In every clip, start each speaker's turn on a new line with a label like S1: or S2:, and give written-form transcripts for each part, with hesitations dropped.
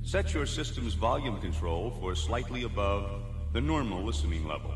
S1: Set your system's volume control for slightly above the normal listening level.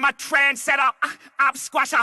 S2: I'm a trendsetter, I'm squasher,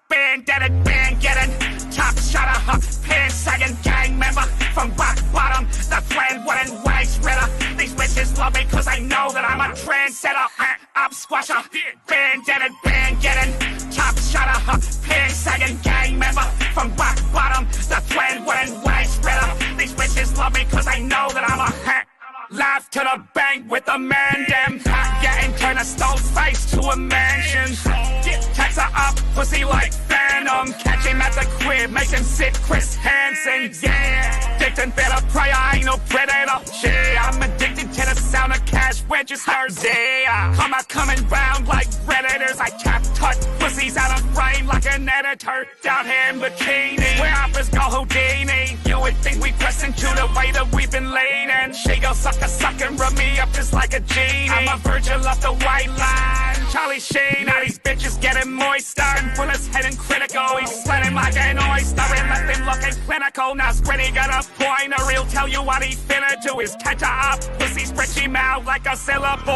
S2: band-deaded, band-getting, top shotter, pan-sagging gang member from rock bottom, the clan wooden wage spreader. These bitches love me cause they know that I'm a trendsetter, I'm squasher, band-deaded, band-getting, top shotter, pan-sagging gang member from rock bottom, the clan wooden wage spreader. These bitches love me cause they know that I'm a live to the bank with a man, damn pop, yeah, and turn a stone face to a mansion. Text her up, pussy like Phantom. Catch him at the crib, make him sit Chris Hansen. Yeah, dick and better pray, I ain't no predator. Yeah, I'm addicted to the sound of cash registers. Yeah, I'm not coming round like predators. I cap cut pussies out of frame like an editor. Down here in bikini, where uppers go Houdini. You would think we press into the way that we've been leaning. She go suck and rub me up just like a genie. I'm a virgin off the white line. Charlie Sheen, now these bitches getting moister and full his head and critical. He's sweating like an oyster and left him looking clinical. Now Squiddy got a pointer, he'll tell you what he finna do is catch her up. Pussy stretchy mouth like a syllable.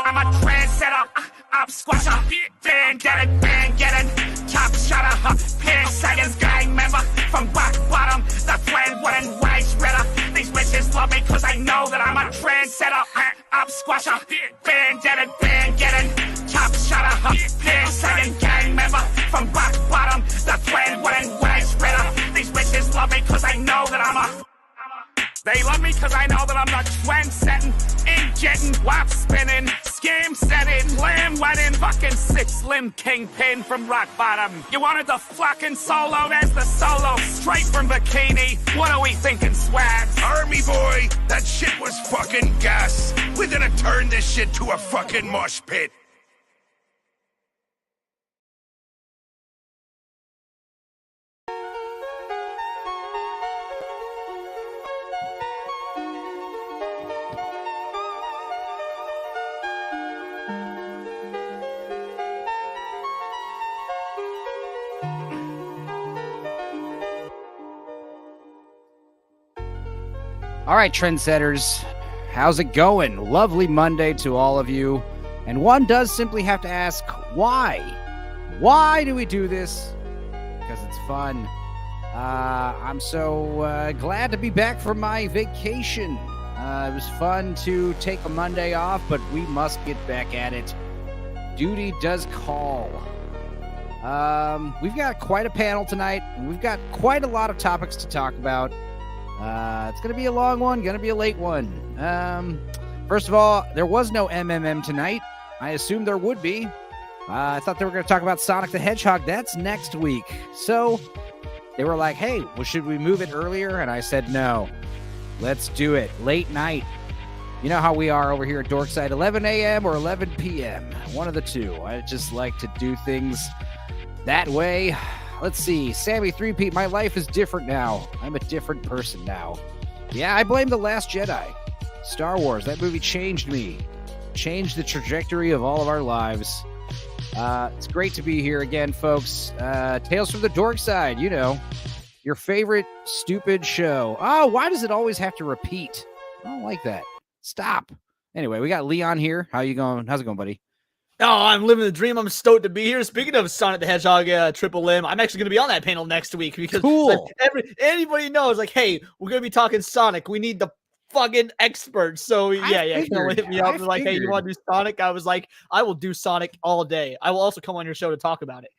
S2: I'm a trendsetter, I'm squasher, band-getting, top shotter, pan-sagging gang member from rock bottom, the clan wooden wage spreader. These bitches love me cause they know that I'm a trendsetter, I'm squasher, band-getting, top shotter, pan-sagging gang member from rock bottom, the clan wooden wage spreader. These bitches love me cause they know that I'm a They love me cause I know that I'm the trend-setting, ink-jetting, wop spinning, scheme setting, lamb wedding, fucking sick slim kingpin from rock bottom. You wanted the fucking solo, there's the solo, straight from bikini. What are we thinking, swags?
S3: Army boy, that shit was fucking gas. We're gonna turn this shit to a fucking mosh pit.
S4: All right, trendsetters, how's it going? Lovely Monday to all of you. And one does simply have to ask, why? Why do we do this? Because it's fun. I'm so glad to be back from my vacation. It was fun to take a Monday off, but we must get back at it. Duty does call. We've got quite a panel tonight, and we've got quite a lot of topics to talk about. It's going to be a long one, going to be a late one. First of all, there was no MMM tonight. I assumed there would be. I thought they were going to talk about Sonic the Hedgehog. That's next week. So they were like, hey, well, should we move it earlier? And I said, no, let's do it. Late night. You know how we are over here at Dorkside, 11 a.m. or 11 p.m. One of the two. I just like to do things that way. Let's see. Sammy 3P, my life is different now. I'm a different person now. Yeah, I blame The Last Jedi. Star Wars, that movie changed me. Changed the trajectory of all of our lives. It's great to be here again, folks. Tales from the Dorkside, you know. Your favorite stupid show. Oh, why does it always have to repeat? I don't like that. Stop. Anyway, we got Leon here. How you going? How's it going, buddy?
S5: Oh, I'm living the dream. I'm stoked to be here. Speaking of Sonic the Hedgehog Triple M, I'm actually going to be on that panel next week because
S4: cool.
S5: Anybody knows, like, hey, we're going to be talking Sonic. We need the fucking experts. So, yeah, hit me up. Like, hey, you want to do Sonic? I was like, I will do Sonic all day. I will also come on your show to talk about it.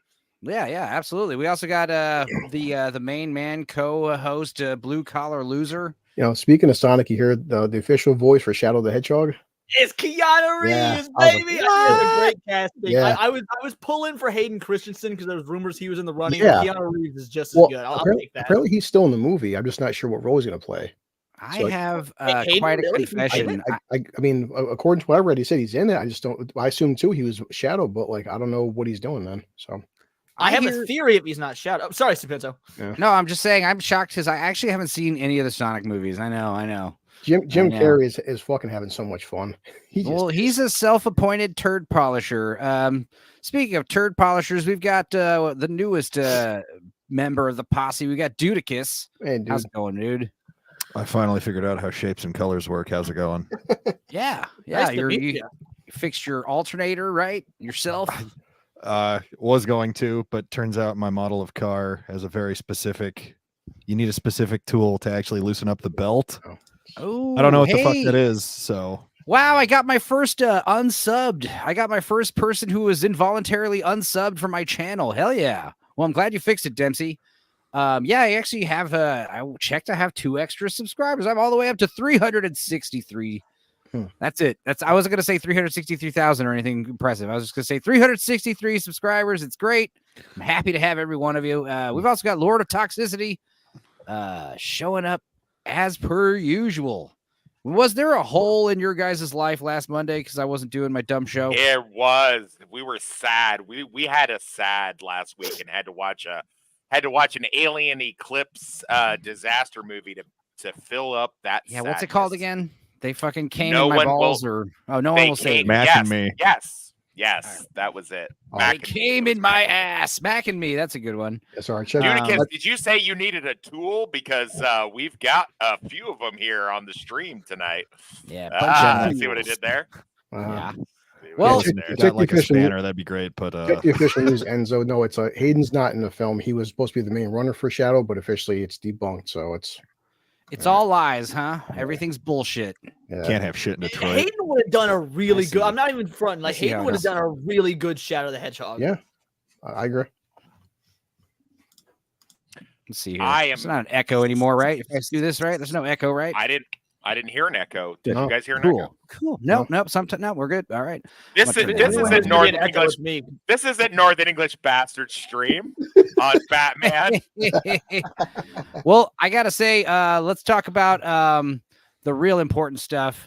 S4: Yeah, absolutely. We also got the main man co-host, Blue Collar Loser.
S6: You know, speaking of Sonic, you hear the official voice for Shadow the Hedgehog?
S5: It's Keanu Reeves, baby. It's a great casting. Yeah. I was pulling for Hayden Christensen because there was rumors he was in the running. Yeah. Keanu Reeves is just as good. I'll take that.
S6: Apparently, he's still in the movie. I'm just not sure what role he's going to play.
S4: I have quite a confession.
S6: I mean, according to what I read, he said he's in it. I just don't. I assume too he was Shadow, but like I don't know what he's doing then. So
S5: I have a theory if he's not Shadow. Sorry, Stephenzo.
S6: Yeah.
S4: No, I'm just saying I'm shocked because I actually haven't seen any of the Sonic movies. I know.
S6: Jim Carrey is fucking having so much fun.
S4: He's a self-appointed turd polisher. Speaking of turd polishers, we've got the newest member of the posse. We got Dudicus.
S6: Hey, dude.
S4: How's it going, dude?
S7: I finally figured out how shapes and colors work. How's it going?
S4: Yeah.
S5: Nice to meet you.
S4: fixed your alternator, right? Yourself?
S7: Was going to, but turns out my model of car has a very specific. You need a specific tool to actually loosen up the belt.
S4: Oh,
S7: I don't know what the fuck that is. So
S4: wow, I got my first unsubbed. I got my first person who was involuntarily unsubbed from my channel. Hell yeah! Well, I'm glad you fixed it, Dempsey. Yeah, I actually have. I checked. I have 2 extra subscribers. I'm all the way up to 363. That's it. I wasn't gonna say 363,000 or anything impressive. I was just gonna say 363 subscribers. It's great. I'm happy to have every one of you. We've also got Lord of Toxicity showing up as per usual. Was there a hole in your guys' life last Monday because I wasn't doing my dumb show?
S8: It was. We were sad. We had a sad last week and had to watch an alien eclipse disaster movie to fill up that.
S4: Yeah,
S8: sadness.
S4: what's it called again? They fucking came
S8: No
S4: in my
S8: one
S4: balls,
S8: will-
S4: or no one will say it.
S7: Mac
S8: yes,
S7: and me.
S8: Yes, that was it.
S4: They
S8: Mac and
S4: came
S8: me
S4: in my ass. Mac and me. That's a good one.
S6: That's all right. Check
S8: Unicus, did you say you needed a tool? Because we've got a few of them here on the stream tonight.
S4: Yeah.
S8: See what I did there?
S4: Yeah.
S8: Well,
S6: check-
S7: If you
S6: check
S7: got like
S6: the
S7: a
S6: official-
S7: spanner, that'd be great. But
S6: Check the official news, Enzo. No, it's Hayden's not in the film. He was supposed to be the main runner for Shadow, but officially it's debunked. So
S4: It's all lies, huh? Everything's bullshit.
S7: can't have shit in Detroit.
S5: Hayden would have done a really
S4: see.
S5: good. I'm not even fronting. Like
S4: I see how
S5: Hayden
S4: it
S5: would have
S4: is.
S5: done a really good Shadow the Hedgehog.
S6: yeah, I agree.
S4: Let's see here.
S8: I
S4: It's
S8: am-
S4: not an echo anymore, right? If I do this right, there's no echo, right?
S8: I didn't hear an echo. Did
S6: No.
S8: you guys hear an
S4: Cool.
S8: echo?
S4: Cool. Nope. No, we're good. All right.
S8: This
S4: Much
S8: is
S4: better.
S8: this
S4: Anyone
S8: isn't
S4: has
S8: Northern
S5: Echo
S8: English.
S5: with me.
S8: This isn't Northern English bastard stream on Batman.
S4: Well, I gotta say, let's talk about the real important stuff.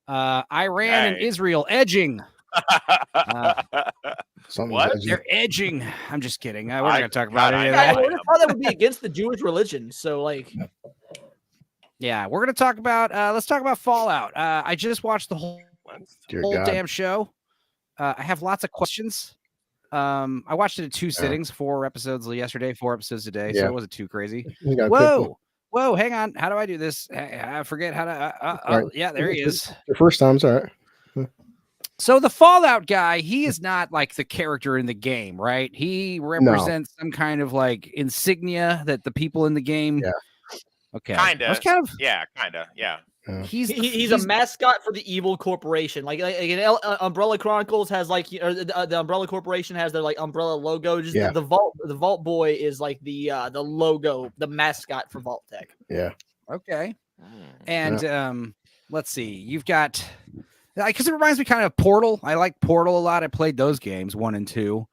S4: Iran and
S8: Hey.
S4: Israel edging.
S6: Something
S8: What?
S6: edgy.
S4: They're edging. I'm just kidding. We're not
S8: I-
S4: gonna talk about
S8: God,
S4: any of
S8: I
S5: I
S4: that.
S5: would have thought that would be against the Jewish religion. So like,
S4: Yeah, we're gonna talk about. Let's talk about Fallout. I just watched the whole
S6: Dear God.
S4: damn show. I have lots of questions. I watched it in 2 sittings, 4 episodes yesterday, 4 episodes today, so
S6: Yeah.
S4: it wasn't too crazy.
S6: You got a quick one.
S4: Whoa, hang on. How do I do this? I forget how to.
S6: All right.
S4: Yeah, there he is.
S6: The first time's all right.
S4: So the Fallout guy, he is not like the character in the game, right? He represents some kind of like insignia that the people in the game.
S6: Yeah.
S4: Okay.
S8: Kinda.
S4: I was kind of.
S8: Yeah, kinda. Yeah.
S4: He's
S5: a mascot for the evil corporation. Like Umbrella Chronicles has like, or the Umbrella Corporation has their like Umbrella logo. Just
S6: Yeah.
S5: the Vault Boy is like the logo, the mascot for Vault Tech.
S6: Yeah.
S4: Okay. And let's see. You've got because it reminds me kind of Portal. I like Portal a lot. I played those games 1 and 2,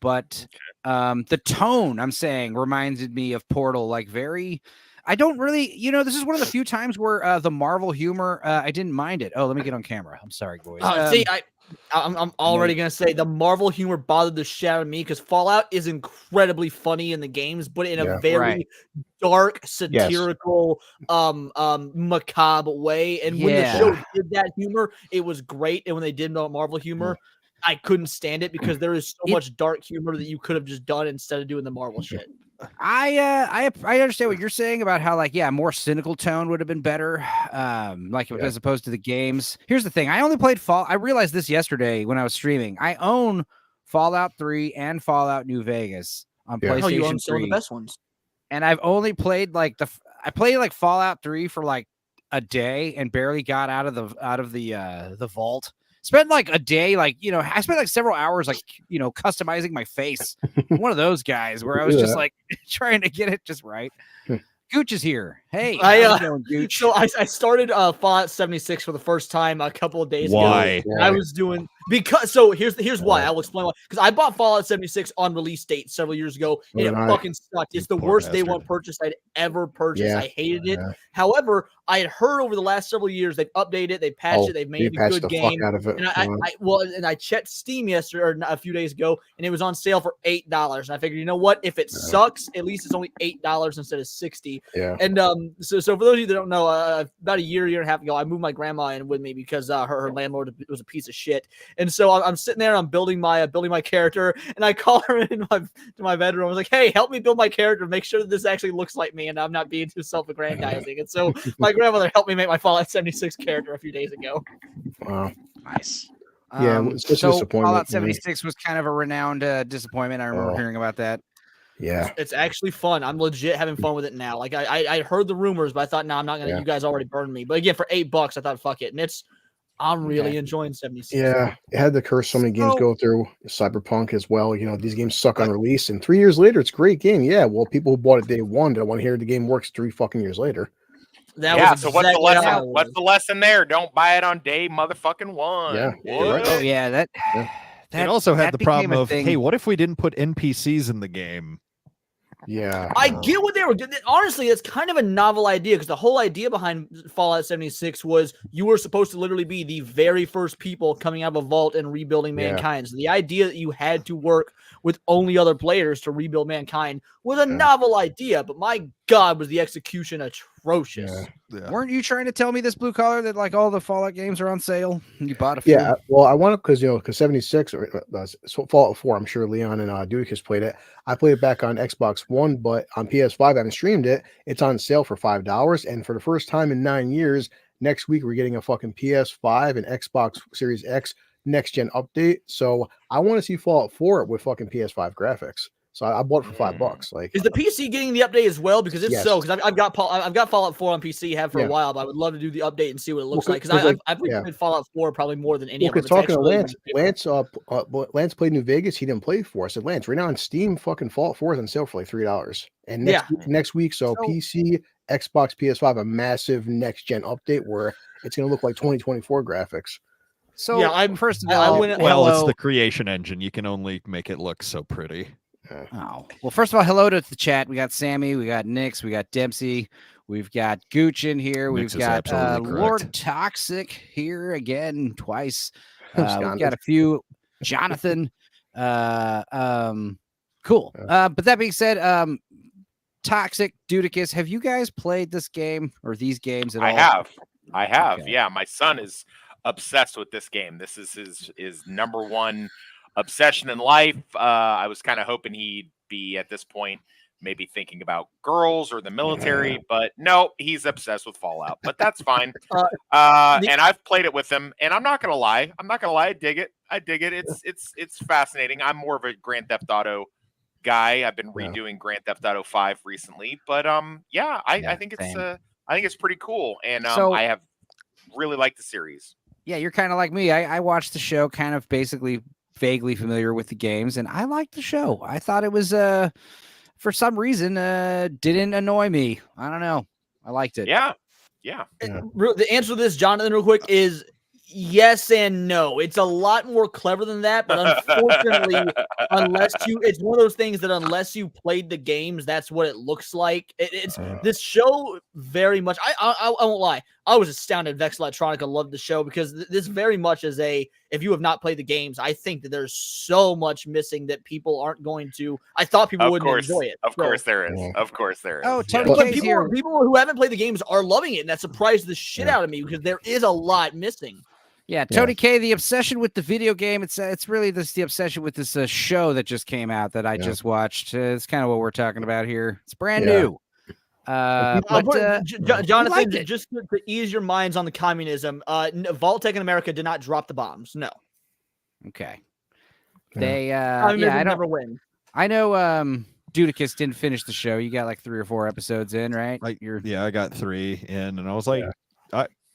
S4: but the tone I'm saying reminded me of Portal. Like very. I don't really, this is one of the few times where the Marvel humor, I didn't mind it. Oh, let me get on camera. I'm sorry, boys.
S5: See, I'm already gonna say the Marvel humor bothered the shit out of me because Fallout is incredibly funny in the games, but in a very
S4: Right.
S5: dark, satirical, macabre way. And when the
S4: Yeah.
S5: show did that humor, it was great. And when they did Marvel humor, I couldn't stand it because there is so much dark humor that you could have just done instead of doing the Marvel shit.
S4: I understand what you're saying about how more cynical tone would have been better, as opposed to the games. Here's the thing: I only played I realized this yesterday when I was streaming. I own Fallout 3 and Fallout New Vegas on PlayStation
S5: Oh, you own some of
S4: 3,
S5: the best ones.
S4: and I've only played I played Fallout 3 for a day and barely got out of the vault. Spent a day, I spent several hours, customizing my face. One of those guys where I was just trying to get it just right. Gooch is here. Hey, how's it going, Gooch?
S5: So I started Fallout 76 for the first time a couple of days
S7: Why?
S5: ago. I was doing here's why. I will explain why. Because I bought Fallout 76 on release date several years ago, and it fucking sucked. It's the
S7: Poor
S5: worst day
S7: bastard.
S5: one purchase I'd ever purchased.
S6: Yeah.
S5: I hated it.
S6: Yeah.
S5: However, I had heard over the last several years they've updated it, they've patched it, they've made it a
S6: patched
S5: good
S6: the
S5: game.
S6: fuck out of it.
S5: And I checked Steam yesterday or a few days ago, and it was on sale for $8. And I figured, you know what? If it sucks, at least it's only $8 instead of $60.
S6: Yeah.
S5: And so for those of you that don't know, about a year and a half ago, I moved my grandma in with me because her landlord was a piece of shit. And so I'm sitting there, I'm building my character, and I call her into my bedroom. I was like, "Hey, help me build my character. Make sure that this actually looks like me, and I'm not being too self-aggrandizing." And so my grandmother helped me make my Fallout 76 character a few days ago.
S6: Wow.
S4: Nice.
S6: it's just
S4: so
S6: disappointment
S4: Fallout
S6: for me.
S4: 76 was kind of a renowned disappointment. I remember hearing about that.
S6: Yeah,
S5: it's actually fun. I'm legit having fun with it now. Like I heard the rumors, but I thought, no, I'm not gonna.
S6: Yeah.
S5: You guys already burned me. But again, for $8, I thought, fuck it. And I'm really enjoying 76.
S6: yeah. It had to curse so many games go through. Cyberpunk as well. You know, these games suck on release, and 3 years later, it's a great game. Yeah, well, people who bought it day one don't want to hear the game works 3 fucking years later.
S8: So what's the lesson? What's the lesson there? Don't buy it on day motherfucking one.
S6: Yeah.
S8: What?
S4: Oh yeah, that
S7: It also had the problem of,
S4: thing.
S7: hey, what if we didn't put NPCs in the game?
S6: Yeah,
S5: I get what they were doing. Honestly, it's kind of a novel idea because the whole idea behind Fallout 76 was you were supposed to literally be the very first people coming out of a vault and rebuilding mankind. So the idea that you had to work with only other players to rebuild mankind was a novel idea, but my God, was the execution atrocious.
S7: Yeah.
S4: Weren't you trying to tell me this blue collar that like all the Fallout games are on sale? You bought a few?
S6: Yeah, well, I want to because 76 or Fallout 4. I'm sure Leon and Dudicus played it. I played it back on Xbox One, but on PS5, I haven't streamed it. It's on sale for $5, and for the first time in 9 years, next week we're getting a fucking PS5 and Xbox Series X next gen update. So I want to see Fallout 4 with fucking PS5 graphics. So I bought it for $5. Like,
S5: is the PC getting the update as well? Because
S6: Yes.
S5: because I've got Fallout 4 on PC, have for a while, but I would love to do the update and see what it looks like. Because I've played Fallout 4 probably more than any of them.
S6: Because talking to Lance played New Vegas. He didn't play 4. I said, Lance, right now on Steam, fucking Fallout 4 is on sale for like $3. And next week, so PC, Xbox, PS5, a massive next gen update where it's going to look like 2024 graphics.
S4: So I'm first of all,
S7: it's the creation engine. You can only make it look so pretty.
S4: Oh, well, first of all, hello to the chat. We got Sammy, we got Nix, we got Dempsey, we've got Gooch in here,
S7: Nix
S4: we've got
S7: absolutely
S4: Lord
S7: correct.
S4: Toxic here again twice. We've got a few Jonathan. Cool. But that being said, Toxic, Dudicus, have you guys played this game or these games at all?
S8: I have.
S4: Okay.
S8: Yeah, my son is obsessed with this game. This is his number one obsession in life. I was kind of hoping he'd be at this point maybe thinking about girls or the military, but no, he's obsessed with Fallout. But that's fine. And I've played it with him, and I'm not gonna lie. I dig it. It's fascinating. I'm more of a Grand Theft Auto guy. I've been redoing Grand Theft Auto 5 recently, but I think it's pretty cool, and I have really liked the series.
S4: Yeah, you're kind of like me. I watched the show, kind of basically vaguely familiar with the games, and I liked the show. I thought it was for some reason didn't annoy me. I don't know. I liked it.
S8: Yeah.
S5: The answer to this, Jonathan, real quick, is yes and no. It's a lot more clever than that, but unfortunately, it's one of those things that unless you played the games, that's what it looks like. It's this show very much. I won't lie. I was astounded. Vex Electronica loved the show because this very much is if you have not played the games, I think that there's so much missing that people aren't going to. I thought people wouldn't enjoy it.
S8: Of course there is. Of course there is.
S4: Oh, Tony
S5: But
S4: K's here.
S5: people who haven't played the games are loving it, and that surprised the shit out of me because there is a lot missing.
S4: Yeah, Tony K, the obsession with the video game, it's really the obsession with this show that just came out that I just watched. It's kind of what we're talking about here. It's brand new.
S5: Jonathan, just to ease your minds on the communism, Vault-Tec in America did not drop the bombs. No.
S4: Okay. They
S5: I never win.
S4: I know Dudicus didn't finish the show. You got like 3 or 4 episodes in, right?
S7: I got 3 in, and I was like,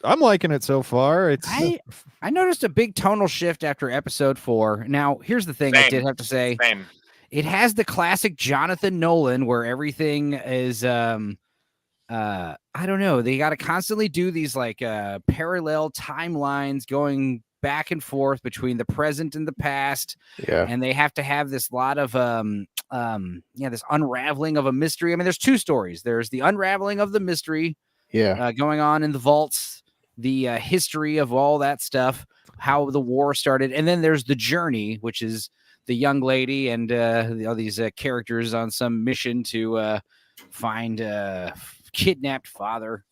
S7: I'm liking it so far.
S4: I noticed a big tonal shift after episode 4. Now, here's the thing I did have to say. It has the classic Jonathan Nolan where everything is I don't know. They got to constantly do these like parallel timelines going back and forth between the present and the past. Yeah. And they have to have this lot of this unraveling of a mystery. I mean, there's 2 stories. There's the unraveling of the mystery going on in the vaults, the history of all that stuff, how the war started, and then there's the journey, which is the young lady and all these characters on some mission to find kidnapped father.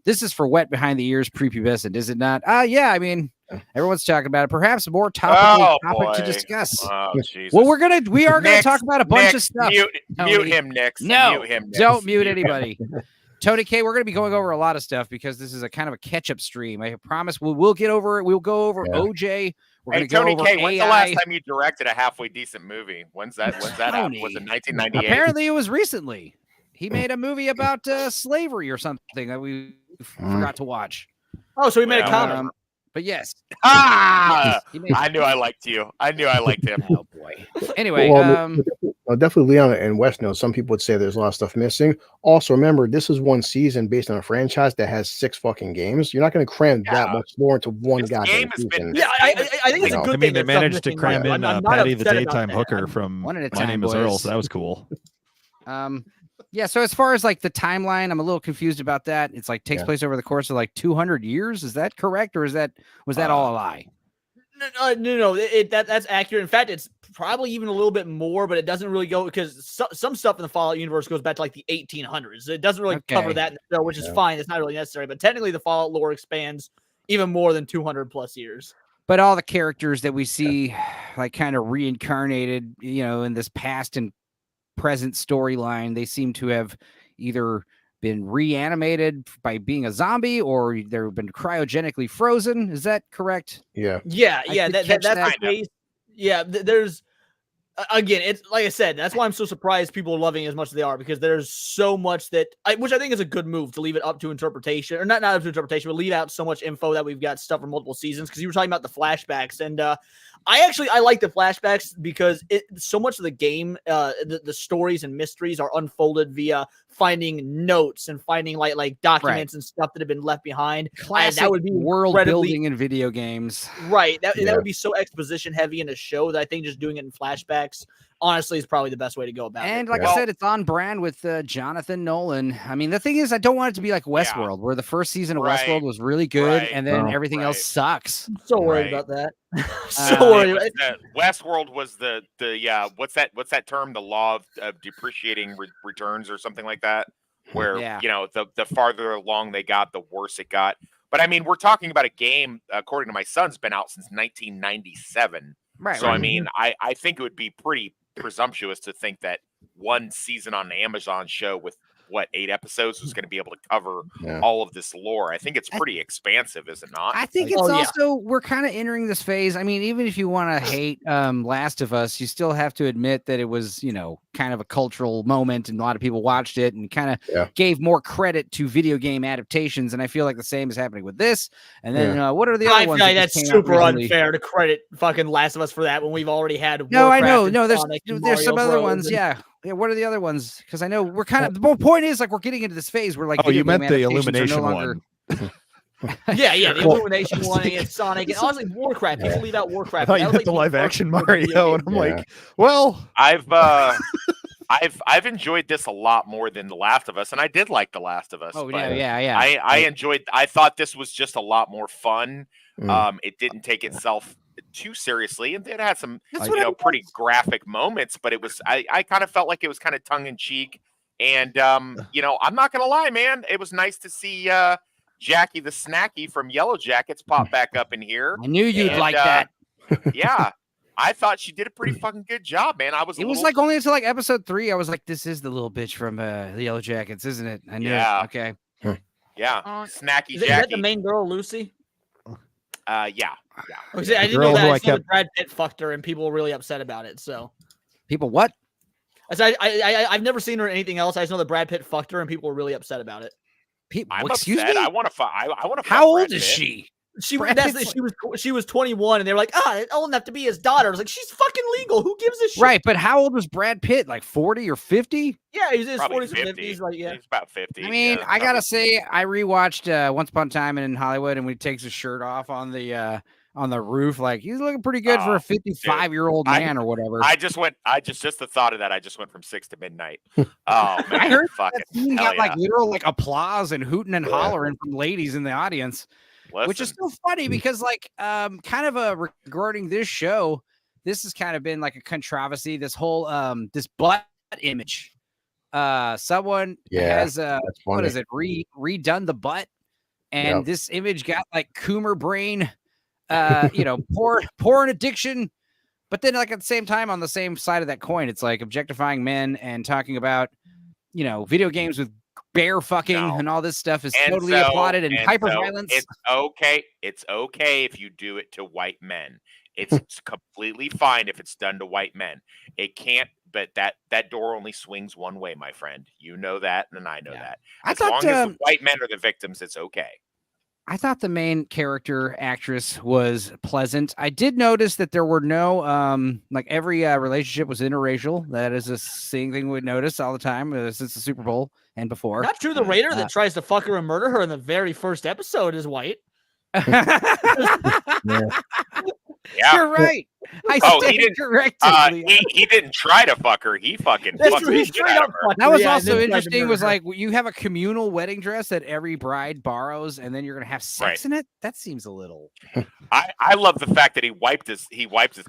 S4: This is for wet behind the ears prepubescent, is it not? Yeah, I mean, everyone's talking about it. Perhaps a more topic to discuss. Well, we are gonna talk about a bunch of stuff.
S8: Mute him, Nick.
S4: No, don't mute anybody. Tony K, we're going to be going over a lot of stuff because this is a kind of a catch-up stream. I promise we'll get over it. We'll go over OJ. We're
S8: Hey,
S4: going to go
S8: Tony
S4: over
S8: K,
S4: AI.
S8: when's the last time you directed a halfway decent movie? When's that out? Was it 1998?
S4: Apparently, it was recently. He made a movie about slavery or something that we forgot to watch.
S5: Oh, so he made a comic.
S4: But yes.
S8: I
S4: Yes,
S8: knew I liked you. I knew I liked him.
S4: Oh, boy. Anyway.
S6: Definitely Leon and West knows. Some people would say there's a lot of stuff missing. Also, remember, this is one season based on a franchise that has 6 fucking games. You're not going to cram that much more into one goddamn season.
S5: Yeah, I think it's a good thing.
S7: I mean, they managed to cram in Patty the Daytime Hooker from
S4: One at a
S7: My
S4: time,
S7: Name is
S4: boys.
S7: Earl, so that was cool.
S4: Yeah, so as far as like the timeline, I'm a little confused about that. It's like takes place over the course of like 200 years. Is that correct, or was that all a lie?
S5: No. That's accurate. In fact, it's probably even a little bit more, but it doesn't really go because some stuff in the Fallout universe goes back to like the 1800s. It doesn't really cover that in the show, which is fine. It's not really necessary, but technically the Fallout lore expands even more than 200 plus years.
S4: But all the characters that we see, like kind of reincarnated, in this past and present storyline, they seem to have either been reanimated by being a zombie or they've been cryogenically frozen. Is that correct?
S6: Yeah.
S5: That's the case. Yeah, there's again, it's like I said, that's why I'm so surprised people are loving it as much as they are, because there's so much which I think is a good move to leave it up to interpretation, or not up to interpretation, but leave out so much info that we've got stuff from multiple seasons. Because you were talking about the flashbacks, and I like the flashbacks because so much of the game, the stories and mysteries are unfolded via finding notes and finding like documents and stuff that have been left behind.
S4: Classic
S5: that would be
S4: world building in video games.
S5: Right. That would be so exposition heavy in a show that I think just doing it in flashbacks, honestly, is probably the best way to go about it.
S4: And like I said, it's on brand with Jonathan Nolan. I mean, the thing is, I don't want it to be like Westworld, where the first season of Westworld was really good, and then everything else sucks.
S5: I'm so worried about that. So worried.
S8: Westworld was the what's that term? The law of depreciating returns or something like that, where the farther along they got, the worse it got. But I mean, we're talking about a game, according to my son's, been out since 1997.
S4: Right.
S8: So I mean, I think it would be pretty presumptuous to think that one season on an Amazon show with 8 episodes was going to be able to cover all of this lore. I think it's pretty expansive, is it not?
S4: I think it's also we're kind of entering this phase. I mean, even if you want to hate Last of Us, you still have to admit that it was, kind of a cultural moment, and a lot of people watched it and kind of gave more credit to video game adaptations. And I feel like the same is happening with this. And then what are the other ones?
S5: That's super unfair to credit fucking Last of Us for that when we've already had.
S4: No,
S5: Warcraft,
S4: I know. No, there's
S5: Mario
S4: some other
S5: Bros.
S4: ones. Yeah. What are the other ones? Because I know we're kind of the point is like we're getting into this phase where like
S7: you meant the Illumination one.
S5: The Illumination one and Sonic and honestly Warcraft. People leave out Warcraft.
S7: I thought you meant the live action Mario, and I'm like, well,
S8: I've enjoyed this a lot more than The Last of Us, and I did like The Last of Us.
S4: Oh
S8: but
S4: yeah.
S8: I thought this was just a lot more fun. It didn't take itself too seriously, and it had some pretty graphic moments, but it was I kind of felt like it was kind of tongue in cheek, and I'm not gonna lie, man, it was nice to see Jackie the Snacky from Yellow Jackets pop back up in here.
S4: I knew you'd like that.
S8: Yeah, I thought she did a pretty fucking good job, man.
S4: It was like only until like episode 3 I was like, this is the little bitch from the Yellow Jackets, isn't it? I knew it. Okay.
S8: Yeah, Snacky Jackie.
S5: Is that the main girl, Lucy?
S8: Yeah.
S5: I didn't know that. I saw that Brad Pitt fucked her, and people were really upset about it. So,
S4: people what?
S5: I've never seen her in anything else. I just know that Brad Pitt fucked her, and people were really upset about it.
S8: I'm
S4: excuse
S8: upset.
S4: me.
S8: I want to fuck. I want to.
S4: How old is she?
S5: She was 21, and they were like, old enough to be his daughter. I was like, she's fucking legal. Who gives a shit?
S4: Right, but how old was Brad Pitt? Like 40 or 50?
S5: Yeah, he's in his 40s or
S8: 50.
S5: 50s. Like, yeah,
S8: he's about 50.
S4: I mean, I gotta say, I rewatched Once Upon a Time in Hollywood, and when he takes his shirt off on the roof, like he's looking pretty good for a 55-year-old man or whatever.
S8: Just the thought of that, I just went from 6 to midnight. Oh man,
S4: I heard
S8: fucking
S4: that scene got like literal like applause and hooting and hollering from ladies in the audience.
S8: Listen.
S4: Which is so funny because like kind of regarding this show, this has kind of been like a controversy, this whole this butt image. Someone has what is it, redone the butt, and this image got like Coomer brain, porn addiction. But then like at the same time, on the same side of that coin, it's like objectifying men and talking about, video games with bear fucking
S8: No.
S4: and all this stuff is
S8: And
S4: totally
S8: so-
S4: applauded and
S8: and
S4: hyper
S8: so
S4: violence.
S8: It's okay. It's okay if you do it to white men. It's completely fine if it's done to white men. It can't, but that door only swings one way, my friend. You know that, and I know that. As long as the white men are the victims, it's okay.
S4: I thought the main character actress was pleasant. I did notice that there were no like every relationship was interracial. That is a thing we notice all the time since the Super Bowl and before.
S5: Not true. The Raider that tries to fuck her and murder her in the very first episode is white.
S8: Yeah.
S4: You're right. I stand corrected.
S8: He didn't try to fuck her. He fucking
S5: That's
S8: fucked
S5: true.
S8: the
S5: He
S8: shit
S5: straight
S8: out
S5: up
S8: of her.
S5: fucked
S4: That
S5: her,
S4: was
S5: yeah, and
S4: also
S5: then tried to
S4: interesting.
S5: murder
S4: Was
S5: her.
S4: like you have a communal wedding dress that every bride borrows, and then you're gonna have sex in it. That seems a little.
S8: I love the fact that he wiped his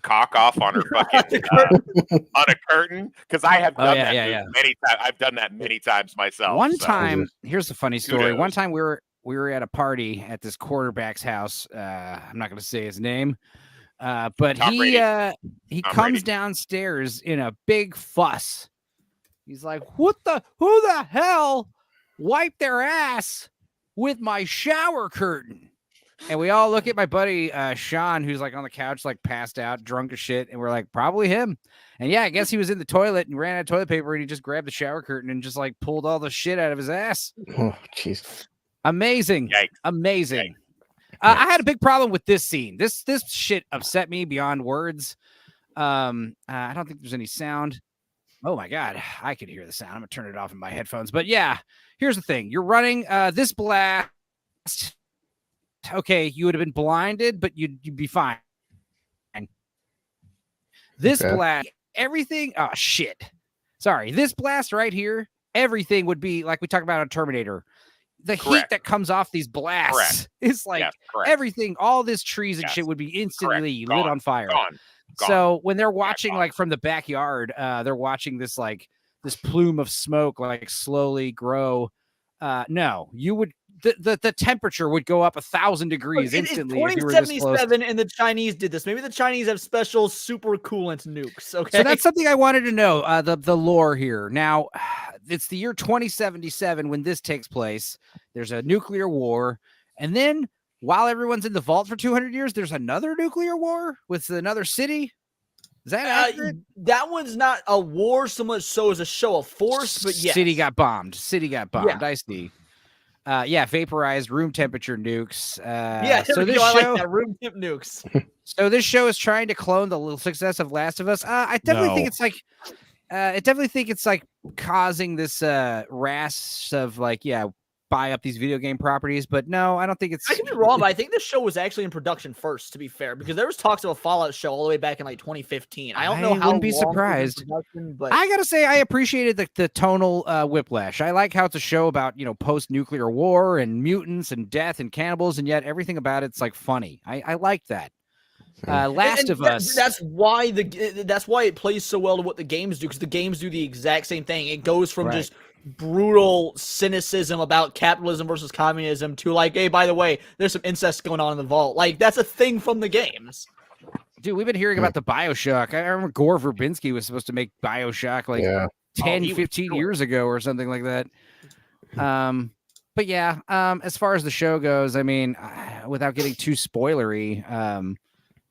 S8: cock off on her fucking on a curtain, because I have done that many times. I've done that many times myself.
S4: One time, here's a funny story.
S8: Kudos.
S4: One time we were at a party at this quarterback's house. I'm not gonna say his name. But
S8: Tom
S4: he
S8: Tom
S4: comes
S8: Brady.
S4: downstairs in a big fuss. He's like, who the hell wiped their ass with my shower curtain? And we all look at my buddy Sean, who's like on the couch, like passed out, drunk as shit, and we're like, probably him. And yeah, I guess he was in the toilet and ran out of toilet paper, and he just grabbed the shower curtain and just like pulled all the shit out of his ass.
S6: Oh, jeez.
S4: Amazing.
S8: Yikes.
S4: Amazing.
S8: Yikes.
S4: I had a big problem with this scene. This shit upset me beyond words. I don't think there's any sound. Oh my God, I could hear the sound. I'm gonna turn it off in my headphones. But yeah, here's the thing. You're running this blast. Okay, you would have been blinded, but you'd be fine. This blast, everything. Oh shit. Sorry, this blast right here, everything would be like we talked about on Terminator. The heat that comes off these blasts is like everything, all this trees and shit would be instantly lit on fire.
S8: Gone.
S4: So when they're watching like from the backyard, they're watching this like this plume of smoke like slowly grow. No, you would the temperature would go up 1,000 degrees instantly.
S5: It's 2077 and the Chinese did this. Maybe the Chinese have special super coolant nukes. Okay,
S4: so that's something I wanted to know. The lore here. Now, it's the year 2077 when this takes place. There's a nuclear war, and then while everyone's in the vault for 200 years, there's another nuclear war with another city. Is that accurate?
S5: That one's not a war so much so as a show of force, but yes.
S4: City got bombed.
S5: Yeah.
S4: I see. Vaporized room temperature nukes.
S5: So this show, I like that room temp nukes.
S4: So this show is trying to clone the success of Last of Us. I definitely think it's like, causing this rash of like, buy up these video game properties, but no, I don't think it's.
S5: I could be wrong, but I think this show was actually in production first, to be fair, because there was talks of a Fallout show all the way back in like 2015. I don't know how. I wouldn't
S4: be surprised. But I gotta say, I appreciated the tonal whiplash. I like how it's a show about post-nuclear war and mutants and death and cannibals, and yet everything about it's like funny. I like that. Last of Us.
S5: That's why it plays so well to what the games do, because the games do the exact same thing. It goes from just brutal cynicism about capitalism versus communism to like, hey, by the way, there's some incest going on in the vault. Like, that's a thing from the games.
S4: Dude, we've been hearing about the BioShock. I remember Gore Verbinski was supposed to make BioShock like 15 years ago or something like that. But yeah, as far as the show goes, I mean, without getting too spoilery,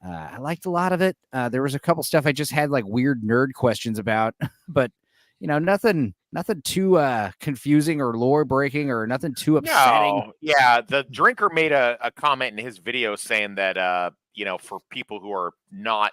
S4: I liked a lot of it. There was a couple stuff I just had like weird nerd questions about, but nothing too confusing or lore breaking or nothing too upsetting.
S8: No, yeah, the drinker made a comment in his video saying that for people who are not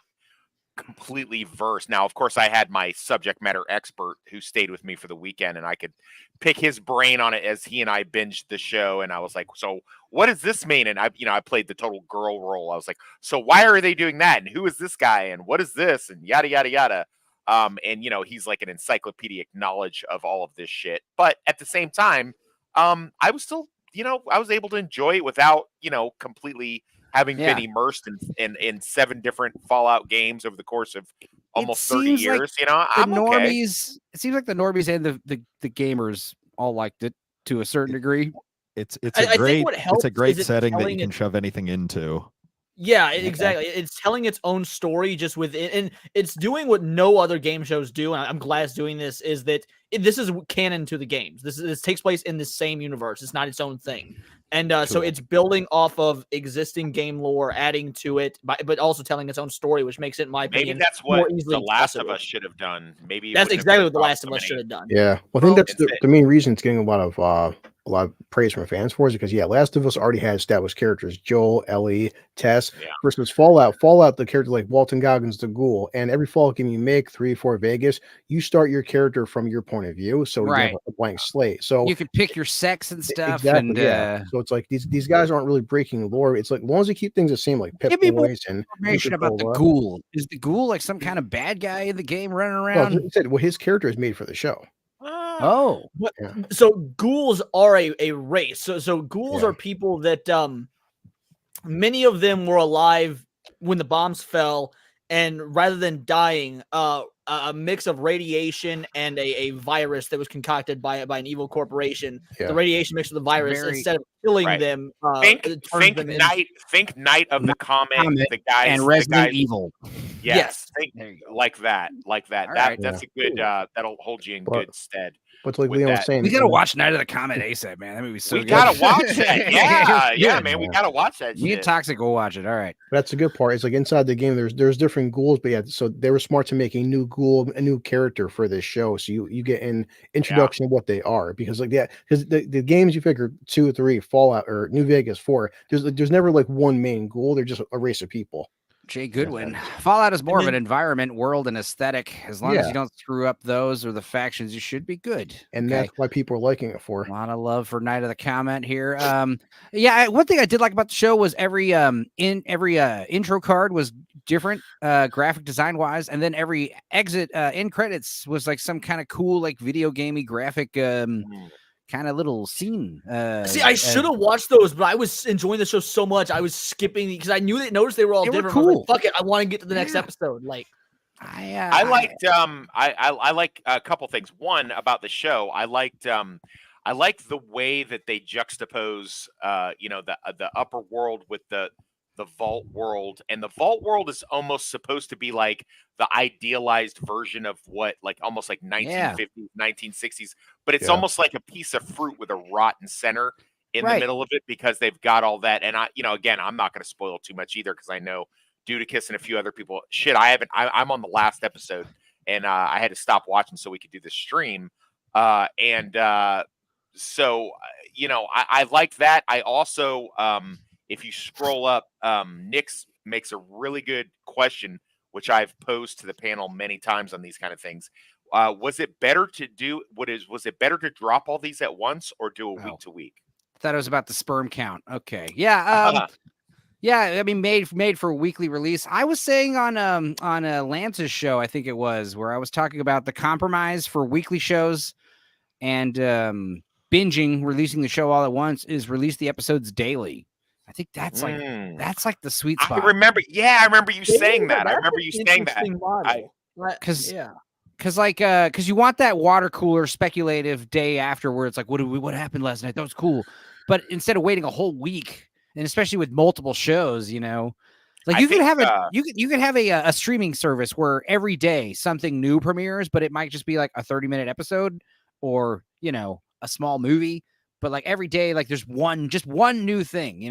S8: completely versed. Now, of course, I had my subject matter expert who stayed with me for the weekend, and I could pick his brain on it as he and I binged the show. And I was like, so what does this mean? And I played the total girl role. I was like, so why are they doing that? And who is this guy? And what is this? And yada, yada, yada. And he's like an encyclopedic knowledge of all of this shit. But at the same time, I was still, I was able to enjoy it without, completely having been immersed in 7 different Fallout games over the course of almost 30 years. I'm okay.
S4: It seems like the normies and the gamers all liked it to a certain degree.
S7: It's a great setting that you can shove anything into.
S5: Yeah, exactly. It's telling its own story just within, and it's doing what no other game shows do. And I'm glad it's doing this. Is that this is canon to the games? This takes place in the same universe. It's not its own thing, and so it's building off of existing game lore, adding to it, but also telling its own story, which makes it, in my opinion,
S8: maybe that's what
S5: more easily
S8: The Last
S5: accessible.
S8: of Us should have done. Maybe
S5: That's exactly what The Last of Us should have done.
S6: Yeah, well, I think that's the main reason it's getting a lot of praise from fans for, is because Last of Us already had established characters: Joel, Ellie, Tess. Versus Fallout, the character like Walton Goggins the Ghoul, and every Fallout game you make, 3, 4 Vegas, you start your character from your point of view, so you have a blank slate. So
S4: you can pick your sex and stuff.
S6: Exactly.
S4: And,
S6: so it's like these guys aren't really breaking lore. It's like, as long as they keep things the same, like Pip Boys and
S4: information about the Ghoul. Is the Ghoul like some kind of bad guy in the game running around?
S6: No, it said, his character is made for the show.
S4: Oh,
S5: so ghouls are a race. So ghouls are people that many of them were alive when the bombs fell, and rather than dying, a mix of radiation and a virus that was concocted by an evil corporation. The radiation mixed with the virus, instead of killing them,
S8: think Night of the Comet, the guys,
S4: and Resident Evil.
S8: Yes, think like that. That's a good. That'll hold you in good stead.
S6: But like Leon was saying,
S4: we gotta watch Night of the Comet ASAP, man. That movie's so good.
S8: We gotta watch that. Yeah, man. We gotta watch that.
S4: Me and Toxic will watch it. All right.
S6: That's the good part. It's like inside the game, there's different ghouls, but so they were smart to make a new ghoul, a new character for this show. So you get an introduction of what they are, because because the games you figure 2, 3, Fallout or New Vegas 4, there's never like one main ghoul. They're just a race of people.
S4: Jay Goodwin. Fallout is more of an environment, world, and aesthetic. As long as you don't screw up those or the factions, you should be good.
S6: And that's why people are liking it for.
S4: A lot of love for Night of the Comet here. One thing I did like about the show was every intro card was different, graphic design wise, and then every exit end credits was like some kind of cool, like video gamey graphic. Kind of little scene.
S5: See, I should have watched those, but I was enjoying the show so much I was skipping because I noticed they were all different.
S4: Cool.
S5: I was like, fuck it, I want to get to the next episode. Like,
S8: I liked I like a couple things. One, about the show, I liked the way that they juxtapose the upper world with the vault world, and the vault world is almost supposed to be like the idealized version of what, like, almost like 1950s, 1960s, but it's almost like a piece of fruit with a rotten center in the middle of it, because they've got all that. And again, I'm not going to spoil too much either, because I know Dudicus and a few other people. I'm on the last episode, and I had to stop watching so we could do the stream. So I like that. I also, if you scroll up, Nix makes a really good question, which I've posed to the panel many times on these kind of things. Was it better to drop all these at once, or do a week to week?
S4: I thought it was about the sperm count. Okay. Yeah. I mean, made for a weekly release. I was saying on Lance's show, I think it was, where I was talking about the compromise for weekly shows and binging, releasing the show all at once, is release the episodes daily. I think that's like the sweet spot.
S8: I remember you saying that.
S4: Because you want that water cooler speculative day after, where it's like, what happened last night? That was cool. But instead of waiting a whole week, and especially with multiple shows, like you could have a streaming service where every day something new premieres, but it might just be like a 30-minute episode, or a small movie. But like every day, like there's just one new thing,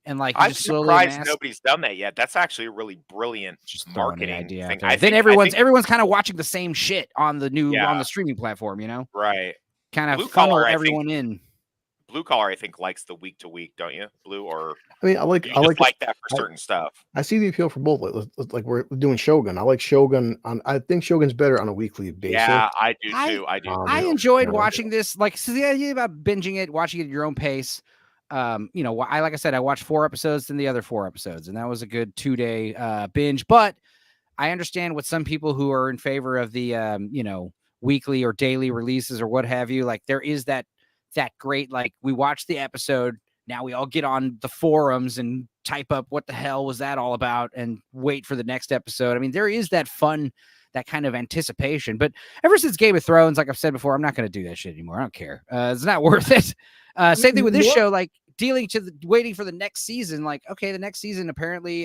S4: and like
S8: I'm surprised nobody's done that yet. That's actually a really brilliant marketing thing.
S4: Then everyone's kind of watching the same shit on the streaming platform,
S8: right?
S4: Kind of funnel everyone in.
S8: Blue Collar, I think, likes the week to week, don't you? Blue, or
S6: I mean, I like
S8: that for certain stuff.
S6: I see the appeal for both. Like we're doing Shogun. I like Shogun I think Shogun's better on a weekly basis.
S8: Yeah, I do too.
S4: I enjoyed watching this. Like, so the idea about binging it, watching it at your own pace. Like I said, I watched 4 episodes, then the other 4 episodes, and that was a good 2-day binge. But I understand what some people who are in favor of the weekly or daily releases or what have you. Like, there is that great, like, we watch the episode, now we all get on the forums and type up what the hell was that all about and wait for the next episode. I mean, there is that fun, that kind of anticipation. But ever since Game of Thrones, like I've said before, I'm not going to do that shit anymore. I don't care. It's not worth it. Same thing with this show. Like, waiting for the next season. Like, okay, the next season apparently.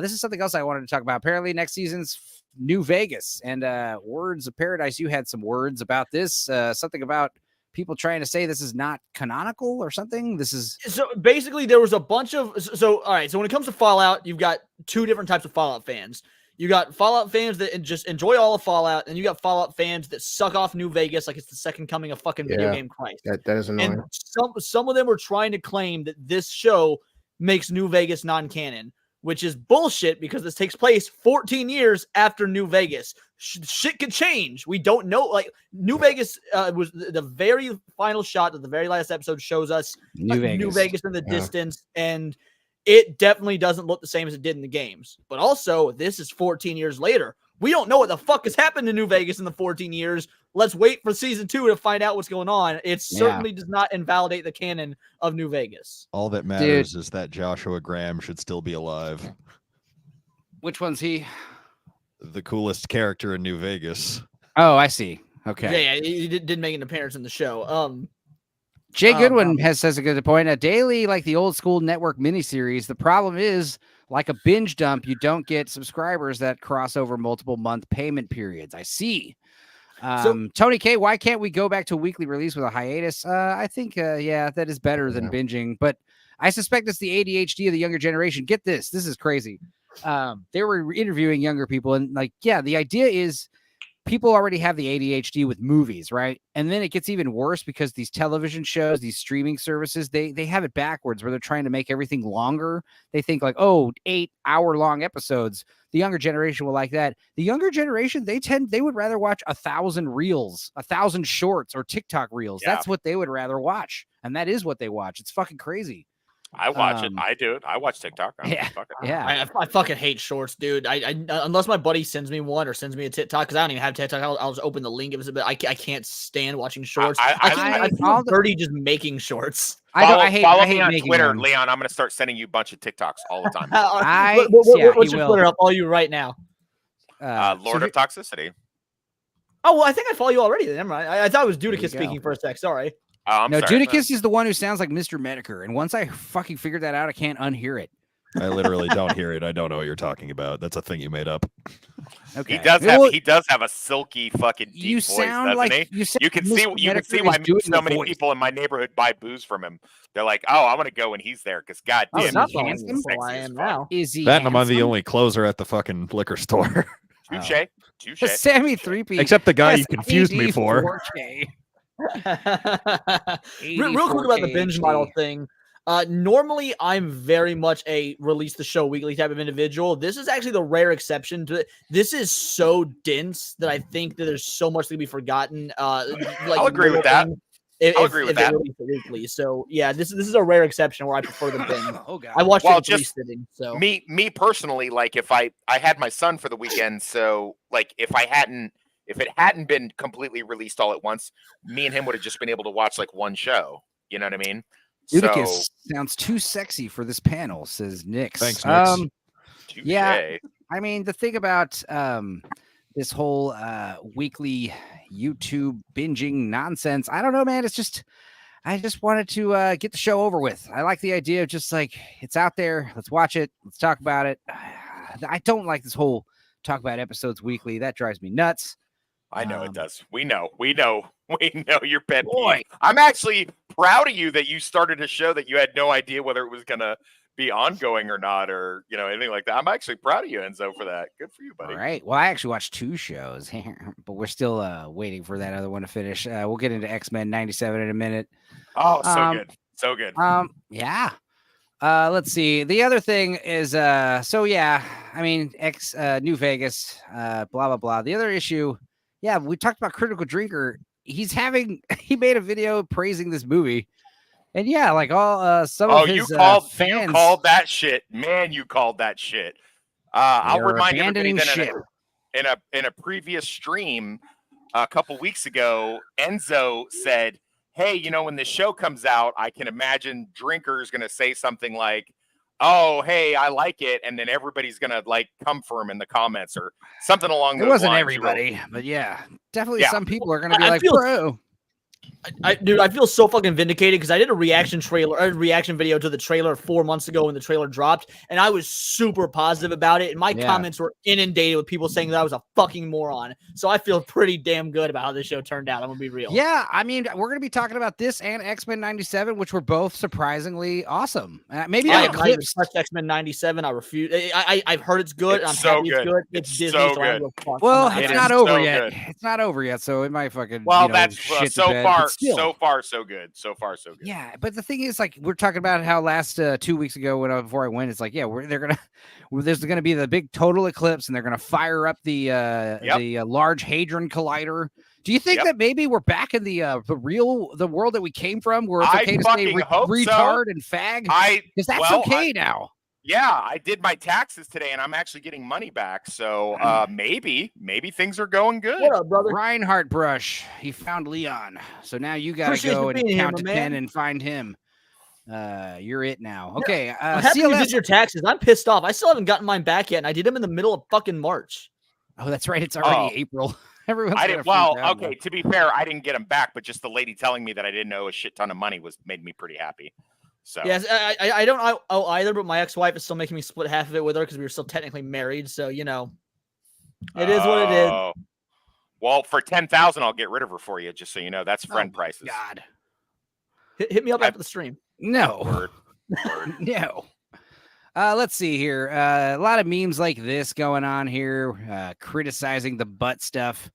S4: This is something else I wanted to talk about. Apparently, next season's New Vegas and Words of Paradise. You had some words about this. Something about people trying to say this is not canonical or something. This is
S5: so basically there was a bunch of all right. So when it comes to Fallout, you've got two different types of Fallout fans. You got Fallout fans that just enjoy all of Fallout, and you got Fallout fans that suck off New Vegas like it's the second coming of fucking video game Christ.
S6: That is annoying.
S5: And some of them were trying to claim that this show makes New Vegas non-canon, which is bullshit because this takes place 14 years after New Vegas. Shit could change. We don't know. Like, New Vegas was the very final shot of the very last episode shows us New Vegas in the distance, and it definitely doesn't look the same as it did in the games. But also, this is 14 years later. We don't know what the fuck has happened to New Vegas in the 14 years. Let's wait for season 2 to find out what's going on. It certainly does not invalidate the canon of New Vegas.
S7: All that matters is that Joshua Graham should still be alive.
S4: Which one's he?
S7: The coolest character in New Vegas.
S4: Oh, I see. Okay.
S5: Yeah, he did make an appearance in the show.
S4: Jay Goodwin says a good point. A daily, like the old school network miniseries. The problem is, like a binge dump, you don't get subscribers that cross over multiple month payment periods. I see. Tony K, why can't we go back to a weekly release with a hiatus? I think, that is better than binging, but I suspect it's the ADHD of the younger generation. Get this. This is crazy. They were interviewing younger people, and the idea is people already have the ADHD with movies, right? And then it gets even worse because these television shows, these streaming services, they have it backwards where they're trying to make everything longer. They think 8-hour-long episodes. The younger generation will like that. The younger generation, they would rather watch 1,000 reels, 1,000 shorts or TikTok reels. Yeah. That's what they would rather watch. And that is what they watch. It's fucking crazy.
S8: I watch it. I do it. I watch TikTok.
S5: I fucking hate shorts, dude. I unless my buddy sends me one or sends me a TikTok, because I don't even have TikTok. I'll just open the link. But I can't stand watching shorts. I feel dirty just making shorts.
S8: Follow me on Twitter, them. Leon. I'm going to start sending you a bunch of TikToks all the time.
S5: What's your Twitter? I'll follow you right now.
S8: Lord of Toxicity.
S5: Oh, well, I think I follow you already. Never mind. I thought it was Dudicus speaking for a sec. Sorry.
S4: No, Judicus is the one who sounds like Mr. Medicare, and once I fucking figured that out, I can't unhear it.
S7: I literally don't hear it. I don't know what you're talking about. That's a thing you made up.
S8: Okay. He does have a silky fucking deep voice, doesn't he? You can see why so many people in my neighborhood buy booze from him. They're like, "Oh, I want to go when he's there because goddamn,
S5: I am now.
S4: Is he?
S7: That and I'm the only closer at the fucking liquor store.
S8: Touche.
S4: Sammy 3P.
S7: Except the guy you confused me for.
S5: Real quick about the binge model thing. Normally, I'm very much a release the show weekly type of individual. This is actually the rare exception to it. This is so dense that I think that there's so much to be forgotten.
S8: I'll agree with that. I'll agree with that.
S5: Weekly. So yeah, this is a rare exception where I prefer the binge.
S4: Oh god,
S5: I watched it just sitting. So
S8: me personally, like if I had my son for the weekend, so like if it hadn't been completely released all at once, me and him would have just been able to watch like one show. You know what I mean?
S4: Eutychus sounds too sexy for this panel, says Nix.
S7: Thanks, Nix.
S4: Yeah, I mean, the thing about this whole weekly YouTube binging nonsense, I don't know, man. It's just, I just wanted to get the show over with. I like the idea of just like, it's out there. Let's watch it. Let's talk about it. I don't like this whole talk about episodes weekly. That drives me nuts.
S8: I know it does. We know your pet peeve. I'm actually proud of you that you started a show that you had no idea whether it was going to be ongoing or not, or anything like that. I'm actually proud of you, Enzo, for that. Good for you, buddy.
S4: All right. Well, I actually watched 2 shows, but we're still waiting for that other one to finish. We'll get into X-Men 97 in a minute.
S8: Oh, so good.
S4: Yeah. Let's see. The other thing is, New Vegas, blah, blah, blah. The other issue, we talked about Critical Drinker. He made a video praising this movie. And some of his fans.
S8: You called that shit. Man, you called that shit. I'll remind everybody that in a previous stream a couple weeks ago, Enzo said, hey, when the show comes out, I can imagine Drinker's going to say something like, oh, hey, I like it. And then everybody's going to come for him in the comments or something along those lines.
S4: It wasn't everybody, but definitely some people are going to be like, bro.
S5: Dude, I feel so fucking vindicated because I did a reaction video to the trailer 4 months ago when the trailer dropped, and I was super positive about it. And my comments were inundated with people saying that I was a fucking moron. So I feel pretty damn good about how this show turned out. I'm gonna be real.
S4: Yeah, I mean, we're gonna be talking about this and X-Men '97, which were both surprisingly awesome. Maybe
S5: I
S4: not eclipsed
S5: X-Men '97. I refuse. I've heard it's good.
S8: It's
S5: I'm
S8: so
S5: happy
S8: good.
S5: it's good.
S8: It's
S5: Disney,
S8: so
S5: so I
S8: good.
S5: don't give a fuck.
S4: Well,
S5: I'm
S4: it's
S8: It
S4: not
S8: is
S4: over
S8: so
S4: yet.
S8: good.
S4: It's not over yet, so it might fucking.
S8: Well,
S4: you know,
S8: that's
S4: shit
S8: so
S4: the bed,
S8: far,
S4: but still.
S8: so far, so good. So far, so good.
S4: Yeah, but the thing is, like, we're talking about how last 2 weeks ago, before I went, it's like, yeah, there's gonna be the big total eclipse, and they're gonna fire up the Large Hadron Collider. Do you think that maybe we're back in the world that we came from, where it's okay to say retard and fag? Because that's okay now.
S8: Yeah, I did my taxes today, and I'm actually getting money back. So maybe things are going good.
S5: What up, brother?
S4: Reinhardt Brush, he found Leon. So now you gotta go and count to 10 and find him. You're it now. Okay.
S5: I'm happy you did your taxes. I'm pissed off. I still haven't gotten mine back yet, and I did them in the middle of fucking March.
S4: Oh, that's right. It's already April. Everyone's
S8: okay. To be fair, I didn't get them back, but just the lady telling me that I didn't owe a shit ton of money made me pretty happy. So
S5: yes, I don't owe either, but my ex-wife is still making me split half of it with her because we were still technically married. So you know, it is what it is.
S8: Well, for 10,000, I'll get rid of her for you. Just so you know, that's friend prices.
S4: God,
S5: hit me up after the stream.
S4: No,
S8: Word.
S4: No. Let's see here. A lot of memes like this going on here, criticizing the butt stuff.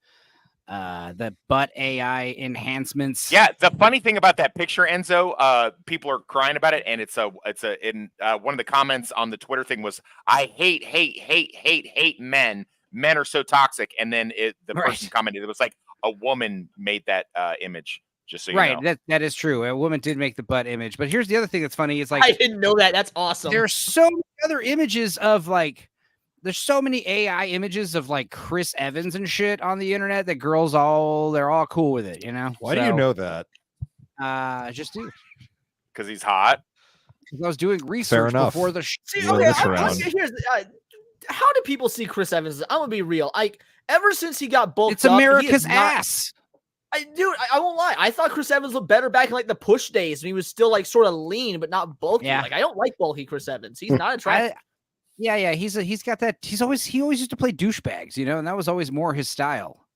S4: The butt AI enhancements.
S8: Yeah, the funny thing about that picture, Enzo, people are crying about it, and it's in one of the comments on the Twitter thing was, "I hate men. Men are so toxic." And then the person commented, it was like a woman made that image. Just so you know.
S4: That is true. A woman did make the butt image, but here's the other thing that's funny. It's like
S5: I didn't know that. That's awesome.
S4: There's so many other images of like. There's so many AI images of like Chris Evans and shit on the internet that they're all cool with it, you know?
S7: Why do you know that?
S4: I just do.
S8: Because he's hot.
S4: I was doing research before the
S5: here's how do people see Chris Evans? I'm gonna be real. Ever since he got bulked
S4: it's America's ass.
S5: I won't lie. I thought Chris Evans looked better back in like the push days when he was still like sort of lean but not bulky.
S4: Yeah.
S5: Like I don't like bulky Chris Evans. He's not attractive.
S4: Yeah, he's got that. He always used to play douchebags, you know, and that was always more his style.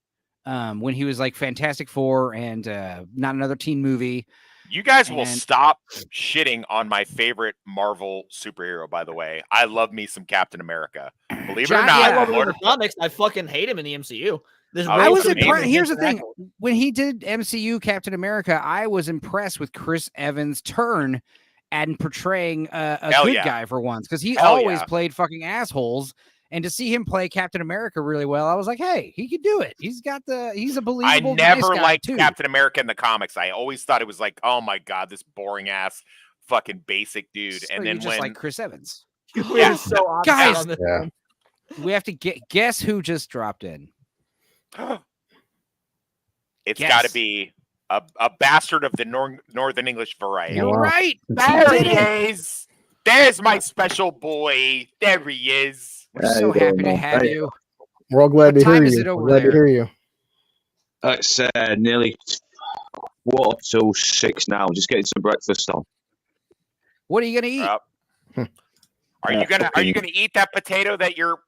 S4: When he was like Fantastic Four and Not Another Teen Movie.
S8: You guys will stop shitting on my favorite Marvel superhero, by the way. I love me some Captain America. Believe it or not,
S5: I love him in the comics. I fucking hate him in the MCU.
S4: I was impressed. Here's the thing: when he did MCU Captain America, I was impressed with Chris Evans' turn and portraying a good guy for once, because he always played fucking assholes. And to see him play Captain America really well, I was like, hey, he could do it. He's a believable.
S8: I never
S4: nice guy
S8: liked
S4: too.
S8: Captain America in the comics. I always thought it was like, oh my God, this boring ass fucking basic dude.
S4: So
S8: and then
S4: just like Chris Evans.
S5: Yeah, so
S4: guys, we have to guess who just dropped in.
S8: It's got to be a bastard of the Northern English variety.
S4: You're right.
S8: There he is. There's my special boy. There he is.
S4: We're so happy to have you.
S6: We're all glad to hear you. We're glad to hear you.
S9: It's nearly 5:45 now. Just getting some breakfast on.
S4: What are you gonna eat?
S8: Are you gonna eat that potato that your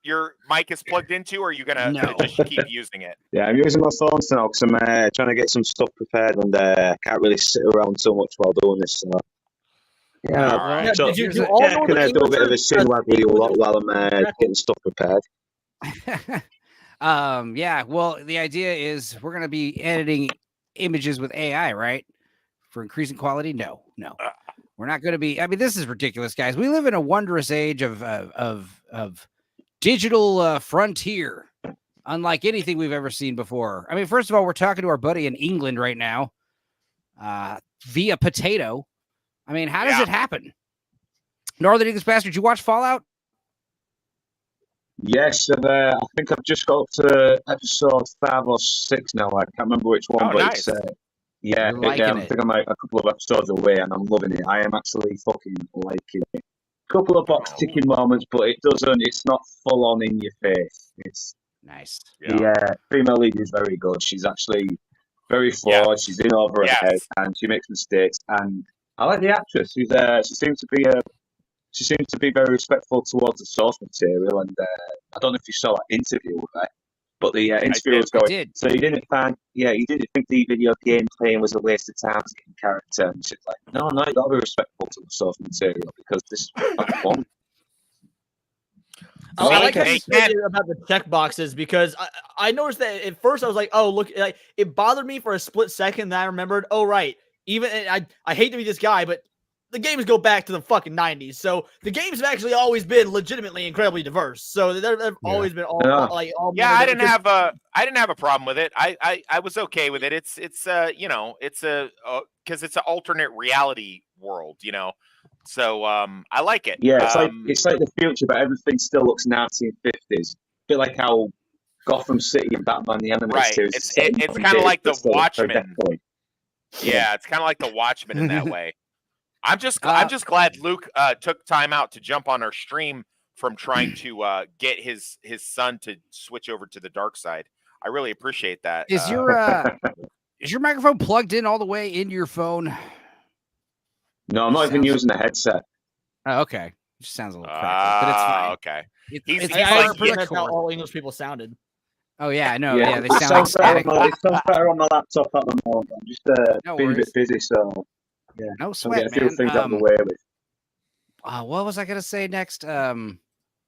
S8: mic is plugged into, or are you gonna just keep using it?
S9: Yeah, I'm using my phone now because I'm trying to get some stuff prepared, and I can't really sit around so much while doing this. So. Yeah,
S8: right.
S9: So,
S5: did you
S9: do
S5: all
S9: can I do a bit of a sin while I'm getting stuff prepared?
S4: Yeah. Well, the idea is we're gonna be editing images with AI, right? For increasing quality? No. We're not going to be. I mean, this is ridiculous, guys. We live in a wondrous age of digital frontier, unlike anything we've ever seen before. I mean, first of all, we're talking to our buddy in England right now via Potato. I mean, how does it happen? Northern English Bastard, did you watch Fallout?
S9: Yes, I think I've just got up to episode 5 or 6 now. I can't remember which one, but
S8: nice.
S9: It's I think I'm like a couple of episodes away, and I'm loving it. I am actually fucking liking it. Couple of box ticking moments, but it's not full on in your face. It's
S4: nice.
S9: The female lead is very good. She's actually very flawed. She's in over her head,
S8: Yes.
S9: and she makes mistakes. And I like the actress. She seems to be very respectful towards the source material. And I don't know if you saw that interview with her, but the interview was going. So you didn't think the video game playing was a waste of time to get character? And she's like, no, you got to be respectful to the source material because this is fun.
S5: I like how you said about the check boxes because I noticed that at first I was like, oh, look, like, it bothered me for a split second. Then I remembered, oh, right. Even I hate to be this guy, but the games go back to the fucking 90s. So the games have actually always been legitimately incredibly diverse. So they've always been all
S8: I didn't have a problem with it. I was okay with it. It's because it's an alternate reality world, So I like it.
S9: Yeah, it's like the future, but everything still looks 1950s. A bit like how Gotham City and Batman the animated series.
S8: It's kind of like the Watchmen. Yeah, it's kind of like the Watchmen in that way. I'm just glad Luke took time out to jump on our stream from trying to get his son to switch over to the dark side. I really appreciate that.
S4: Is your microphone plugged in all the way into your phone?
S9: No, I'm not even using a headset.
S4: Oh, okay. It just sounds a little crackly, but it's fine.
S8: Okay.
S5: That's how all English people sounded.
S4: Oh yeah, I know. Yeah, they sound like
S9: static. It sounds better on my laptop at the moment. I'm just being a bit busy, so yeah.
S4: No sweat,
S9: a few things out of the way with.
S4: What was I gonna say next?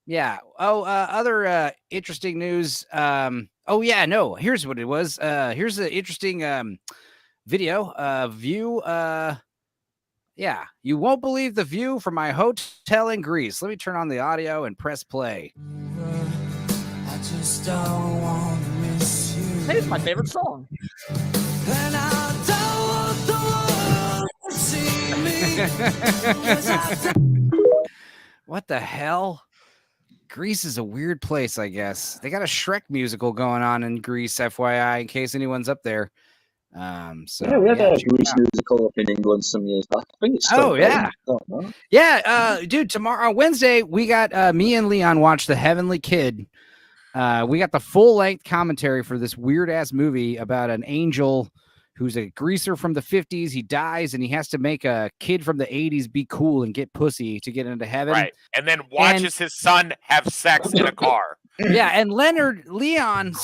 S4: Yeah. Other interesting news. Here's what it was. Here's the interesting video. View. Yeah, you won't believe the view from my hotel in Greece. Let me turn on the audio and press play.
S10: I just don't want to miss you.
S5: Hey, it's my favorite song.
S10: And I don't want the world to see me.
S4: What the hell? Greece is a weird place, I guess. They got a Shrek musical going on in Greece, FYI, in case anyone's up there. We
S9: had a Greece musical up in England some years back. I think it's still
S4: dude. Tomorrow, Wednesday, we got me and Leon watched The Heavenly Kid. We got the full length commentary for this weird ass movie about an angel who's a greaser from the 50s. He dies and he has to make a kid from the 80s be cool and get pussy to get into heaven.
S8: Right, and then watches his son have sex in a car.
S4: Yeah, and Leon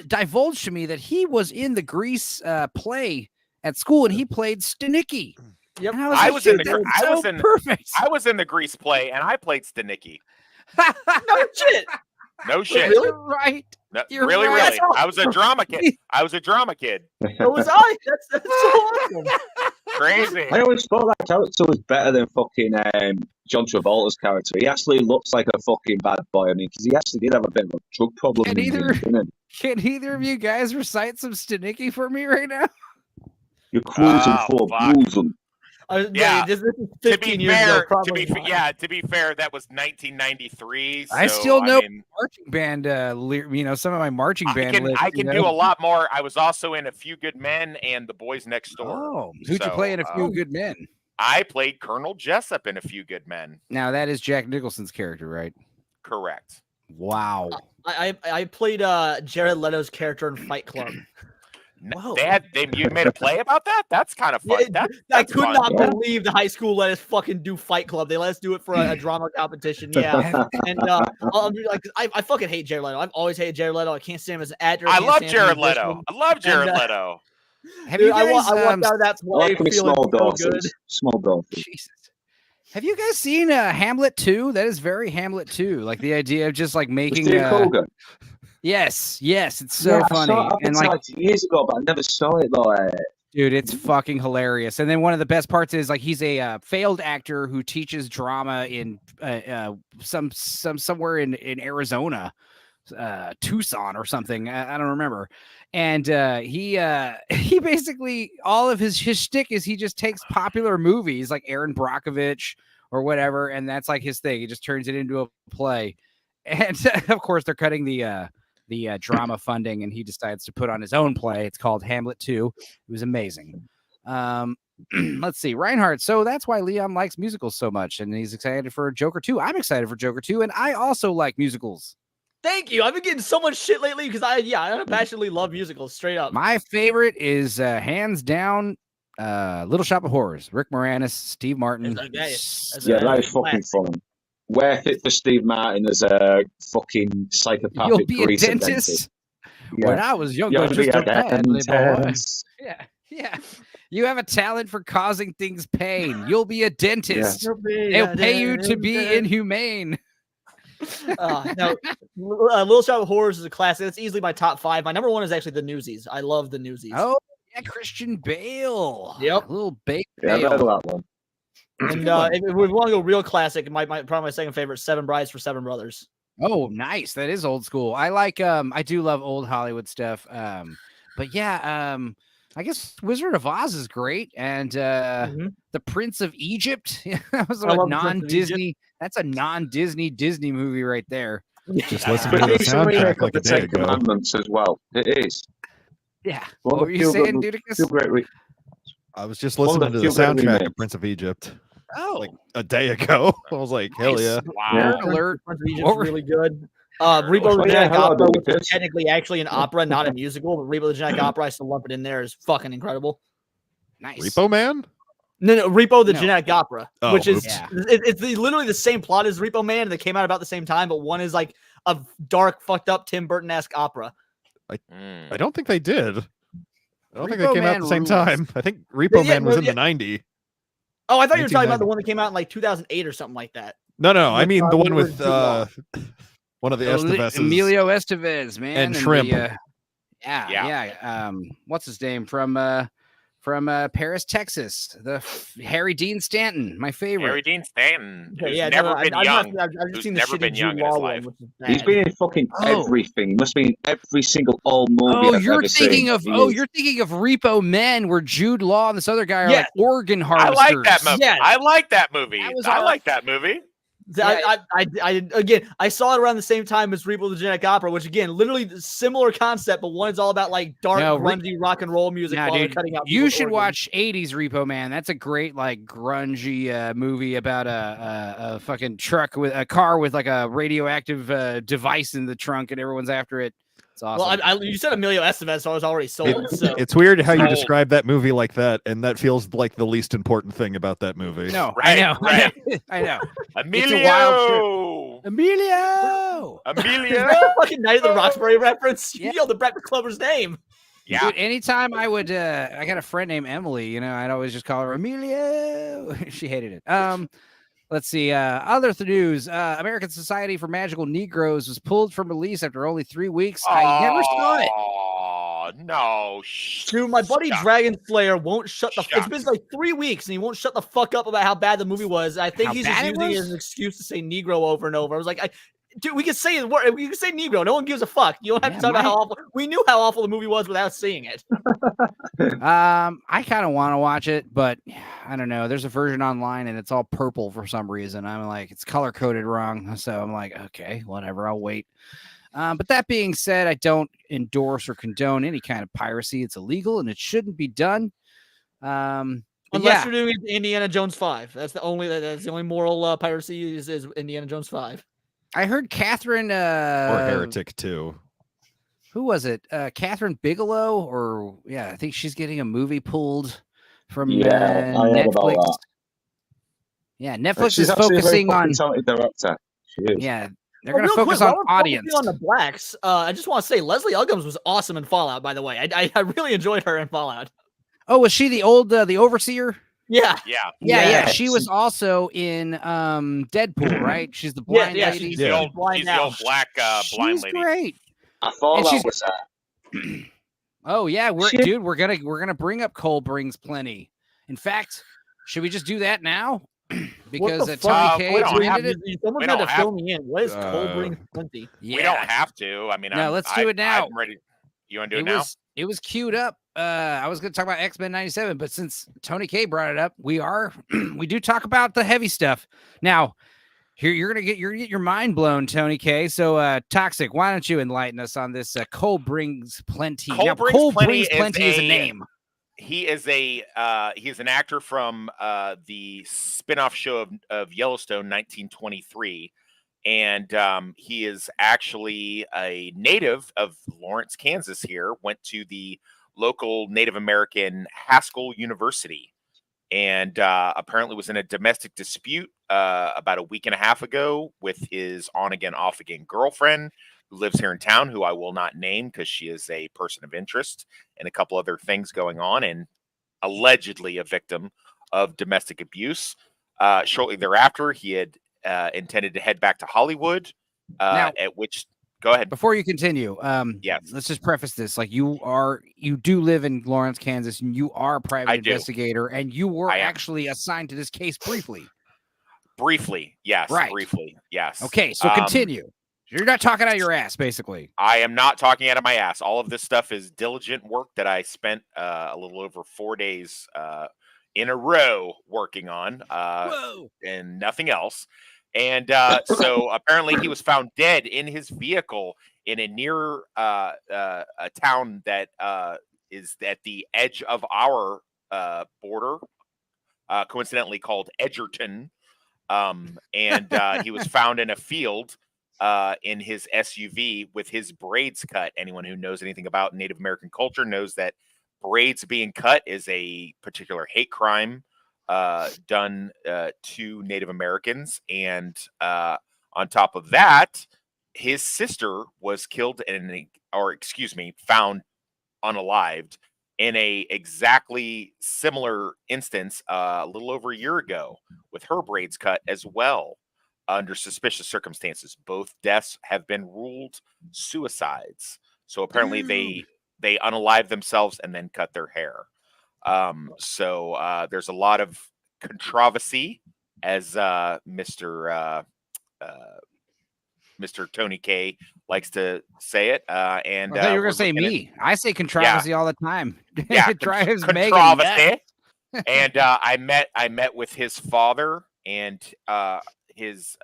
S4: divulged to me that he was in the Grease play at school and he played Stanicki.
S5: Yep,
S8: I was in the Grease play and I played Stanicki.
S5: No shit.
S8: No shit.
S4: Really? Right.
S8: No,
S4: You're
S8: really.
S4: right.
S8: I was a drama kid.
S5: So was I. That's so awesome.
S8: Crazy.
S9: I always thought that character was better than fucking John Travolta's character. He actually looks like a fucking bad boy. I mean, because he actually did have a bit of a drug problem.
S4: Can either of you guys recite some Stanicki for me right now?
S9: You're cruising for boozing.
S8: Yeah.
S5: This is 15 years ago,
S8: to be fair, that was 1993. So,
S4: I still know marching band. Some of my marching band.
S8: I can do a lot more. I was also in A Few Good Men and The Boys Next Door.
S4: Oh, who'd you play in A Few Good Men?
S8: I played Colonel Jessup in A Few Good Men.
S4: Now that is Jack Nicholson's character, right?
S8: Correct.
S4: Wow.
S5: I played Jared Leto's character in Fight Club.
S8: Whoa. You made a play about that? That's kind of fun.
S5: I could not believe the high school let us fucking do Fight Club. They let us do it for a drama competition. Yeah. And I fucking hate Jared Leto. I've always hated Jared Leto. I can't stand him as an actor.
S8: I love Jared Leto.
S4: Have you guys,
S5: I walked out of that play feeling so good.
S9: Small doses.
S4: Jesus. Have you guys seen Hamlet 2? That is very Hamlet 2. Like the idea of just like making Yes, it's so funny.
S9: And like years ago, but I never saw it though.
S4: Dude, it's fucking hilarious. And then one of the best parts is like he's a failed actor who teaches drama in somewhere in Arizona, Tucson or something. I don't remember. And he basically all of his shtick is he just takes popular movies like Aaron Brockovich or whatever, and that's like his thing. He just turns it into a play. And of course, they're cutting the drama funding, and he decides to put on his own play. It's called Hamlet 2. It was amazing. Let's see, Reinhardt. So that's why Leon likes musicals so much, and he's excited for Joker 2. I'm excited for Joker 2, and I also like musicals.
S5: Thank you. I've been getting so much shit lately because I passionately love musicals. Straight up.
S4: My favorite is hands down Little Shop of Horrors. Rick Moranis, Steve Martin.
S9: That is fucking fun. Worth it for Steve Martin as a fucking psychopathic.
S4: You'll be a
S9: greaser
S4: dentist.
S9: Yeah.
S4: When I was younger,
S9: You'll
S4: just
S9: be
S4: a badly boy.
S9: dentist.
S4: Yeah. You have a talent for causing things pain. You'll be a dentist. They'll pay you to be inhumane.
S5: No, Little Shop of Horrors is a classic. That's easily my top 5. My number 1 is actually the Newsies. I love the Newsies.
S4: Oh yeah, Christian Bale.
S5: Yep,
S4: little Bale.
S9: Yeah, I love that one.
S5: And if we want to go real classic, probably my second favorite, Seven Brides for Seven Brothers.
S4: Oh, nice. That is old school. I like I do love old Hollywood stuff. But yeah, I guess Wizard of Oz is great, and The Prince of Egypt. That was a non-Disney. That's a non-Disney Disney movie right there.
S7: Just listen to the soundtrack like a day ago.
S9: Commandments as well. It is.
S4: Yeah. What were you saying, Dudicus?
S7: I was just listening to the soundtrack of Prince of Egypt. Like a day ago. I was like, hell yeah.
S4: Wow. Alert.
S5: Prince of Egypt's really good. Repo the Genetic Opera, which is technically actually an opera, not a musical, but Repo the Genetic Opera, I still lump it in there, is fucking incredible.
S4: Nice.
S7: Repo Man?
S5: No, Repo the Genetic Opera,
S7: Oh,
S5: which is
S4: yeah.
S5: it's literally the same plot as Repo Man, and they came out about the same time, but one is like a dark, fucked up Tim Burton-esque opera.
S7: I don't think they did. I don't think
S4: Repo
S7: they came out at the same time. I think Repo Man was in the 90s.
S5: Oh, I thought you were talking about the one that came out in like 2008 or something like that.
S7: No, I mean the one with one of the Esteveses.
S4: Emilio Estevez, man.
S7: And Shrimp.
S4: Yeah. What's his name from Paris, Texas? The Harry Dean Stanton, my favorite.
S8: Harry Dean Stanton, who's
S5: Yeah,
S8: never been young.
S5: I've just
S8: Who's
S5: seen the
S8: never
S5: shitty
S8: been young
S5: Jude
S8: in his
S5: Law
S8: life.
S5: one, which is
S9: He's
S5: bad.
S9: been in fucking everything. He must be in every single old movie. I've
S4: You're
S9: ever
S4: thinking
S9: seen.
S4: of you're thinking of Repo Men, where Jude Law and this other guy are like organ
S8: I
S4: harvesters.
S8: like that movie.
S5: Yes.
S8: I like that movie.
S4: That was
S8: I
S4: all
S8: like that movie.
S5: I saw it around the same time as Repo the Genetic Opera, which again, literally the similar concept, but one is all about like dark, grungy rock and roll music. While they're cutting out
S4: you should
S5: organs.
S4: watch 80s Repo Man. That's a great like grungy movie about a fucking truck with a car with like a radioactive device in the trunk, and everyone's after it. It's awesome.
S5: Well, you said Emilio Estevez, so I was already sold.
S7: It's weird how you describe that movie like that, and that feels like the least important thing about that movie.
S4: No,
S8: Right,
S4: I know. I know.
S8: Emilio.
S4: It's a wild trip. Emilio.
S5: Is that a fucking Night at the Roxbury reference? You yelled the Breakfast Clubber's name.
S8: Yeah.
S4: Dude, anytime I would, I got a friend named Emily. You know, I'd always just call her Emilio. She hated it. Let's see. Other news. American Society for Magical Negroes was pulled from release after only 3 weeks. I never saw it.
S8: Oh, no.
S5: Dude, my buddy Dragon Slayer won't shut the It's been like 3 weeks and he won't shut the fuck up about how bad the movie was. I think he's just using it as an excuse to say Negro over and over. I was like, dude, we can say the word. We can say Negro. No one gives a fuck. You don't have to talk about how awful. We knew how awful the movie was without seeing it.
S4: I kind of want to watch it, but I don't know. There's a version online and it's all purple for some reason. I'm like, it's color coded wrong. So I'm like, okay, whatever. I'll wait. But that being said, I don't endorse or condone any kind of piracy. It's illegal and it shouldn't be done.
S5: Unless you're doing Indiana Jones 5. That's the only moral piracy is Indiana Jones 5.
S4: I heard Catherine
S7: or Heretic too.
S4: Who was it? Catherine Bigelow, I think she's getting a movie pulled from Netflix. Yeah, Netflix is focusing on
S9: director. She is.
S4: Yeah, they're going to focus on audience.
S5: On the blacks, I just want to say Leslie Uggams was awesome in Fallout. By the way, I really enjoyed her in Fallout.
S4: Oh, was she the overseer?
S5: Yeah.
S4: She was also in Deadpool, right? She's the blind lady.
S8: She's the old black blind lady.
S4: She's great.
S9: I thought that was that.
S4: Oh yeah, we're gonna bring up Cole Brings Plenty. In fact, should we just do that now? Because Tony K tweeted it.
S5: Someone's got to fill me in. What is Cole Brings Plenty?
S8: Yeah. We don't have to. I mean,
S4: let's do it now.
S8: I'm ready. You want to do it now?
S4: It was queued up. I was going to talk about X-Men 97, but since Tony K brought it up, we do talk about the heavy stuff. Now, here you're going to get your mind blown, Tony K. So, Toxic, why don't you enlighten us on this? Cole Brings Plenty. Cole Brings Plenty is a name.
S8: He is he's an actor from the spinoff show of Yellowstone, 1923. and he is actually a native of Lawrence, Kansas. Here, went to the local Native American Haskell University, and apparently was in a domestic dispute about a week and a half ago with his on again, off again girlfriend who lives here in town, who I will not name because she is a person of interest and a couple other things going on, and allegedly a victim of domestic abuse. Shortly thereafter, he had intended to head back to Hollywood,
S4: Now-
S8: at which go ahead.
S4: Before you continue,
S8: Yes.
S4: let's just preface this. Like you do live in Lawrence, Kansas, and you are a private
S8: I do.
S4: investigator, and you were
S8: I am.
S4: actually assigned to this case briefly.
S8: Briefly, yes.
S4: Right.
S8: Briefly, yes.
S4: Okay, so continue. You're not talking out of your ass, basically.
S8: I am not talking out of my ass. All of this stuff is diligent work that I spent a little over 4 days in a row working on,
S4: Whoa.
S8: and nothing else. And so apparently he was found dead in his vehicle in a near a town that is at the edge of our border, coincidentally called Edgerton. And he was found in a field in his SUV with his braids cut. Anyone who knows anything about Native American culture knows that braids being cut is a particular hate crime done to Native Americans. And on top of that, his sister was killed found unalived in a exactly similar instance a little over a year ago with her braids cut as well under suspicious circumstances. Both deaths have been ruled suicides. So apparently they unalive themselves and then cut their hair. So there's a lot of controversy, as Mr. Tony K likes to say it. And
S4: I thought you were
S8: we're
S4: going to say
S8: looking at-
S4: me. I say controversy all the time.
S8: Yeah,
S4: It drives Megan
S8: controversy.
S4: nuts.
S8: And I met with his father and his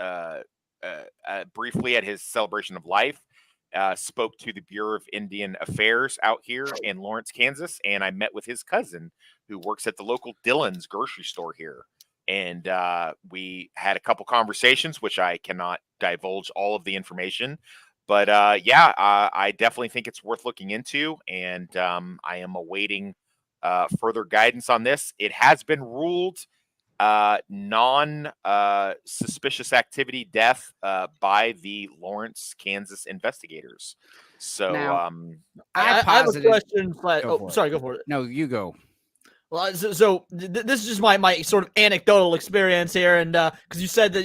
S8: briefly at his celebration of life. Spoke to the Bureau of Indian Affairs out here in Lawrence, Kansas, and I met with his cousin who works at the local Dillon's grocery store here. And we had a couple conversations, which I cannot divulge all of the information. But I definitely think it's worth looking into, and I am awaiting further guidance on this. It has been ruled non-suspicious activity death by the Lawrence, Kansas investigators. So
S4: Now,
S5: I have a question.
S4: Go for it.
S5: Go for it.
S4: No, you go.
S5: Well, this is just my sort of anecdotal experience here, and because you said that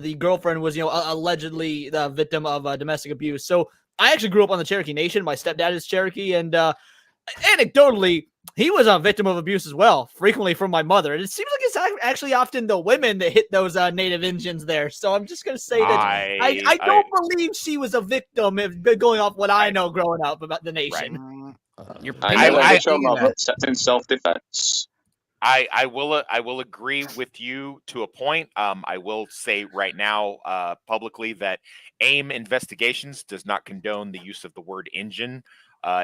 S5: the girlfriend was allegedly the victim of domestic abuse. So I actually grew up on the Cherokee Nation. My stepdad is Cherokee, and anecdotally, he was a victim of abuse as well, frequently from my mother. And it seems like it's actually often the women that hit those Native Indians there. So I'm just gonna say that I don't believe she was a victim. If going off what I know growing up about the nation.
S9: Accepting self-defense.
S8: I will agree with you to a point. I will say right now publicly that AIM Investigations does not condone the use of the word Injun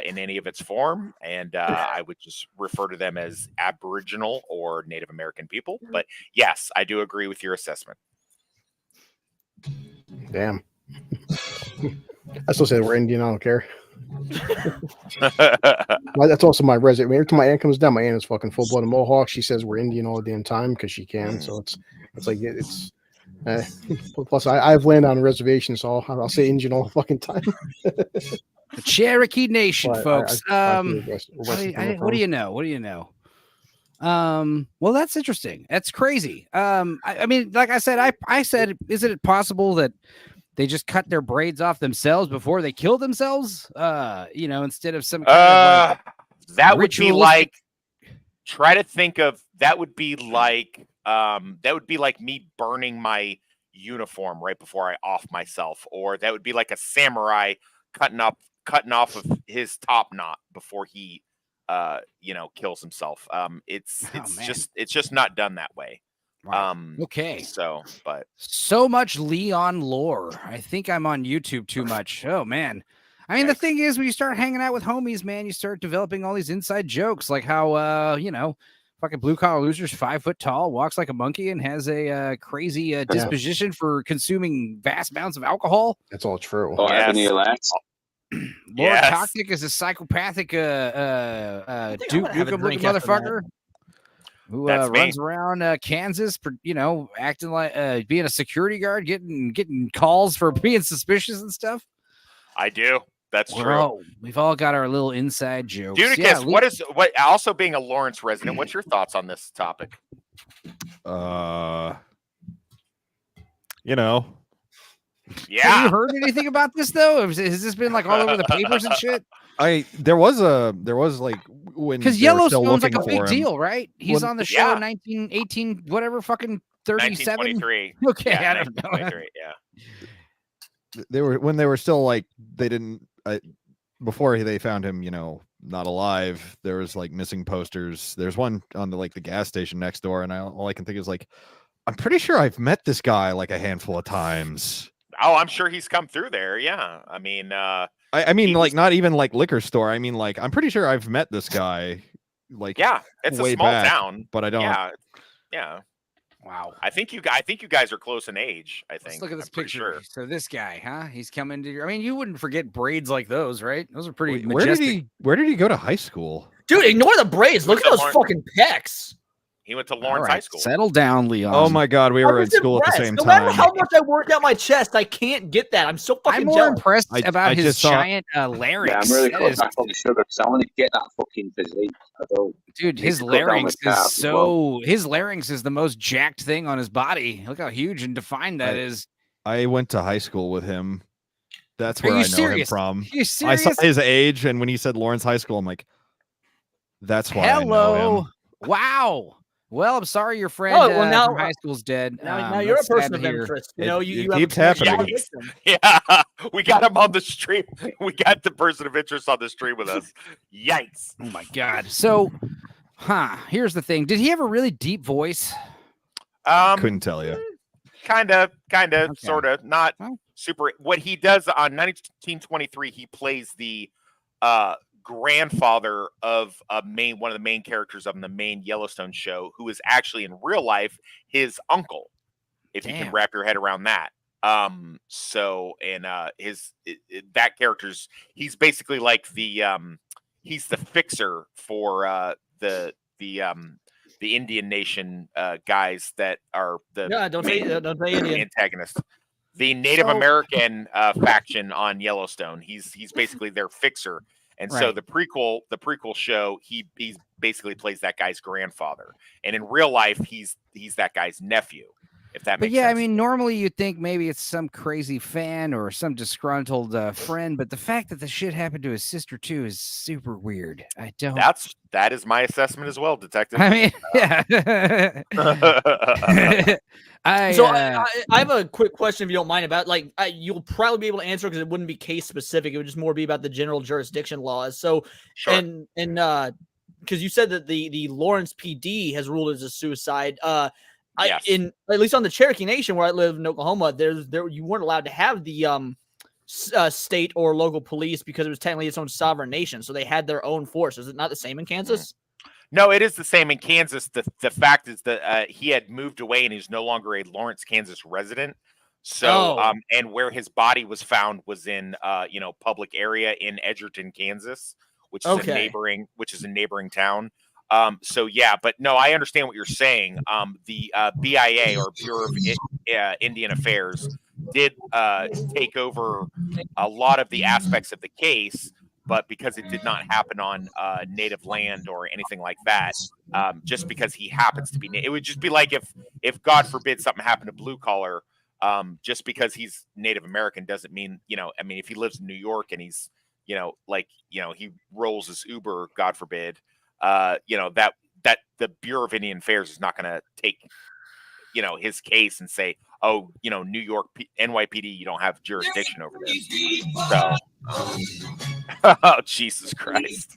S8: in any of its form, and I would just refer to them as Aboriginal or Native American people. But yes, I do agree with your assessment.
S6: Damn. I still say we're Indian. I don't care. That's also my resume. Every time my aunt comes down, my aunt is fucking full-blooded Mohawk. She says we're Indian all the damn time because she can. So it's like it's. Plus, I've landed on a reservation, so I'll say Indian all the fucking time.
S4: The Cherokee Nation, folks.
S6: What
S4: do you know? What do you know? Well, that's interesting. That's crazy. I mean, like I said, I said, isn't it possible that they just cut their braids off themselves before they kill themselves? Instead of some kind of
S8: that would be like, try to think of, that would be like me burning my uniform right before I off myself, or that would be like a samurai cutting off of his top knot before he kills himself. It's just not done that way.
S4: Right. Okay.
S8: So
S4: much Leon lore. I think I'm on YouTube too much. Oh man. I mean, the thing is, when you start hanging out with homies, man, you start developing all these inside jokes, like how Fucking blue collar loser's 5 foot tall, walks like a monkey, and has a crazy disposition for consuming vast amounts of alcohol.
S6: That's all true.
S9: Or Ebony Alert.
S4: Lord Toxic is a psychopathic Duke Nukem looking motherfucker who runs around Kansas, acting like being a security guard, getting calls for being suspicious and stuff.
S8: I do. That's true.
S4: We've all got our little inside jokes.
S8: Dudicus, what also being a Lawrence resident, what's your thoughts on this topic?
S4: Yeah. Have you heard anything about this though? Has this been like all over the papers and shit?
S7: There was like when,
S4: because Yellowstone's like a big deal, right? He's on the show 1918, whatever, fucking 37.
S8: 1923.
S4: Okay,
S8: yeah,
S4: I don't know.
S8: Yeah.
S7: They were still like they didn't before they found him, not alive. There was like missing posters. There's one on the gas station next door, and all I can think is like, I'm pretty sure I've met this guy like a handful of times.
S8: Oh, I'm sure he's come through there. Yeah, I mean,
S7: I mean, like not even like liquor store. I mean, like I'm pretty sure I've met this guy. Like,
S8: yeah, it's a small town,
S7: but I don't.
S8: Yeah.
S4: Wow.
S8: I think you guys are close in age. I think.
S4: Let's look at this
S8: I'm
S4: picture.
S8: Sure.
S4: So this guy, huh? He's coming to. I mean, you wouldn't forget braids like those, right? Those are pretty.
S7: Where did he go to high school?
S5: Dude, ignore the braids. Look at those fucking pecs.
S8: He went to Lawrence High School.
S4: Settle down, Leon.
S7: Oh my God, we were in school at the same time.
S5: No matter how much I worked out my chest, I can't get that. I'm so fucking
S4: I'm more
S5: jealous.
S4: impressed about his giant larynx.
S9: Yeah, I'm really cutting back on the sugar because I want to get that fucking physique.
S4: Dude, his larynx is his larynx is the most jacked thing on his body. Look how huge and defined that is.
S7: I went to high school with him. That's where I know him from.
S4: Are you serious?
S7: I saw his age, and when he said Lawrence High School, I'm like, that's why I know him.
S4: Wow. Well, I'm sorry your friend from high school's dead.
S5: Now you're a person of interest. You
S7: keeps happening.
S8: Yeah, we got him on the stream. We got the person of interest on the stream with us. Yikes.
S4: Oh, my God. So, here's the thing. Did he have a really deep voice?
S7: Couldn't tell you.
S8: Kind of, sort of. Not super. What he does on 1923, he plays the grandfather of one of the main characters of the main Yellowstone show, who is actually in real life his uncle, if you can wrap your head around that. That character's, he's basically like he's the fixer for the Indian Nation guys that are the
S5: don't say Indian
S8: antagonist. The Native American faction on Yellowstone. He's basically their fixer. And so the prequel show, he basically plays that guy's grandfather, and in real life, he's that guy's nephew. If that makes sense.
S4: I mean, normally you'd think maybe it's some crazy fan or some disgruntled friend, but the fact that the shit happened to his sister too is super weird.
S8: That is my assessment as well, Detective.
S4: I mean, yeah.
S5: I have a quick question, if you don't mind, about you'll probably be able to answer because it wouldn't be case specific. It would just more be about the general jurisdiction laws. So,
S8: sure.
S5: and because you said that the Lawrence PD has ruled as a suicide.
S8: Yes.
S5: At least on the Cherokee Nation where I live in Oklahoma, you weren't allowed to have the state or local police because it was technically its own sovereign nation. So they had their own force. Is it not the same in Kansas?
S8: No, it is the same in Kansas. The fact is that he had moved away and he's no longer a Lawrence, Kansas resident. So, and where his body was found was in public area in Edgerton, Kansas, which is a neighboring town. But no, I understand what you're saying. The BIA or Bureau of Indian Affairs did take over a lot of the aspects of the case, but because it did not happen on native land or anything like that, just because he happens to be, it would just be like if God forbid something happened to blue collar, just because he's Native American doesn't mean, if he lives in New York and he's, he rolls his Uber, God forbid, that the Bureau of Indian Affairs is not going to take, his case and say, oh, New York NYPD, you don't have jurisdiction over this. So, oh, Jesus Christ!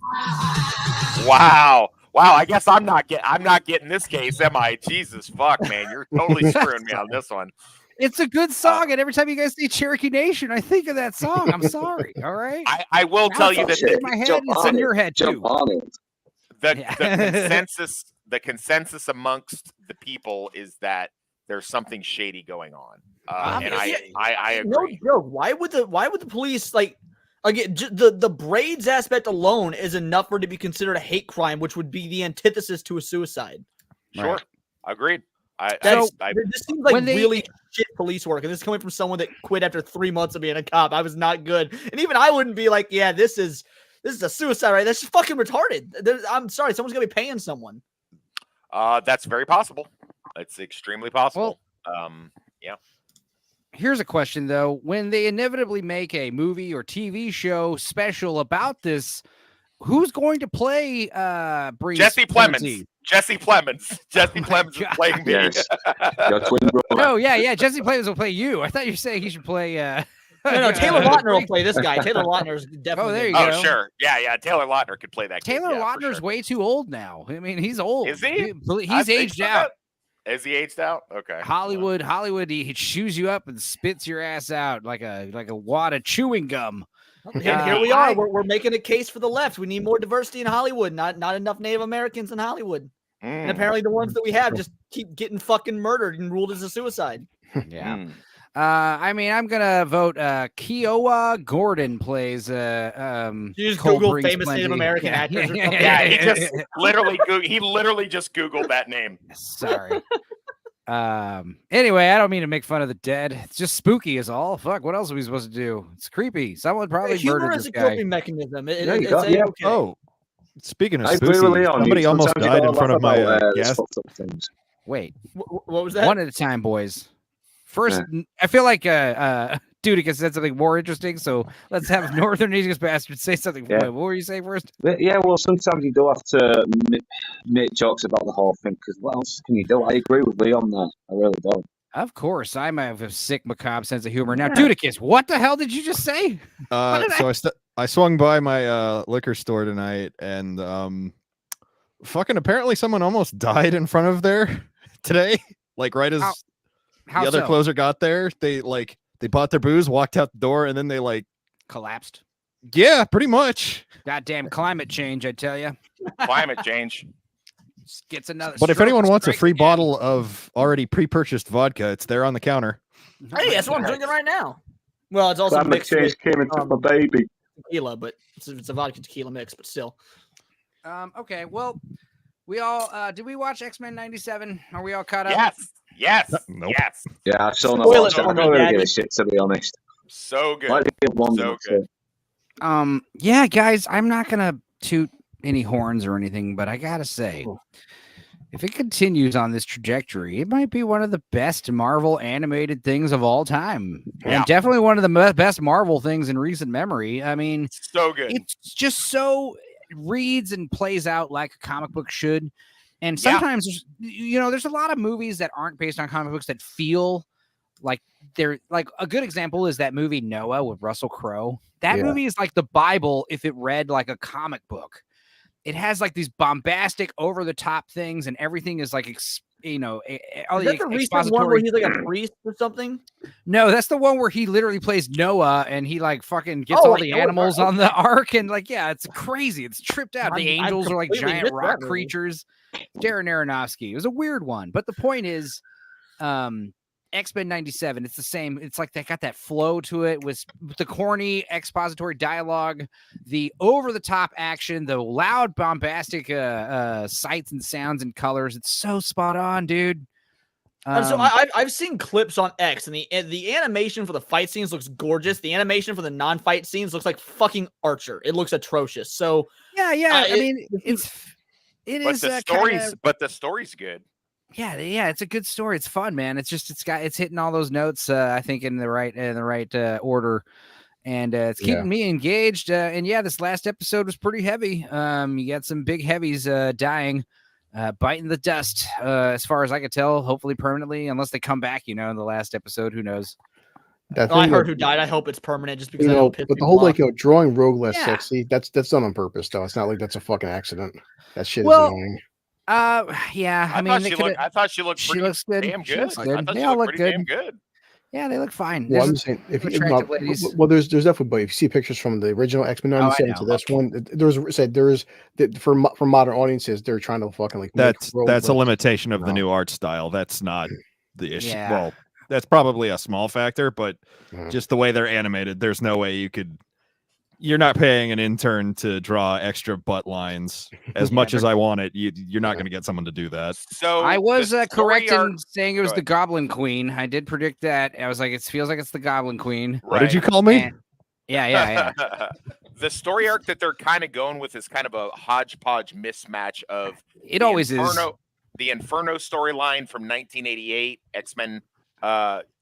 S8: Wow. I guess I'm not getting this case, am I? Jesus fuck, man, you're totally screwing me on this one.
S4: It's a good song, and every time you guys say Cherokee Nation, I think of that song. I'm sorry. All right.
S8: I will tell you that
S4: in my head, it's in your head too.
S8: The the consensus amongst the people is that there's something shady going on, and I agree.
S5: No joke. Why would the police like? Again, the braids aspect alone is enough for it to be considered a hate crime, which would be the antithesis to a suicide.
S8: Sure, agreed.
S5: This seems like really shit police work, and this is coming from someone that quit after 3 months of being a cop. I was not good, and even I wouldn't be like, "Yeah, this is a suicide, right?" That's just fucking retarded. I'm sorry, someone's gonna be paying someone.
S8: That's very possible. It's extremely possible. Yeah.
S4: Here's a question though: when they inevitably make a movie or TV show special about this, who's going to play
S8: Jesse Plemons? Jesse Plemons. Jesse Plemons is playing me.
S9: Yes. Your twin brother.
S4: Oh yeah. Jesse Plemons will play you. I thought you were saying he should play.
S5: No, Taylor Lautner will play this guy. Taylor Lautner's definitely.
S4: Oh, there you go.
S8: Oh, sure. Yeah. Taylor Lautner could play that.
S4: Taylor Lautner's way too old now. I mean, he's old.
S8: Is he?
S4: He's aged out.
S8: Is he aged out? Okay.
S4: Hollywood, he chews you up and spits your ass out like a wad of chewing gum.
S5: Here we are. We're making a case for the left. We need more diversity in Hollywood. Not enough Native Americans in Hollywood. And apparently the ones that we have just keep getting fucking murdered and ruled as a suicide.
S4: Yeah. I mean, I'm gonna vote. Kiowa Gordon plays.
S5: You just Google famous Native American actors. Or something.
S8: Yeah, he literally just Googled that name.
S4: Sorry. Anyway, I don't mean to make fun of the dead. It's just spooky, is all. Fuck. What else are we supposed to do? It's creepy. Someone probably murdered this guy.
S5: Humor is a coping mechanism.
S6: Okay.
S7: Oh, speaking of spooky, somebody almost died in front of my gas.
S4: Wait,
S5: what was that?
S4: One at a time, boys. First, I feel like Dudicus said something more interesting, so let's have Northern Indians Bastard say something.
S9: Yeah.
S4: What were you saying first?
S9: Yeah, well, sometimes you do have to make jokes about the whole thing, because what else can you do? I agree with Leon there. I really don't.
S4: Of course, I might have a sick, macabre sense of humor. Now, Dudicus, what the hell did you just say?
S7: I swung by my liquor store tonight, and fucking apparently someone almost died in front of there today. Like right as
S4: How
S7: the other
S4: so?
S7: closer got there, they bought their booze, walked out the door, and then they
S4: collapsed.
S7: Yeah, pretty much.
S4: Goddamn climate change, I tell you.
S8: Climate change.
S4: Gets another.
S7: But if anyone wants a free bottle of already pre-purchased vodka, it's there on the counter.
S5: Hey, that's what I'm drinking right now. Well, it's also
S9: Climate
S5: mixed
S9: change
S5: with
S9: came into my baby.
S5: tequila, but it's a vodka tequila mix, but still.
S4: Okay, well, we all did we watch X-Men 97? Are we all caught up?
S8: Yes.
S7: Nope.
S8: Yes.
S9: Yeah, I still
S5: Spoil
S9: not
S5: it for
S9: I
S5: me,
S9: don't really
S5: Daddy.
S9: give a shit, to be honest.
S8: So good.
S9: Like the one
S8: So
S9: that's,
S8: good.
S4: Yeah, guys, I'm not gonna toot any horns or anything, but I gotta say, if it continues on this trajectory, it might be one of the best Marvel animated things of all time, and definitely one of the best Marvel things in recent memory. I mean,
S8: so good.
S4: It's just so it reads and plays out like a comic book should. And sometimes there's a lot of movies that aren't based on comic books that feel like they're like a good example is that movie Noah with Russell Crowe. That movie is like the Bible if it read like a comic book. It has like these bombastic, over the top things, and everything is like all
S5: Is that the recent one where he's like a priest or something?
S4: No, that's the one where he literally plays Noah and he like fucking gets all the animals on the ark and like it's crazy. It's tripped out. The angels are like giant rock creatures. Darren Aronofsky. It was a weird one, but the point is, X-Men 97. It's the same. It's like they got that flow to it with the corny expository dialogue, the over-the-top action, the loud, bombastic sights and sounds and colors. It's so spot on, dude.
S5: So I've seen clips on X, and the animation for the fight scenes looks gorgeous. The animation for the non-fight scenes looks like fucking Archer. It looks atrocious. So
S4: I mean,
S8: but the story's good.
S4: Yeah, it's a good story. It's fun, man. It's hitting all those notes. I think in the right order, and it's keeping me engaged. And this last episode was pretty heavy. You got some big heavies dying, biting the dust. As far as I could tell, hopefully permanently, unless they come back. In the last episode, who knows?
S5: I heard who died. I hope it's permanent, just because I know.
S6: But the whole drawing Rogue less sexy. That's done on purpose, though. It's not like that's a fucking accident. That shit is annoying.
S8: I thought she looked pretty
S4: looks good.
S8: damn good.
S4: They all look good.
S8: Damn good.
S4: Yeah, they look fine.
S6: Well,
S4: There's
S6: I'm just saying, if you
S4: attractive ladies.
S6: well, there's definitely, but if you see pictures from the original X-Men
S4: I
S6: 97 to
S4: know.
S6: this one, for modern audiences, they're trying to fucking like make
S7: That's a
S6: like,
S7: limitation of the new art style. That's not the issue.
S4: Yeah.
S7: Well, that's probably a small factor, but
S6: Mhm.
S7: just the way they're animated, there's no way you're not paying an intern to draw extra butt lines as much as I want it. You're not going to get someone to do that.
S8: So
S4: I was
S8: the
S4: correct
S8: story
S4: in
S8: arc-
S4: saying it was
S8: Go
S4: the
S8: ahead.
S4: Goblin Queen. I did predict that. I was like, it feels like it's the Goblin Queen.
S7: What did you
S8: Right.
S7: call me?
S4: And- yeah.
S8: The story arc that they're kind of going with is kind of a hodgepodge mismatch of
S4: It
S8: the
S4: always is.
S8: The Inferno storyline from 1988, X-Men,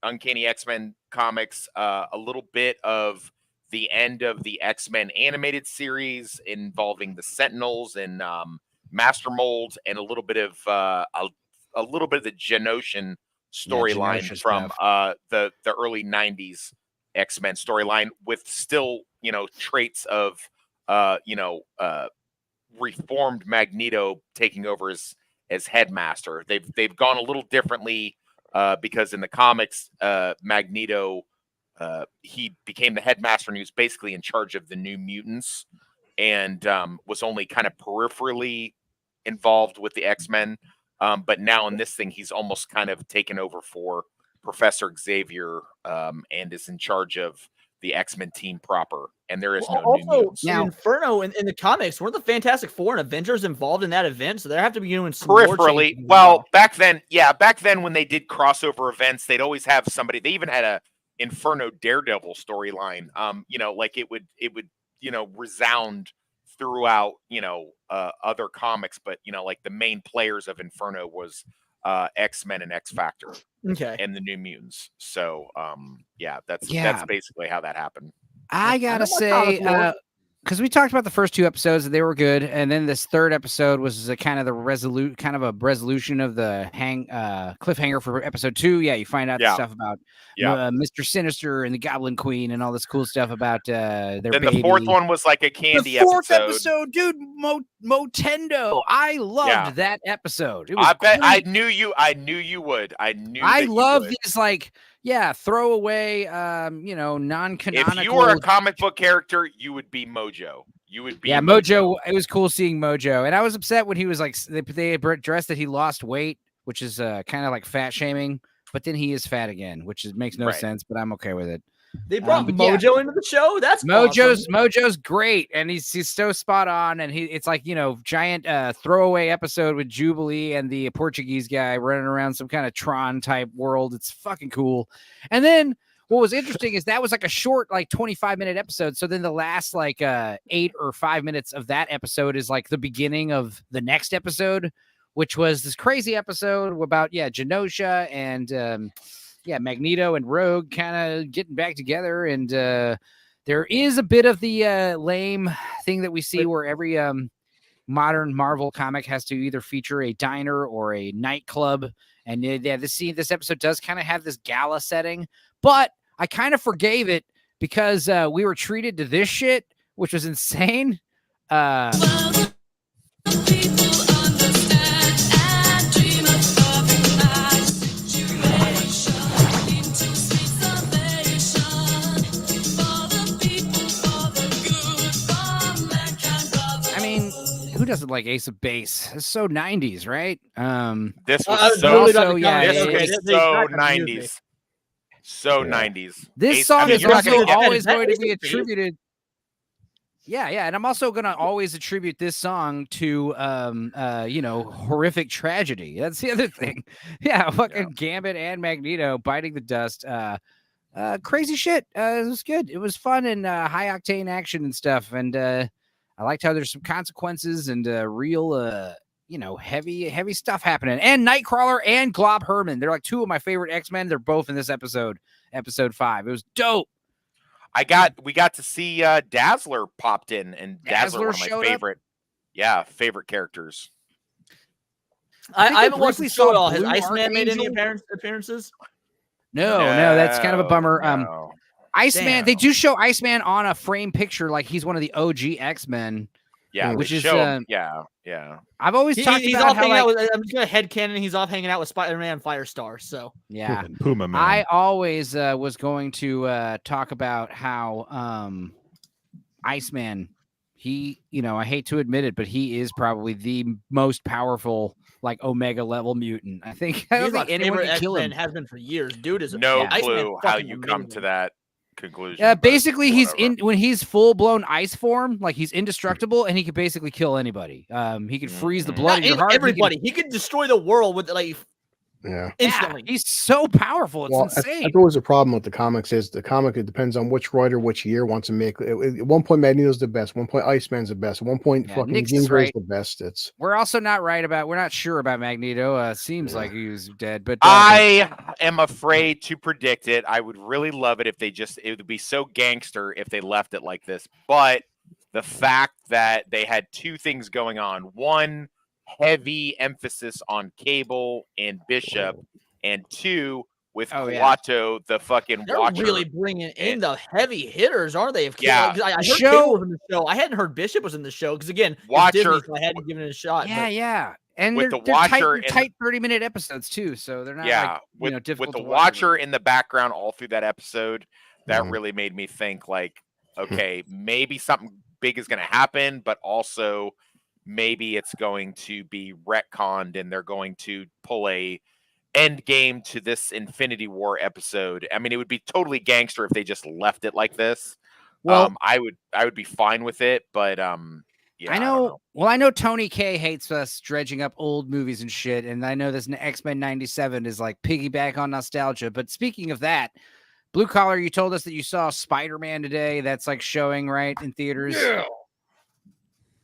S8: Uncanny X-Men comics, a little bit of the end of the X-Men animated series involving the Sentinels and Master Molds, and a little bit of the Genoshan storyline
S4: Genosha
S8: from
S4: stuff.
S8: the early 90s X-Men storyline, with still, traits of reformed Magneto taking over as headmaster. They've gone a little differently because in the comics, Magneto he became the headmaster, and he was basically in charge of the New Mutants, and was only kind of peripherally involved with the X-Men. But now in this thing, he's almost kind of taken over for Professor Xavier, and is in charge of the X-Men team proper. And there is no New
S5: Also,
S8: Mutants.
S5: in
S4: Now-
S5: Inferno in the comics, weren't the Fantastic Four and Avengers involved in that event? So they have to be doing some more
S8: Peripherally,
S5: changes as
S8: well, back then when they did crossover events, they'd always have somebody. They even had a Inferno Daredevil storyline. Like it would resound throughout other comics, but like the main players of Inferno was X-Men and X Factor
S5: Okay.
S8: and the New Mutants. So that's
S4: Yeah.
S8: basically how that happened.
S4: I gotta say, because we talked about the first two episodes, they were good, and then this third episode was a kind of a resolution of the cliffhanger for episode 2. Yeah, you find out the stuff about Mr. Sinister and the Goblin Queen and all this cool stuff about their
S8: Then
S4: baby.
S8: the fourth one was like a candy
S4: the fourth
S8: episode.
S4: dude, Motendo. I loved that episode. It was
S8: I bet
S4: great.
S8: I knew you would. I
S4: love
S8: these
S4: these throwaway non-canonical.
S8: If you were a comic book character, you would be Mojo. You would be
S4: Mojo. It was cool seeing Mojo, and I was upset when he was like they addressed that he lost weight, which is kind of like fat shaming. But then he is fat again, which makes no sense. But I'm okay with it.
S5: They brought Mojo into the show. That's awesome.
S4: Mojo's great, and he's so spot on. And it's like giant throwaway episode with Jubilee and the Portuguese guy running around some kind of Tron type world. It's fucking cool. And then what was interesting is that was like a short 25-minute episode. So then the last 8 or 5 minutes of that episode is like the beginning of the next episode, which was this crazy episode about Genosha and Magneto and Rogue kind of getting back together. And there is a bit of the lame thing that we see where every modern Marvel comic has to either feature a diner or a nightclub. And this episode does kind of have this gala setting, but I kind of forgave it because we were treated to this shit, which was insane. Who doesn't like Ace of Base? It's so 90s, right?
S8: This was so
S5: 90s.
S8: So 90s.
S4: This song is also always going to be attributed. Yeah, and I'm also going to always attribute this song to horrific tragedy. That's the other thing. Fucking Gambit and Magneto biting the dust. Crazy shit. It was good. It was fun and high octane action and stuff. And I liked how there's some consequences and real, heavy stuff happening. And Nightcrawler and Glob Herman. They're like two of my favorite X-Men. They're both in this episode 5. It was dope.
S8: We got to see Dazzler popped in, and Dazzler one of my favorite characters.
S5: I haven't watched the show at all. Has Iceman made any appearances?
S4: No, that's kind of a bummer. Iceman,
S5: Damn.
S4: they do show Iceman on a frame picture like he's one of the OG X-Men.
S8: Yeah,
S4: which
S8: they
S4: is
S8: show him. Yeah.
S4: I've always talked
S5: He's
S4: about
S5: off
S4: how
S5: hanging out
S4: like,
S5: with. I'm just gonna headcanon. He's off hanging out with Spider-Man and Firestar. So
S4: yeah,
S7: And Puma Man.
S4: I always was going to talk about how Iceman, he, I hate to admit it, but he is probably the most powerful like Omega level mutant. I don't
S5: he's my
S4: think anyone
S5: favorite
S4: can kill him.
S5: X-Men. Has been for years. Dude is
S8: No
S5: Iceman's
S8: clue how
S5: fucking
S8: you come to
S5: amazing.
S8: that conclusion.
S4: Yeah,
S8: but
S4: basically he's
S8: whatever.
S4: when he's full blown ice form, like he's indestructible and he can basically kill anybody. He could freeze the
S8: Mhm.
S4: blood in your heart.
S5: Everybody. He could destroy the world with like
S6: Yeah.
S5: instantly.
S4: He's so powerful. It's
S6: Well,
S4: insane.
S6: that's always a problem with the comics. Is the comic? It depends on which writer, which year wants to make. At one point, Magneto's the best. One point, Iceman's the best. One point,
S4: Yeah,
S6: fucking
S4: Nick's
S6: Jean
S4: is
S6: Grey's
S4: right.
S6: the best. It's
S4: We're also we're not sure about Magneto. Seems like he was dead, but
S8: I am afraid to predict it. I would really love it if it would be so gangster if they left it like this. But the fact that they had two things going on, one, heavy emphasis on Cable and Bishop, and two, with Kuato, the fucking
S5: They're
S8: Watcher.
S5: really bringing in the heavy hitters, aren't they?
S8: Yeah.
S5: I heard Cable was in the show. I hadn't heard Bishop was in the show because again,
S8: Watcher-
S5: it's Disney, so I hadn't given it a shot.
S4: yeah. And
S8: With
S4: they're
S8: the Watcher
S4: tight 30-minute episodes too, so they're not difficult
S8: with the
S4: to watch.
S8: Watcher in the background all through that episode, that really made me think like, okay, maybe something big is going to happen, but also maybe it's going to be retconned and they're going to pull a end game to this Infinity War episode. I mean, it would be totally gangster if they just left it like this.
S4: Well,
S8: I would be fine with it, but yeah,
S4: I know. Well, I know Tony K hates us dredging up old movies and shit, and I know this X-Men '97 is like piggyback on nostalgia. But speaking of that, Blue Collar, you told us that you saw Spider-Man today. That's like showing right in theaters.
S5: Yeah.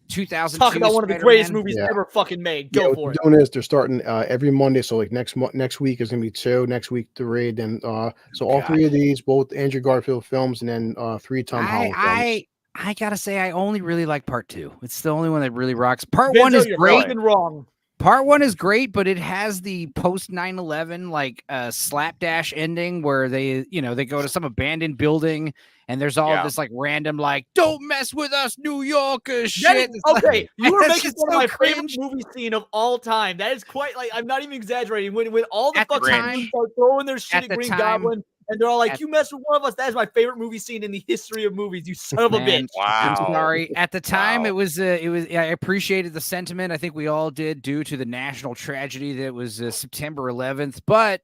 S4: 2002.
S5: Talk about one of the
S4: Spider-Man.
S5: greatest movies ever fucking made. Go for it.
S6: What they're doing is they're starting every Monday. So like next week is gonna be 2, next week 3, then so all 3 of these, both Andrew Garfield films, and then 3 Tom Holland films.
S4: I gotta say, I only really like part 2. It's the only one that really rocks. Part
S5: Vinzo,
S4: 1 is
S5: you're
S4: great.
S5: fucking wrong.
S4: Part 1 is great, but it has the post 9/11 like slapdash ending where they go to some abandoned building and there's all this like random like don't mess with us New Yorkers shit.
S5: Okay, you were
S4: That's
S5: making
S4: just
S5: one
S4: so
S5: of my
S4: cringe.
S5: favorite movie scene of all time. That is quite like I'm not even exaggerating. When all the
S4: At the
S5: fucking
S4: time-
S5: dudes start throwing their shit
S4: at
S5: at
S4: the
S5: Green
S4: time-
S5: Goblin, and they're all like,
S4: at-
S5: "You mess with one of us." That is my favorite movie scene in the history of movies. You son of a
S4: Man,
S5: bitch.
S8: Wow.
S4: I'm sorry. At the time,
S8: Wow.
S4: it was. I appreciated the sentiment. I think we all did, due to the national tragedy that was September 11th. But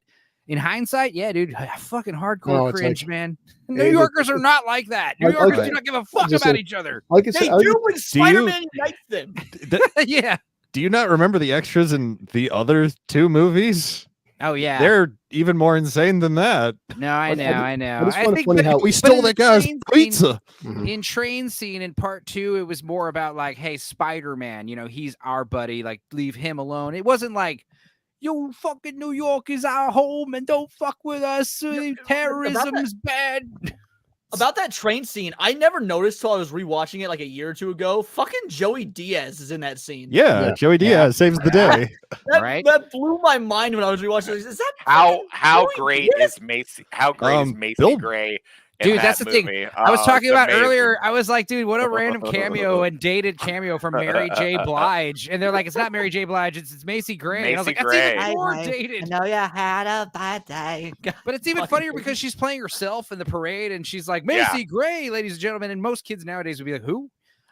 S4: in hindsight, yeah, dude, fucking hardcore
S6: No, it's
S4: cringe,
S6: like-
S4: man. New
S6: it-
S4: Yorkers are not like that. New
S6: Like
S4: Yorkers
S6: that.
S4: do not give a fuck
S6: Just
S4: about
S6: like-
S4: each other.
S6: Like I
S5: They
S6: said,
S5: do when Spider-Man unites them.
S4: Yeah.
S7: Do you not remember the extras in the other 2 movies?
S4: Oh yeah.
S7: They're even more insane than that.
S4: No, I know. I know.
S6: I just
S4: I
S6: find it
S4: think
S6: funny
S4: that-
S6: how-
S7: We
S4: but
S7: stole
S4: in
S7: that
S4: the
S7: guy's
S4: train scene-
S7: pizza.
S4: In train scene in part 2, it was more about like, hey, Spider-Man, he's our buddy, like leave him alone. It wasn't like, yo, fucking New York is our home and don't fuck with us. Terrorism's bad.
S5: About that train scene, I never noticed till I was rewatching it like a year or 2 ago. Fucking Joey Diaz is in that scene.
S7: Yeah, Joey Diaz saves the day.
S5: That blew my mind when I was rewatching it. Is that
S8: How
S5: fucking Joey
S8: great
S5: Diaz?
S8: is Macy? How great is Macy
S7: Bill-
S8: Gray? In
S4: Dude,
S8: that
S4: that's the thing.
S8: movie?
S4: I was
S8: Oh,
S4: talking
S8: it's
S4: about
S8: amazing.
S4: earlier. I was like, dude, what a random cameo and dated cameo from Mary J. Blige. And they're like, it's not Mary J. Blige, it's Macy Gray. And I was like,
S8: Macy
S4: that's even
S8: Gray.
S4: more dated.
S5: know you had a bad day.
S4: But it's even
S5: Fucking
S4: funnier
S5: crazy.
S4: because she's playing herself in the parade and she's like, Macy Gray, ladies and gentlemen. And most kids nowadays would be like, who?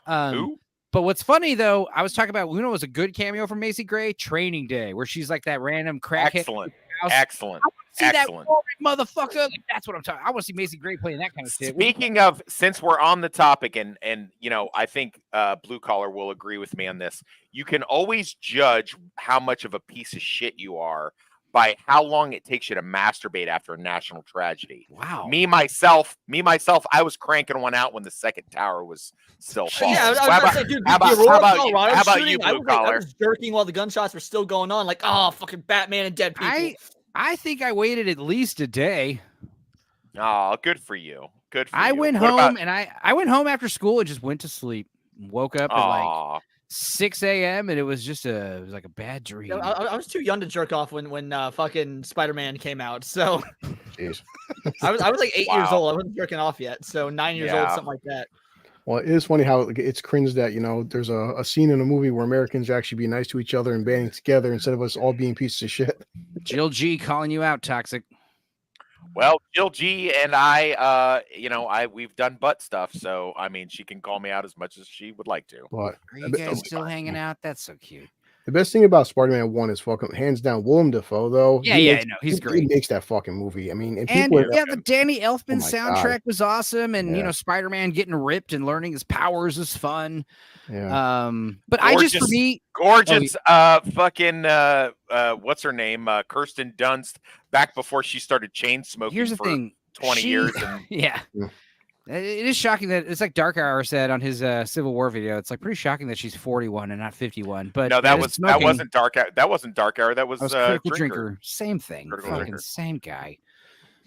S8: Who?
S4: But what's funny though, I was talking about, was a good cameo from Macy Gray, Training Day, where she's like that random crackhead.
S8: Excellent.
S4: house.
S8: Excellent.
S4: See
S8: Excellent.
S4: that motherfucker? Like, that's what I'm talking. I want to see Macy Gray playing that kind of shit.
S8: Speaking of, since we're on the topic, and I think Blue Collar will agree with me on this. You can always judge how much of a piece of shit you are by how long it takes you to masturbate after a national tragedy.
S4: Wow.
S8: Me myself, I was cranking one out when the second tower was still falling.
S5: Yeah, I was
S8: How
S5: about
S8: about-
S5: to say, dude,
S8: how
S5: the
S8: about-
S5: Aurora,
S8: how about you?
S5: Colorado
S8: How about
S5: shooting,
S8: you,
S5: I
S8: Blue
S5: was, like, I
S8: Collar?
S5: was jerking while the gunshots were still going on. Like, oh, fucking Batman and dead people.
S4: I think I waited at least a day.
S8: Oh, good for you. Good for you.
S4: I went
S8: What
S4: home
S8: about-
S4: and I went home after school and just went to sleep. Woke up at like
S8: Aw.
S4: 6 a.m. and it was like a bad dream.
S5: I was too young to jerk off when fucking Spider-Man came out. So
S6: Jeez.
S5: I was like 8 years
S8: Wow.
S5: old. I wasn't jerking off yet. So 9 years old,
S8: Yeah.
S5: something like that.
S6: Well, it is funny how it's cringe that, there's a scene in a movie where Americans are actually being nice to each other and banding together instead of us all being pieces of shit.
S4: Jill G calling you out, Toxic.
S8: Well, Jill G and I, we've done butt stuff, so I mean, she can call me out as much as she would like to.
S6: But
S4: Are you guys still hanging out? That's so cute.
S6: the best thing about Spider-Man 1 is fucking hands down Willem Dafoe, though.
S4: Yeah, no, he's great.
S6: He makes that fucking movie. I mean,
S4: And
S6: people
S4: the Danny Elfman
S6: my
S4: soundtrack was awesome, and
S6: Yeah.
S4: Spider-Man getting ripped and learning his powers is fun.
S6: Yeah.
S4: But
S8: Gorgeous, fucking what's her name? Kirsten Dunst, back before she started chain smoking.
S4: Here's the
S8: for
S4: thing,
S8: 20 years. And...
S4: yeah. It is shocking that it's like Dark Hour said on his Civil War video. It's like pretty shocking that she's 41 and not 51. But
S8: no, that wasn't Dark Hour. That wasn't Dark Hour. That was
S4: Critical Drinker. Same thing.
S8: Critical
S4: Fucking
S8: Drinker.
S4: same guy.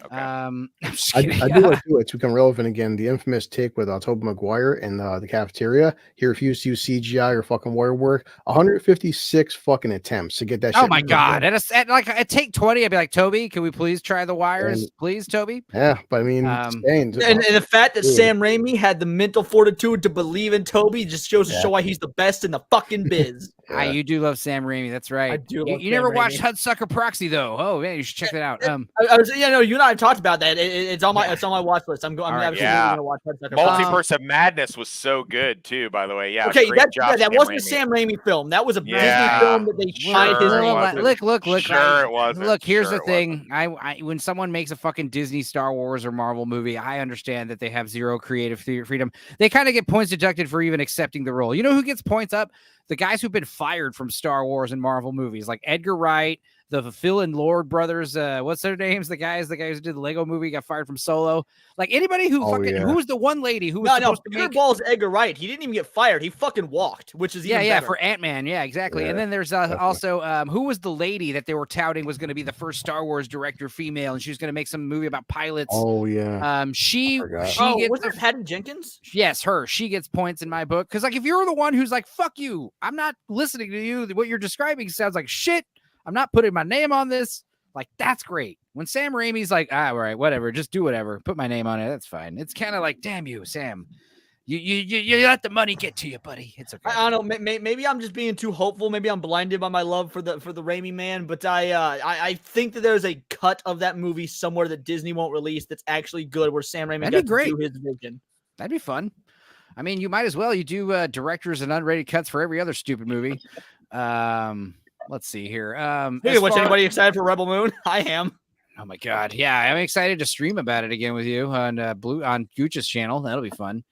S8: Okay.
S4: I'm just
S6: I
S4: kidding.
S6: do like to become relevant again. The infamous take with Tobey Maguire in the cafeteria. He refused to use CGI or fucking wire work. 156 fucking attempts to get that.
S4: Oh
S6: shit
S4: my
S6: moved
S4: god!
S6: in.
S4: At take 20, I'd be like, Toby, can we please try the wires, please, Toby?
S6: Yeah, but I mean,
S5: And the fact that Sam Raimi had the mental fortitude to believe in Toby just shows to show why he's the best in the fucking biz.
S4: You do love Sam Raimi. That's right.
S5: I do.
S4: You never watched Hudsucker Proxy though. Oh man, you should check that out.
S5: I was, you and I have talked about that. It's on my watch list. I'm absolutely
S8: yeah.
S5: gonna watch Hudsucker Proxy.
S8: Multiverse of Madness was so good too. By the way, yeah.
S5: Okay,
S8: great job,
S5: that
S8: Sam
S5: wasn't
S8: Raimi.
S5: a Sam Raimi film. That was a Disney
S8: Yeah.
S5: film that they shot his name.
S4: Look.
S8: Sure, it wasn't.
S4: Look, here's
S8: Sure
S4: the
S8: it
S4: thing. I when someone makes a fucking Disney, Star Wars, or Marvel movie, I understand that they have zero creative freedom. They kind of get points deducted for even accepting the role. You know who gets points up? The guys who've been fired from Star Wars and Marvel movies, like Edgar Wright, the Phil and Lord brothers. What's their names? The guys who did the Lego movie got fired from Solo. Like anybody who who was the one lady who was supposed to make
S5: Balls Edgar Wright. He didn't even get fired. He fucking walked, which is even better.
S4: for Ant-Man. Yeah, exactly.
S6: Yeah,
S4: and then there's also who was the lady that they were touting was going to be the first Star Wars director female, and she was going to make some movie about pilots.
S6: Oh yeah.
S4: She gets
S5: was it Patty Jenkins?
S4: Yes, her. She gets points in my book because, like, if you're the one who's like, "Fuck you," I'm not listening to you. What you're describing sounds like shit. I'm not putting my name on this. Like, that's great. When Sam Raimi's like, all right, whatever, just do whatever, put my name on it. That's fine. It's kind of like, damn you, Sam. You let the money get to you, buddy. It's okay.
S5: I don't know. Maybe I'm just being too hopeful. Maybe I'm blinded by my love for the Raimi man. But I think that there's a cut of that movie somewhere that Disney won't release that's actually good, where Sam Raimi got to do his vision.
S4: That'd be fun. I mean, you might as well. You do directors and unrated cuts for every other stupid movie. Let's see here.
S5: Anybody excited for Rebel Moon? I am.
S4: Oh my god, yeah, I'm excited to stream about it again with you on on Gooch's channel. That'll be fun.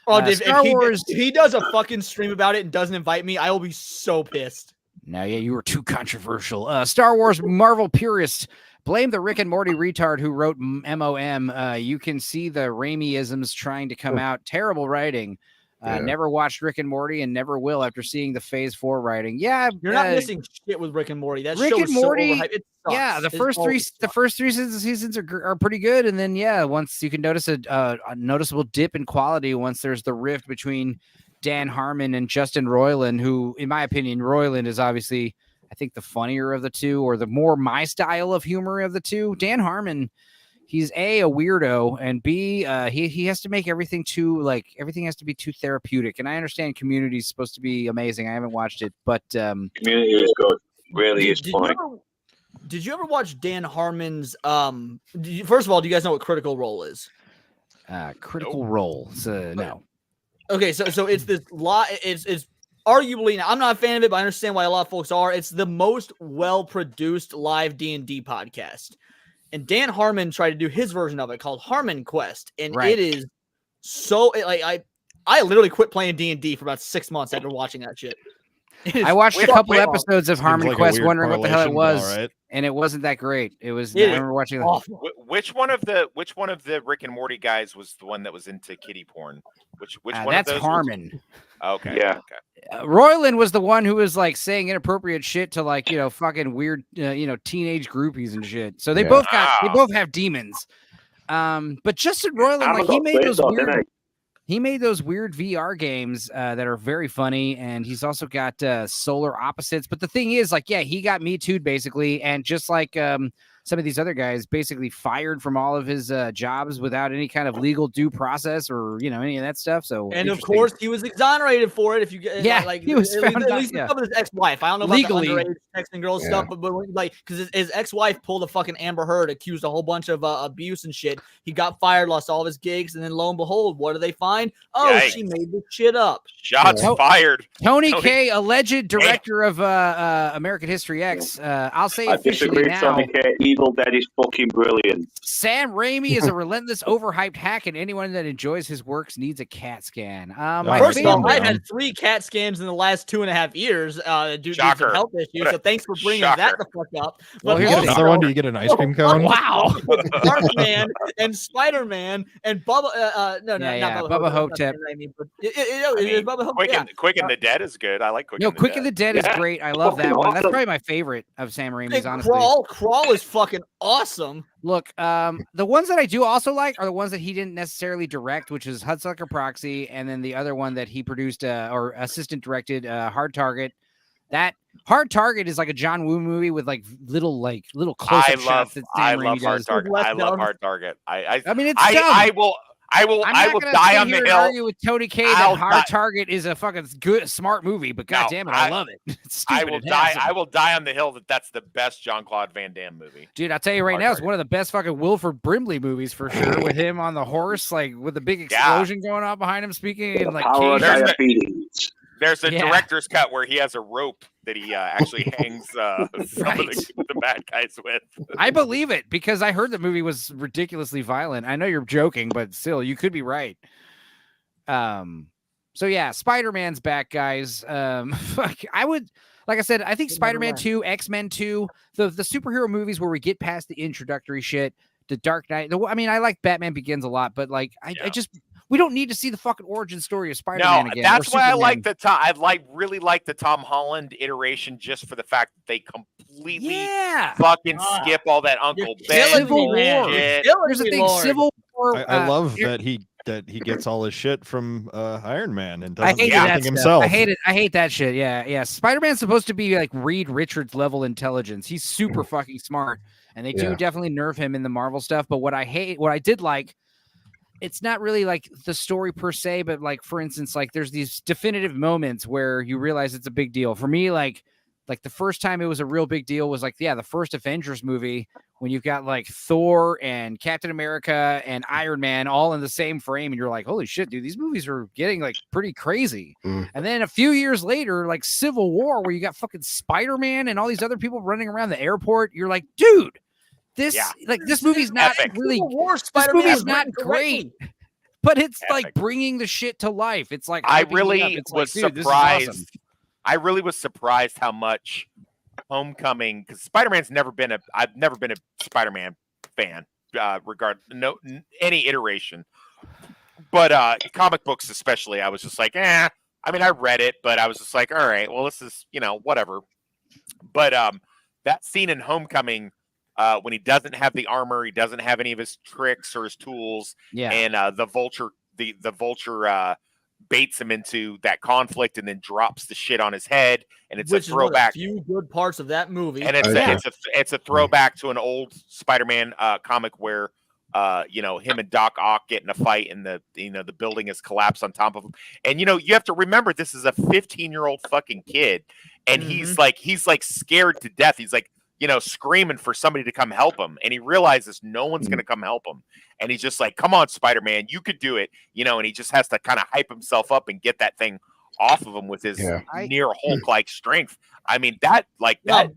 S5: Oh, if he does a fucking stream about it and doesn't invite me, I will be so pissed.
S4: No, yeah, you were too controversial. Star Wars Marvel purists blame the Rick and Morty retard who wrote MOM. You can see the Raimi-isms trying to come out. Terrible writing. Never watched Rick and Morty and never will after seeing the Phase 4 writing. Yeah,
S5: you're not missing shit with Rick and Morty. That
S4: Rick
S5: show
S4: and
S5: is
S4: Morty,
S5: so overhyped. It sucks.
S4: Yeah, the first three seasons are pretty good, and then once you can notice a noticeable dip in quality once there's the rift between Dan Harmon and Justin Roiland, who, in my opinion, Roiland is obviously, I think, the funnier of the two, or the more my style of humor of the two. Dan Harmon, he's a weirdo, and B, he has to make everything everything has to be too therapeutic. And I understand Community is supposed to be amazing. I haven't watched it, but
S9: Community is good. Really is funny.
S5: Did you ever watch Dan Harmon's? First of all, do you guys know what Critical Role is?
S4: Critical Role. No.
S5: Okay, so it's this lot. It's arguably, now, I'm not a fan of it, but I understand why a lot of folks are. It's the most well-produced live D&D podcast. And Dan Harmon tried to do his version of it called Harmon Quest. And it is so, I literally quit playing D&D for about 6 months after watching that shit.
S4: I watched a couple episodes of Harmon Quest wondering what the hell it was.
S7: Right?
S4: And it wasn't that great. It was, I remember watching
S8: which one of the Rick and Morty guys was the one that was into kitty porn? Which one
S4: that's
S8: of those
S4: Harmon.
S8: Okay.
S9: Yeah.
S8: Okay.
S4: Roiland was the one who was like saying inappropriate shit to fucking weird, teenage groupies and shit. So they both have demons. But Justin Roiland, he made those weird VR games that are very funny, and he's also got Solar Opposites. But the thing is, he got Me Too'd basically, and just like some of these other guys basically fired from all of his jobs without any kind of legal due process or any of that stuff. So
S5: and of course he was exonerated for it. If you get
S4: he was
S5: at
S4: found
S5: least some of his ex-wife. I don't know
S4: legally
S5: about the underage texting girls stuff, but like because his ex-wife pulled a fucking Amber Heard, accused a whole bunch of abuse and shit. He got fired, lost all of his gigs, and then lo and behold, what do they find? Oh,
S8: Yikes.
S5: she made this shit up.
S8: Shots fired.
S4: Tony K, alleged director of American History X. I'll say officially now.
S9: Tony K, Evil Dead is fucking brilliant.
S4: Sam Raimi is a relentless, overhyped hack, and anyone that enjoys his works needs a CAT scan.
S5: First of all, I've had 3 CAT scans in the last 2.5 years due to some health issues. So thanks for bringing that the fuck up.
S7: Well, here's another one. Do you get an ice cream cone?
S4: Wow.
S5: Darkman and Spider-Man and Bubba. Not
S4: Bubba Hotep.
S8: Quick and the Dead is good. I like Quick and the Dead.
S4: Quick and the Dead is great. I love that one. That's probably my favorite of Sam Raimi's, honestly.
S5: Crawl is fucking awesome.
S4: Look, the ones that I do also like are the ones that he didn't necessarily direct, which is Hudsucker Proxy, and then the other one that he produced or assistant directed, Hard Target. That Hard Target is like a John Woo movie with like little close-up shots that Sam Raimi does.
S8: I love Hard Target. I
S4: mean, it's dumb.
S8: I will die on the hill.
S4: Argue with Tony K that Hard Target is a fucking good, smart movie, but God damn it, I love it. It's stupid.
S8: I will die on the hill that that's the best Jean-Claude Van Damme movie.
S4: Dude, I'll tell you right now, it's one of the best fucking Wilford Brimley movies for sure. With him on the horse, like with the big explosion going on behind him, speaking in like
S9: There's
S8: a director's cut where he has a rope that he actually hangs some of the bad guys with.
S4: I believe it because I heard the movie was ridiculously violent. I know you're joking, but still, you could be right. So yeah, Spider-Man's back, guys. I would, like I said, I think Spider-Man 2, X-Men 2, the superhero movies where we get past the introductory shit, the Dark Knight. I like Batman Begins a lot, but like I just. We don't need to see the fucking origin story of Spider-Man again.
S8: That's why I like really like the Tom Holland iteration just for the fact that they completely fucking skip all that Uncle Ben
S4: Civil War. There's a thing, Civil War.
S7: I love that he gets all his shit from Iron Man and doesn't
S4: do
S7: anything himself.
S4: I hate it. I hate that shit. Yeah. Spider-Man's supposed to be like Reed Richards level intelligence. He's super fucking smart, and they do definitely nerf him in the Marvel stuff. But what I did like. It's not really like the story per se, but like, for instance, like there's these definitive moments where you realize it's a big deal. For me, like the first time it was a real big deal was like, the first Avengers movie when you've got like Thor and Captain America and Iron Man all in the same frame. And you're like, holy shit, dude, these movies are getting like pretty crazy. And then a few years later, like Civil War, where you got fucking Spider-Man and all these other people running around the airport. You're like, dude. This movie's not really. This movie's not great, but it's like bringing the shit to life. It's like
S8: I really was surprised. Awesome. I really was surprised how much Homecoming, because Spider-Man's I've never been a Spider-Man fan, any iteration, but comic books especially. I was just like, I mean, I read it, but I was just like, all right, well, this is whatever. But that scene in Homecoming. When he doesn't have the armor, he doesn't have any of his tricks or his tools, and the Vulture baits him into that conflict and then drops the shit on his head, and it's a throwback.
S5: Is one of the few good parts of that movie,
S8: and it's a throwback to an old Spider-Man comic where him and Doc Ock get in a fight, and the building is collapsed on top of him, and you have to remember this is a 15-year-old fucking kid, and he's like scared to death. He's like. Screaming for somebody to come help him. And he realizes no one's going to come help him. And he's just like, come on, Spider-Man, you could do it. And he just has to kind of hype himself up and get that thing off of him with his near Hulk-like strength. I mean, that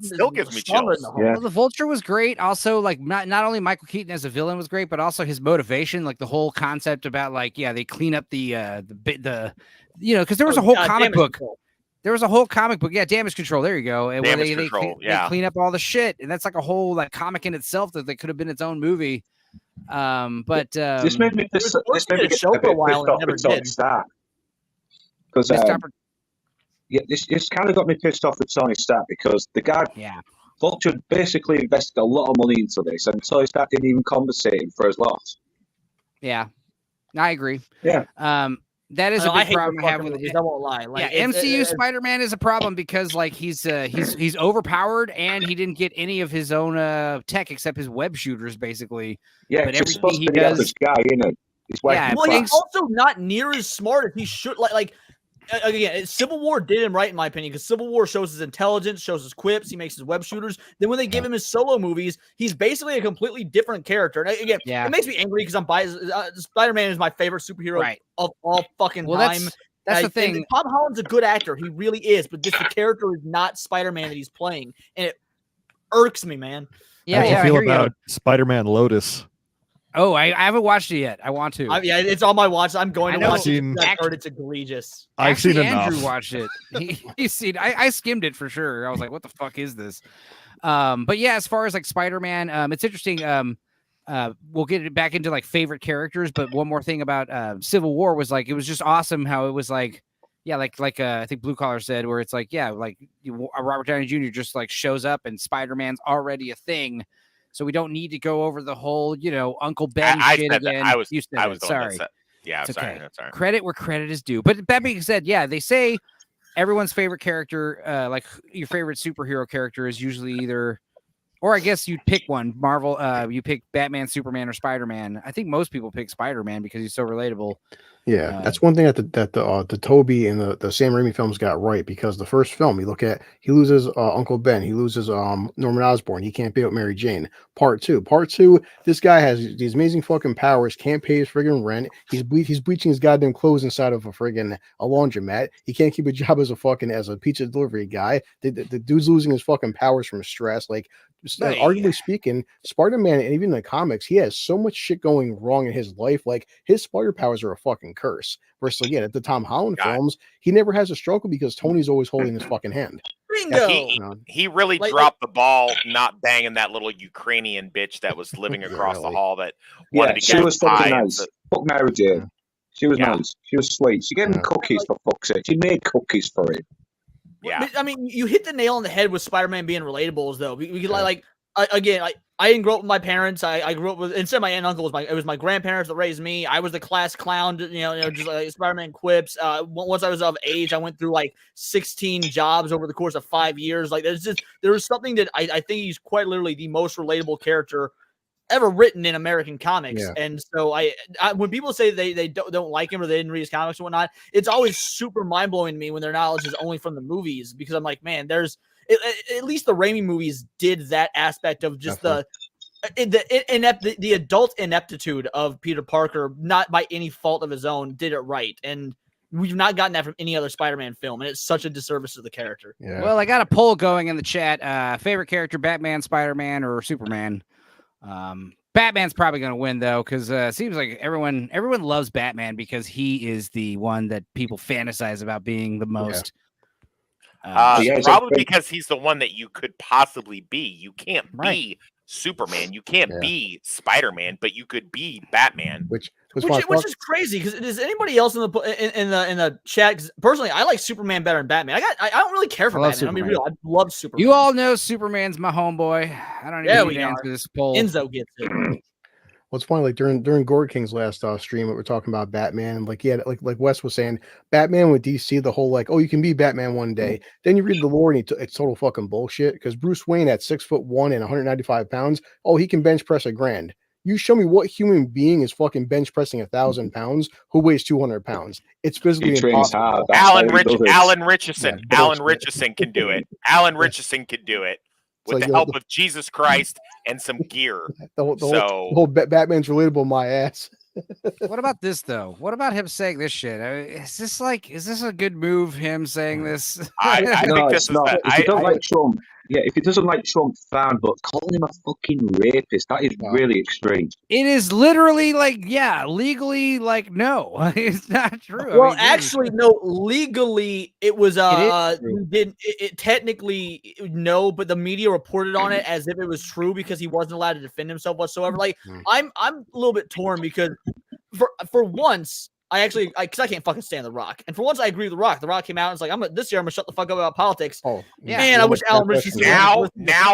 S8: still gives me chills.
S4: Well, the Vulture was great. Also, like not only Michael Keaton as a villain was great, but also his motivation, like the whole concept about like, they clean up the because there was a whole comic book. There was a whole comic book, Damage Control. There you go. And they clean up all the shit, and that's like a whole like comic in itself that could have been its own movie. But
S9: this made me get a bit pissed off with Tony Stark because this kind of got me pissed off with Tony Stark because the guy Vulture basically invested a lot of money into this, and Tony Stark didn't even compensate him for his loss.
S4: Yeah, I agree.
S9: Yeah.
S4: That is a
S5: I
S4: big
S5: hate
S4: problem
S5: those
S4: I have
S5: fucking
S4: with
S5: movies,
S4: it.
S5: I won't lie. Like,
S4: Yeah, MCU Spider-Man is a problem because like he's overpowered and he didn't get any of his own tech except his web shooters basically.
S9: Yeah,
S4: But
S9: he's
S4: everything
S9: supposed
S4: he
S9: to be the
S4: does,
S9: average guy, isn't he? He's way
S4: yeah,
S9: too
S5: well, he's
S9: fast.
S5: also not near as smart as he should. Like again, Civil War did him right in my opinion because Civil War shows his intelligence, shows his quips, he makes his web shooters. Then when they give him his solo movies, he's basically a completely different character. And again,
S4: yeah,
S5: it makes me angry because I'm biased. Spider-Man is my favorite superhero of all fucking time.
S4: That's the thing.
S5: And Tom Holland's a good actor, he really is, but just the character is not Spider-Man that he's playing, and it irks me, man.
S7: How do you feel about Spider-Man Lotus?
S4: Oh, I haven't watched it yet. I want to.
S5: Yeah, it's on my watch. I'm going to watch it.
S7: I've
S5: I've heard it's egregious.
S7: seen
S4: Andrew
S7: enough.
S4: watched it. He's seen. I skimmed it for sure. I was like, "What the fuck is this?" But yeah, as far as like Spider-Man, it's interesting. We'll get it back into like favorite characters, but one more thing about Civil War was like it was just awesome how it was like, yeah, like I think Blue Collar said, where it's like, yeah, like Robert Downey Jr. just like shows up and Spider-Man's already a thing. So we don't need to go over the whole, Uncle Ben shit again.
S8: I was
S4: sorry.
S8: Yeah,
S4: it's
S8: sorry.
S4: okay.
S8: That's all right.
S4: Credit where credit is due. But that being said, yeah, they say everyone's favorite character, like your favorite superhero character, is usually either, or I guess you'd pick one. Marvel, you pick Batman, Superman, or Spider-Man. I think most people pick Spider-Man because he's so relatable.
S6: Yeah, that's one thing that the Toby and the Sam Raimi films got right, because the first film, you look at, he loses Uncle Ben, he loses Norman Osborn, he can't be with Mary Jane. Part two, this guy has these amazing fucking powers, can't pay his friggin' rent, he's bleaching his goddamn clothes inside of a laundromat, he can't keep a job as a pizza delivery guy. The dude's losing his fucking powers from stress. Like, arguably speaking, Spider-Man, and even in the comics, he has so much shit going wrong in his life. Like, his spider powers are a fucking curse. Versus again, at the Tom Holland films, he never has a struggle because Tony's always holding his fucking hand.
S8: He really dropped the ball not banging that little Ukrainian bitch that was living across the hall that wanted to
S9: she
S8: get
S9: was fucking
S8: pie.
S9: nice. Fuck Mary Jane. She was nice. She was sweet. She gave him cookies, for fuck's sake. She made cookies for him.
S8: Yeah,
S5: I mean, you hit the nail on the head with Spider-Man being relatables, though. Again, I didn't grow up with my parents. I grew up with, instead of my aunt and uncle, it was my grandparents that raised me. I was the class clown, just like Spider-Man quips. Once I was of age, I went through like 16 jobs over the course of 5 years. Like, there was something that I think he's quite literally the most relatable character ever written in American comics.
S6: Yeah.
S5: And so I when people say they don't like him or they didn't read his comics and whatnot, it's always super mind-blowing to me when their knowledge is only from the movies, because I'm like, man, there's at least the Raimi movies did that aspect of just the adult ineptitude of Peter Parker, not by any fault of his own, did it right. And we've not gotten that from any other Spider-Man film, and it's such a disservice to the character.
S6: Yeah.
S4: Well, I got a poll going in the chat. Favorite character, Batman, Spider-Man, or Superman? Batman's probably going to win, though, because it seems like everyone loves Batman because he is the one that people fantasize about being the most.
S8: Probably because he's the one that you could possibly be. You can't be Superman. You can't be Spider-Man, but you could be Batman.
S5: Which is crazy, because is anybody else in the chat? Because personally, I like Superman better than Batman. I don't really care for Batman. I mean, real, I love Superman.
S4: You all know Superman's my homeboy. I don't even need to answer this poll.
S5: Enzo gets it.
S6: What's funny, like during Gord King's last stream, we were talking about Batman, and like like Wes was saying, Batman with DC, the whole like, oh, you can be Batman one day. Then you read the lore, and it's total fucking bullshit. Because Bruce Wayne at 6'1" and 195 pounds, oh, he can bench press $1,000. You show me what human being is fucking bench pressing 1,000 pounds who weighs 200 pounds. It's physically impossible.
S8: Alan Richardson can do it. Alan Richardson can do it with the help of Jesus Christ and some gear.
S6: The whole Batman's relatable, my ass.
S4: What about this though? What about him saying this shit? Is this a good move? Him saying this?
S8: I think this is not.
S9: If he doesn't like Trump, if he doesn't like Trump, fine. But calling him a fucking rapist, that is really extreme.
S4: It is literally like, legally, like, no, it's not true.
S5: Well, actually, no. Legally, it was. It technically no, but the media reported on it as if it was true because he wasn't allowed to defend himself whatsoever. Like, I'm a little bit torn because for once, because I can't fucking stand The Rock. And for once, I agree with The Rock. The Rock came out and was like, this year I'm gonna shut the fuck up about politics.
S6: Oh,
S4: Yeah.
S5: Man, I wish Alan Ritchie
S8: Now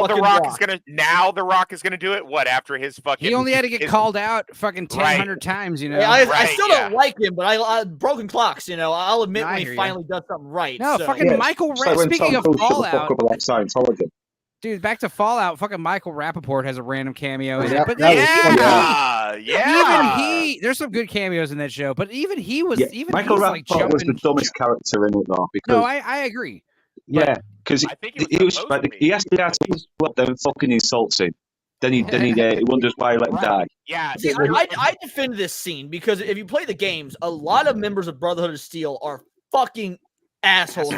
S8: The Rock is gonna do it. What after his fucking?
S4: He only had to get called out fucking 100 times, you know.
S5: Yeah, I still don't like him, but I broken clocks. You know, I'll admit
S4: No,
S5: when
S4: I
S5: he
S4: hear
S5: finally does something right.
S4: No,
S5: so.
S4: fucking Michael. Speaking of Fallout,
S9: Scientology.
S4: dude, back to Fallout. Fucking Michael Rappaport has a random cameo in
S6: Yeah,
S4: it, but
S6: that
S8: yeah.
S4: even he, there's some good cameos in that show. But even he was,
S9: Michael
S4: he's like
S9: Rappaport was the
S4: jumping.
S9: dumbest character in it though. Because
S4: No, I agree.
S9: yeah, because
S8: I think it
S9: he
S8: was
S9: was
S8: supposed to be.
S9: he asked the assholes what they fucking insults him. Then he wonders why he let him die.
S8: Yeah.
S5: See, I defend this scene because if you play the games, a lot of members of Brotherhood of Steel are fucking assholes.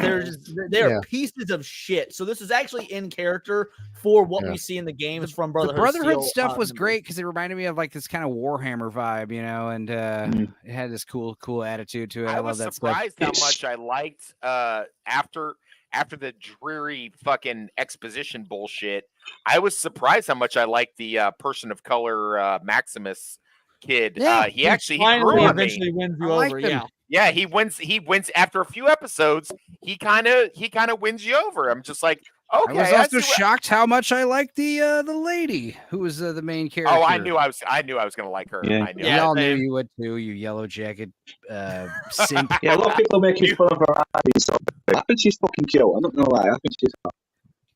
S5: They're pieces of shit. So this is actually in character for what we see in the games from Brotherhood.
S4: The Brotherhood
S5: of Steel,
S4: stuff was great because it reminded me of like this kind of Warhammer vibe, you know, and it had this cool attitude to it. I love that stuff.
S8: I was surprised how much I liked after the dreary fucking exposition bullshit. I was surprised how much I liked the person of color Maximus kid.
S4: Yeah,
S8: he actually
S5: finally
S8: grew on
S5: eventually
S8: me.
S5: wins you
S4: I liked
S5: over.
S4: him.
S5: Yeah.
S8: Yeah, he wins after a few episodes. He kind of wins you over. I'm just like, okay.
S4: I was also shocked how much I liked the lady who was the main character.
S8: Oh, I knew I was gonna like her.
S9: Yeah.
S8: I knew.
S4: We all knew you would too. You yellow jacket simp.
S9: Yeah, a lot of people are making fun of her eyes. I think she's fucking cute. I'm not gonna lie. I think she's hot.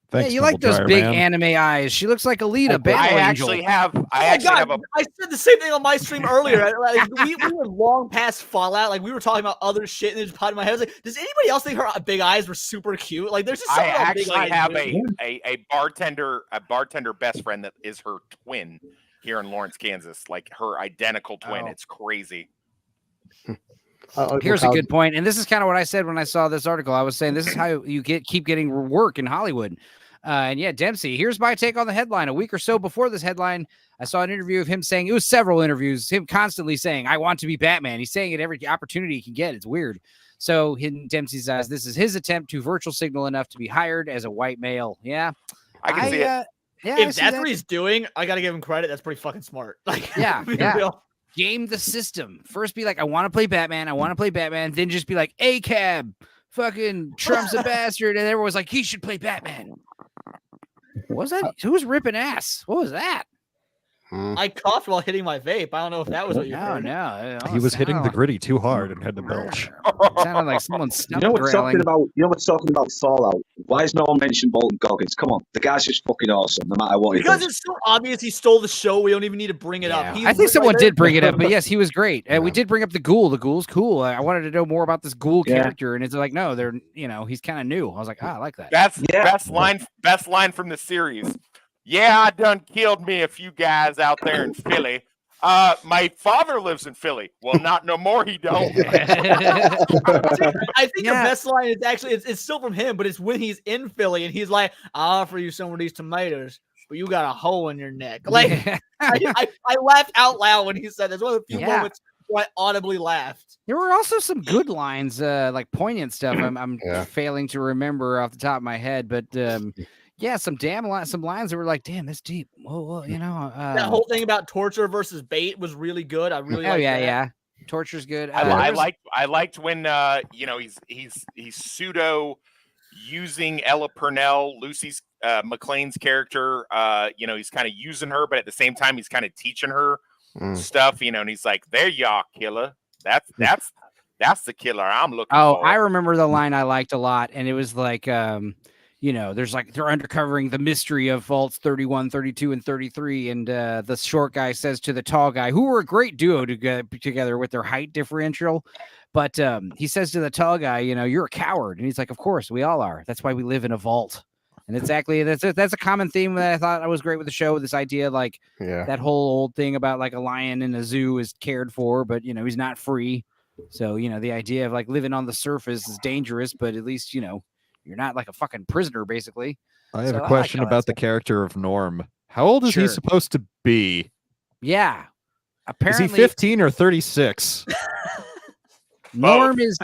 S7: Thanks,
S4: yeah, you like those
S7: Dryer,
S4: big
S7: man.
S4: anime eyes. She looks like Alita, Battle
S8: I
S4: Angel.
S5: I said the same thing on my stream earlier. Like, we were long past Fallout. Like we were talking about other shit, and it just popped in my head. I was like, does anybody else think her big eyes were super cute? Like, there's just
S8: I
S5: something about
S8: actually
S5: big eyes,
S8: have
S5: dude.
S8: a bartender best friend that is her twin here in Lawrence, Kansas. Like her identical twin.
S4: Oh.
S8: It's crazy.
S4: Here's a good point, and this is kind of what I said when I saw this article. I was saying this is how you keep getting work in Hollywood. And yeah, Dempsey, here's my take on the headline. A week or so before this headline, I saw an interview of him saying, it was several interviews, him constantly saying, I want to be Batman. He's saying it every opportunity he can get. It's weird. So in Dempsey's eyes, this is his attempt to virtual signal enough to be hired as a white male. Yeah.
S8: I can see it.
S4: Yeah,
S5: If that's what he's doing, I gotta give him credit. That's pretty fucking smart. Like,
S4: yeah. Game the system. First be like, I want to play Batman. Then just be like, A-cab. Fucking Trump's a bastard. And everyone's like, he should play Batman. What was that? Who was ripping ass? What was that?
S5: I coughed while hitting my vape. I don't know if that was what you heard.
S4: No.
S7: He was hitting the gritty too hard and had to belch.
S4: Sounded like someone's stomach
S9: You know what's
S4: growling.
S9: talking about Fallout? Why is no one mentioned Bolton Goggins? Come on, the guy's just fucking awesome, no matter what he
S5: Because
S9: does.
S5: it's so obvious he stole the show. We don't even need to bring it up.
S4: I think someone did bring it up, but yes, he was great. We did bring up the ghoul. The ghoul's cool. I wanted to know more about this ghoul character, and it's like, no, they're he's kind of new. I was like, I like that.
S8: That's best line from the series. Yeah, I done killed me a few guys out there in Philly. My father lives in Philly. Well, not no more. He don't.
S5: I think the best line is actually it's still from him, but it's when he's in Philly and he's like, "I'll offer you some of these tomatoes, but you got a hole in your neck." Like I laughed out loud when he said that's one of the few moments where I audibly laughed.
S4: There were also some good lines, like poignant stuff. I'm failing to remember off the top of my head, but yeah, some lines that were like, damn, that's deep. Whoa,
S5: that whole thing about torture versus bait was really good. I really liked that.
S4: Yeah. Torture's good.
S8: I liked when he's pseudo using Ella Purnell, Lucy's McLean's character. He's kind of using her, but at the same time he's kind of teaching her stuff. And he's like, "There you are, killer. That's the killer I'm looking for."
S4: I remember the line I liked a lot, and it was like there's like they're uncovering the mystery of vaults 31, 32, and 33. And the short guy says to the tall guy, who were a great duo together with their height differential. But he says to the tall guy, you're a coward. And he's like, of course, we all are. That's why we live in a vault. And exactly that's a common theme that I thought was great with the show. This idea, like that whole old thing about like a lion in a zoo is cared for, but he's not free. So, the idea of like living on the surface is dangerous, but at least, you're not like a fucking prisoner, basically.
S7: I have a question about the character of Norm. How old is he supposed to be?
S4: Yeah. Apparently,
S7: is he 15 or 36?
S4: Norm is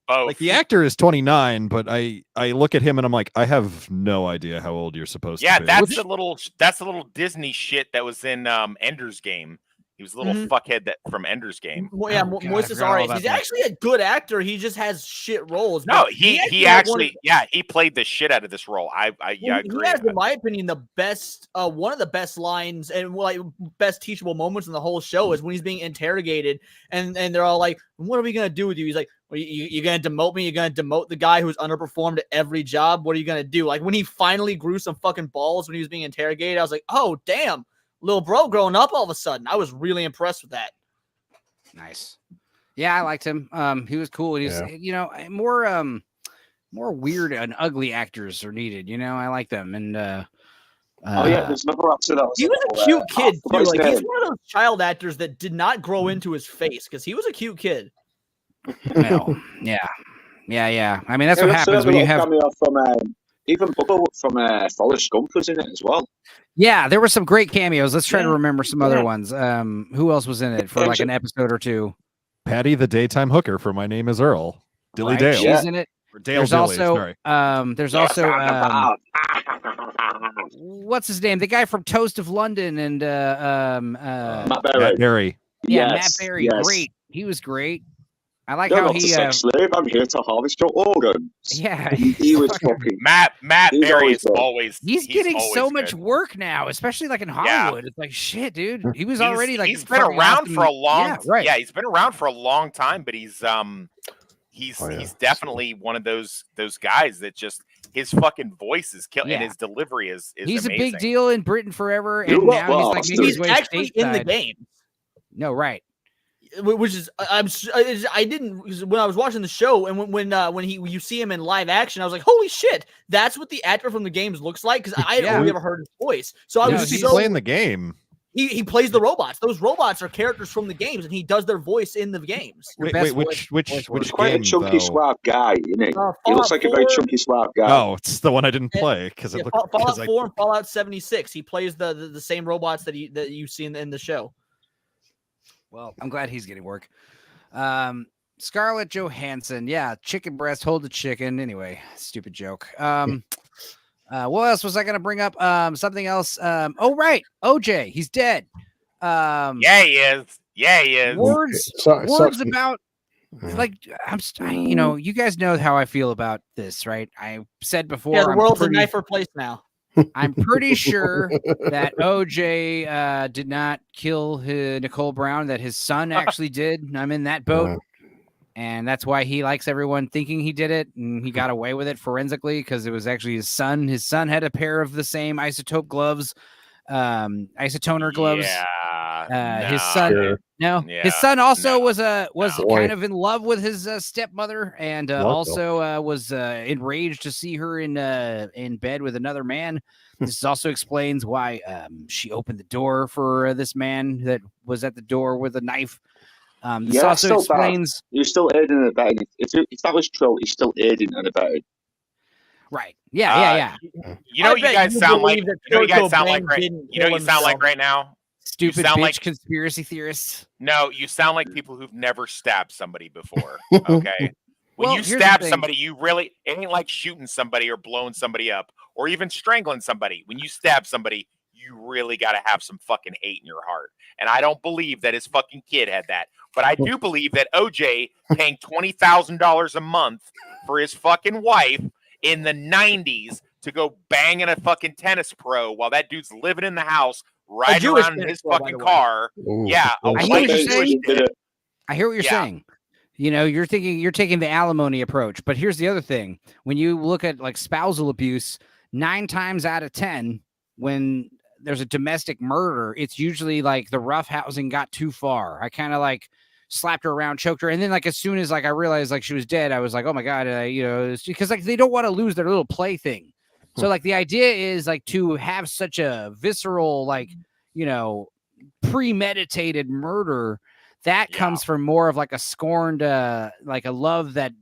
S8: both.
S7: Like the actor is 29, but I look at him and I'm like, I have no idea how old you're supposed to be.
S8: Yeah, that's the little Disney shit that was in Ender's Game. He was a little fuckhead that from Ender's Game.
S5: Moises Arias. He's actually a good actor. He just has shit roles.
S8: No, he actually he played the shit out of this role. I agree.
S5: He has, in my opinion, the best one of the best lines and like best teachable moments in the whole show is when he's being interrogated and they're all like, "What are we gonna do with you?" He's like, "You're gonna demote me? You're gonna demote the guy who's underperformed at every job? What are you gonna do?" Like when he finally grew some fucking balls when he was being interrogated, I was like, "Oh damn." Little bro growing up all of a sudden. I was really impressed with that.
S4: Nice. Yeah, I liked him. He was cool. He's more weird and ugly actors are needed. I like them. And
S9: there's another actor that was
S5: he was a cute kid too. Like he's one of those child actors that did not grow into his face because he was a cute kid.
S4: Well, yeah. I mean, that's what happens when you have
S9: even Bubba from Forrest Gump was in it as well.
S4: Yeah, there were some great cameos. Let's try to remember some other ones. Who else was in it for like an episode or two?
S7: Patty, the daytime hooker for My Name Is Earl. Dilly Dale.
S4: She's in it.
S7: Dale
S4: there's also, what's his name? The guy from Toast of London and
S9: Matt
S7: Berry.
S4: Yeah, Matt Berry. Yes. Great. He was great. I like
S9: You're
S4: how
S9: not
S4: he.
S9: A sex slave. I'm here to harvest your organs.
S4: Yeah,
S9: he was fucking.
S8: Matt Berry is always.
S4: He's getting so much work now, especially like in Hollywood. It's like shit, dude. He was already like.
S8: He's been around for a long. Yeah, he's been around for a long time, but he's definitely one of those guys that just his fucking voice is killing and his delivery is.
S4: He's
S8: amazing.
S4: a big deal in Britain forever, and now he's
S5: actually in the game.
S4: No, right.
S5: Which is I didn't when I was watching the show and when you see him in live action I was like, holy shit, that's what the actor from the games looks like because I had only ever heard his voice. So I was
S7: playing the game.
S5: He plays the robots. Those robots are characters from the games, and he does their voice in the games.
S7: Wait, which
S9: He's quite a chunky, suave guy, isn't he? He looks like a very chunky, suave guy.
S7: Oh, it's the one I didn't play because it looked
S5: Fallout 4 and Fallout 76. He plays the same robots that you see in the show.
S4: Well, I'm glad he's getting work. Scarlett Johansson. Yeah. Chicken breast, hold the chicken. Anyway, stupid joke. What else was I going to bring up? Something else. Oh, right. OJ. He's dead.
S8: Yeah, he is. Yeah, he is.
S4: Words about like, you guys know how I feel about this, right? I said before.
S5: Yeah, the world's a knifer place now.
S4: I'm pretty sure that OJ did not kill Nicole Brown, that his son actually did. I'm in that boat. And that's why he likes everyone thinking he did it. And he got away with it forensically because it was actually his son. His son had a pair of the same isotope gloves, isotoner gloves.
S8: Yeah.
S4: His son, his son also was kind of in love with his stepmother, and also was enraged to see her in bed with another man. This also explains why she opened the door for this man that was at the door with a knife. This also explains
S9: you're still aiding and abetting. If that was true, he's still aiding and abetting.
S4: Right? Yeah.
S8: You know what you guys sound like. You know what you guys sound like right. You know what you sound like right now.
S4: Stupid bitch conspiracy theorists.
S8: No, you sound like people who've never stabbed somebody before. Okay. When you stab somebody, it ain't like shooting somebody or blowing somebody up or even strangling somebody. When you stab somebody, you really got to have some fucking hate in your heart. And I don't believe that his fucking kid had that. But I do believe that OJ paying $20,000 a month for his fucking wife in the 90s to go banging a fucking tennis pro while that dude's living in the house, riding around in his fucking car. Yeah.
S4: I hear what you're saying. I hear what you're saying. You're taking the alimony approach. But here's the other thing. When you look at like spousal abuse, 9 times out of 10, when there's a domestic murder, it's usually like the roughhousing got too far. I kind of like slapped her around, choked her, and then like as soon as like I realized like she was dead, I was like, oh my god, it's because like they don't want to lose their little plaything. So like the idea is like to have such a visceral like premeditated murder that comes from more of like a scorned like a love that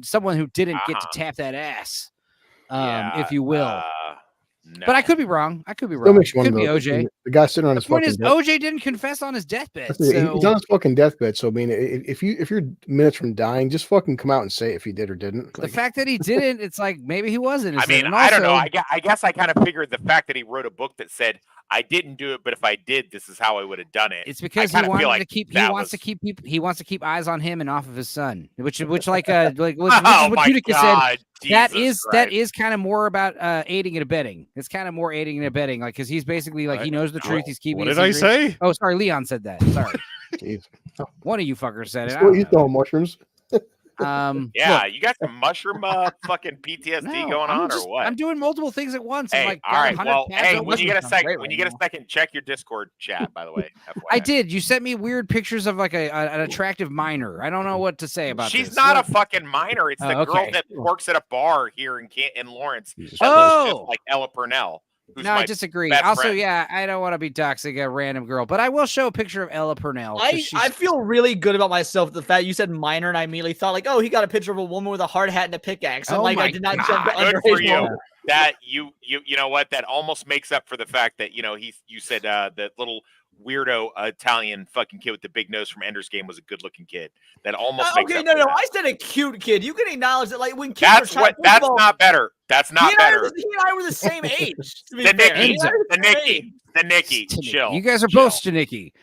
S4: someone who didn't get to tap that ass, if you will.
S8: No.
S4: But I could be wrong. I could be
S6: Still
S4: wrong.
S6: makes you
S4: Could
S6: wanna
S4: be
S6: know.
S4: OJ.
S6: The guy's sitting on
S4: The
S6: his
S4: point
S6: fucking
S4: is,
S6: death.
S4: OJ didn't confess on his deathbed.
S6: That's it. He's
S4: So
S6: on his fucking deathbed. So I mean, if you're minutes from dying, just fucking come out and say if he did or didn't.
S4: the
S6: Like,
S4: fact that he didn't, it's like maybe he was innocent.
S8: I mean,
S4: And
S8: I don't know.
S4: also-
S8: I guess I kind of figured the fact that he wrote a book that said I didn't do it, but if I did, this is how I would have done it.
S4: It's because he
S8: kinda feel
S4: wanted
S8: like
S4: to keep. He
S8: that
S4: wants to
S8: was-
S4: keep people. He wants to keep eyes on him and off of his son, which like which is
S8: Oh
S4: what
S8: my
S4: Utica said.
S8: God,
S4: That
S8: Jesus
S4: is
S8: Christ.
S4: kind of more about aiding and abetting. It's kind of more aiding and abetting, like because he's basically like he knows the truth. He's keeping.
S7: What
S4: it
S7: did I
S4: secret.
S7: say?
S4: Oh, sorry, Leon said that. Sorry,
S6: jeez.
S4: one of you fuckers said it. I
S6: What
S4: don't
S6: you
S4: know.
S6: throwing mushrooms?
S8: Yeah,
S4: look,
S8: you got some mushroom fucking PTSD
S4: no,
S8: going
S4: I'm
S8: on
S4: just-
S8: or what?
S4: I'm doing multiple things at once. I'm
S8: Hey,
S4: like,
S8: all
S4: got
S8: right.
S4: 100
S8: Well,
S4: tabs
S8: hey,
S4: open.
S8: when you get a
S4: Sounds
S8: second,
S4: great
S8: when
S4: right
S8: you get a
S4: now.
S8: second, check your Discord chat. By the way,
S4: I
S8: FYI.
S4: did. You sent me weird pictures of like an attractive minor. I don't know what to say about
S8: She's
S4: this.
S8: not
S4: What?
S8: a fucking minor. It's the
S4: Oh,
S8: girl
S4: okay.
S8: that works at a bar here in Lawrence.
S6: Jesus
S8: That looks
S4: Oh!
S8: just like Ella Purnell. Who's
S4: No,
S8: my
S4: I disagree.
S8: best
S4: Also,
S8: friend.
S4: yeah, I don't want to be doxing a random girl, but I will show a picture of Ella Purnell. 'cause
S5: I
S4: she's-
S5: feel really good about myself. The fact you said minor, and I immediately thought like, oh, he got a picture of a woman with a hard hat and a pickaxe. And
S4: Oh
S5: like,
S4: my
S5: I did not
S4: God.
S5: jump to
S8: Good
S5: underage
S8: for you.
S5: moment.
S8: That you know what? That almost makes up for the fact that you said that little weirdo Italian fucking kid with the big nose from Ender's Game was a good looking kid. That almost makes
S5: Okay,
S8: up
S5: no,
S8: for
S5: no.
S8: that.
S5: I said a cute kid. You can acknowledge that, like when kids
S8: That's
S5: are
S8: what. That's not better. That's
S5: He
S8: not
S5: and, I
S8: better.
S5: were, he and I were the same age. To be
S8: The
S5: fair.
S8: Nicky,
S5: He and I were
S8: the
S5: the same
S8: Nicky,
S5: age.
S8: the Nicky.
S4: Stanicky.
S8: Chill.
S4: You guys are
S8: chill.
S4: both Stanicky.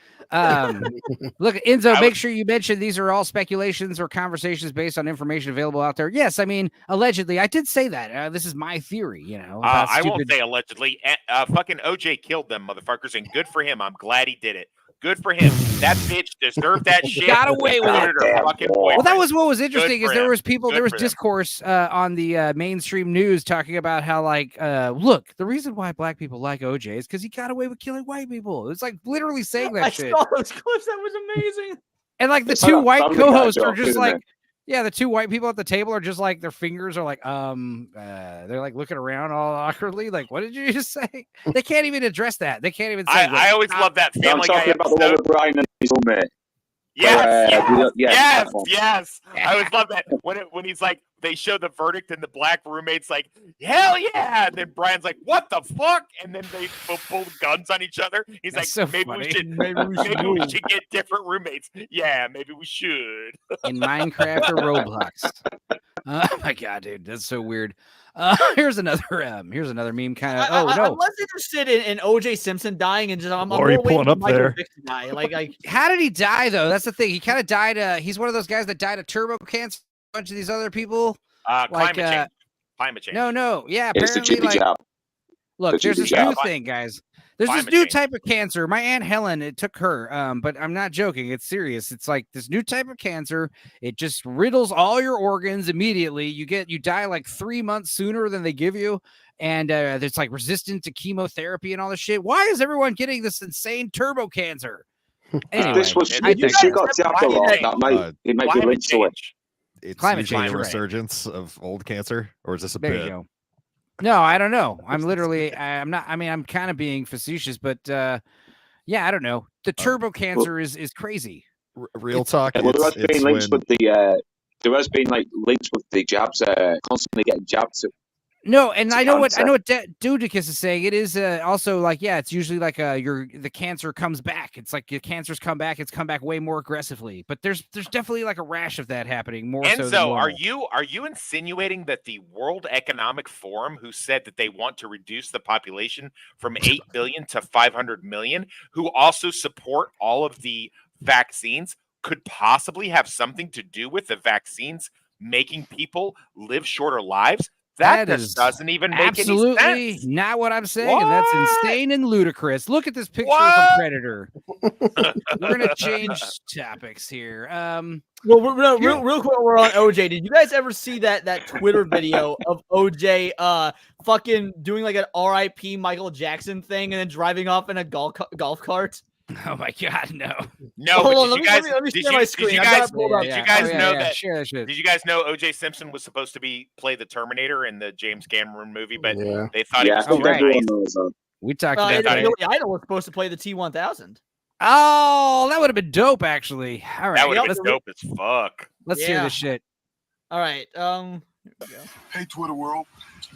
S4: Look, Enzo,
S8: I
S4: make
S8: was-
S4: sure you mention these are all speculations or conversations based on information available out there. Yes, I mean, allegedly, I did say that. This is my theory, about
S8: I won't
S4: stupid-
S8: say allegedly. Fucking OJ killed them motherfuckers, and good for him. I'm glad he did it. Good for him. That bitch deserved that shit.
S4: Got away with
S8: Voted
S4: it.
S8: her fucking
S4: Well, that
S8: boyfriend.
S4: was what was interesting
S8: for
S4: is there
S8: him.
S4: was people,
S8: Good
S4: there was
S8: for them.
S4: discourse on the mainstream news talking about how like, look, the reason why black people like OJ is because he got away with killing white people. It's like literally saying that
S5: I
S4: shit.
S5: saw those clips. That was amazing.
S4: And like the
S9: It's
S4: two
S9: like a
S4: white
S9: Family Guy
S4: co-hosts are
S9: joke,
S4: just
S9: isn't
S4: like,
S9: it?
S4: yeah, the two white people at the table are just like their fingers are like, they're like looking around all awkwardly. Like, what did you just say? They can't even address that. They can't even say.
S8: I always love that
S9: I'm
S8: Family Guy
S9: talking about the one
S8: episode.
S9: with Brian and his roommate.
S8: Yes,
S9: yeah,
S8: yes,
S9: that one.
S8: yes. I always love that when he's like, they show the verdict and the black roommate's like, hell yeah, and then Brian's like, what the fuck? And then they pull guns on each other. He's
S4: That's
S8: like,
S4: so
S8: maybe
S4: funny.
S8: we should,
S5: Maybe we should
S8: maybe we
S5: move.
S8: should get different roommates. Yeah, maybe we should.
S4: in Minecraft or Roblox. Oh my god, dude, that's so weird. Here's another meme kind of. Oh
S5: I'm
S4: no,
S5: less interested in OJ Simpson dying and just I'm
S7: Lori
S5: more waiting
S7: pulling
S5: for
S7: up
S5: Michael
S7: there.
S5: Vick to die. Like
S4: how did he die though? That's the thing. He kind of died. He's one of those guys that died of turbo cancer. A bunch of these other people.
S8: Climate change. Climate change.
S4: No, yeah.
S9: It's the
S4: Apparently,
S9: chippy
S4: like,
S9: jab.
S4: look, there's this
S9: Yeah.
S4: new thing, guys. There's this
S8: Climate
S4: new
S8: change.
S4: type of cancer. My Aunt Helen, it took her, but I'm not joking. It's serious. It's like this new type of cancer. It just riddles all your organs immediately. You die like 3 months sooner than they give you. And it's like resistant to chemotherapy and all this shit. Why is everyone getting this insane turbo cancer? Anyway,
S9: This was
S8: I
S9: she
S8: think-
S9: got jabbed a lot. That might it might be
S8: Climate
S9: linked to it.
S8: change.
S7: It's
S4: Climate
S7: usually
S4: change,
S7: a
S4: right.
S7: resurgence of old cancer, or is this a
S4: there
S7: bit?
S4: you go. No, I don't know. I'm literally, I'm not, I mean, I'm kind of being facetious, but yeah, I don't know. The turbo cancer is crazy.
S7: Real talk.
S9: Well, there has
S7: it's
S9: been links
S7: when-
S9: with the there has been like links with the jabs constantly getting jabbed to.
S4: No, and
S9: It's
S4: I know what
S9: cancer.
S4: Dudicus is saying. It is also like, yeah, it's usually like the cancer comes back. It's like your cancer's come back. It's come back way more aggressively. But there's definitely like a rash of that happening more so than
S8: Enzo,
S4: normal.
S8: are you insinuating that the World Economic Forum, who said that they want to reduce the population from 8 billion to 500 million, who also support all of the vaccines, could possibly have something to do with the vaccines making people live shorter lives? That
S4: That
S8: just
S4: is
S8: doesn't even make
S4: Absolutely
S8: any sense.
S4: not what I'm saying, and that's
S8: What?
S4: insane and ludicrous. Look at this picture
S8: What?
S4: from Predator. We're gonna change topics here.
S5: well, real quick, we're on OJ. Did you guys ever see that Twitter video of OJ fucking doing like an RIP Michael Jackson thing and then driving off in a golf cart?
S4: Oh my god, no.
S8: No,
S5: Hold
S8: but
S5: on,
S8: did you guys?
S5: let me
S8: Did
S5: share my
S8: you
S5: screen.
S8: did you
S5: I've got
S8: guys?
S5: it pulled up.
S8: Did you guys know that?
S4: Share that shit.
S8: Did you guys know O.J. Simpson was supposed to play the Terminator in the James Cameron movie, but
S6: Yeah.
S8: they thought
S9: Yeah, I
S8: he
S9: think
S8: was too
S9: everyone
S8: nice.
S9: knows that.
S4: We talked about
S5: Billy
S4: that.
S5: Idol was supposed to play the T-1000.
S4: Oh, that would have been dope, actually. All right,
S8: That would have
S5: Yep.
S8: been dope as fuck.
S4: let's hear
S5: Yeah.
S4: this shit.
S5: All right.
S3: Hey, Twitter world.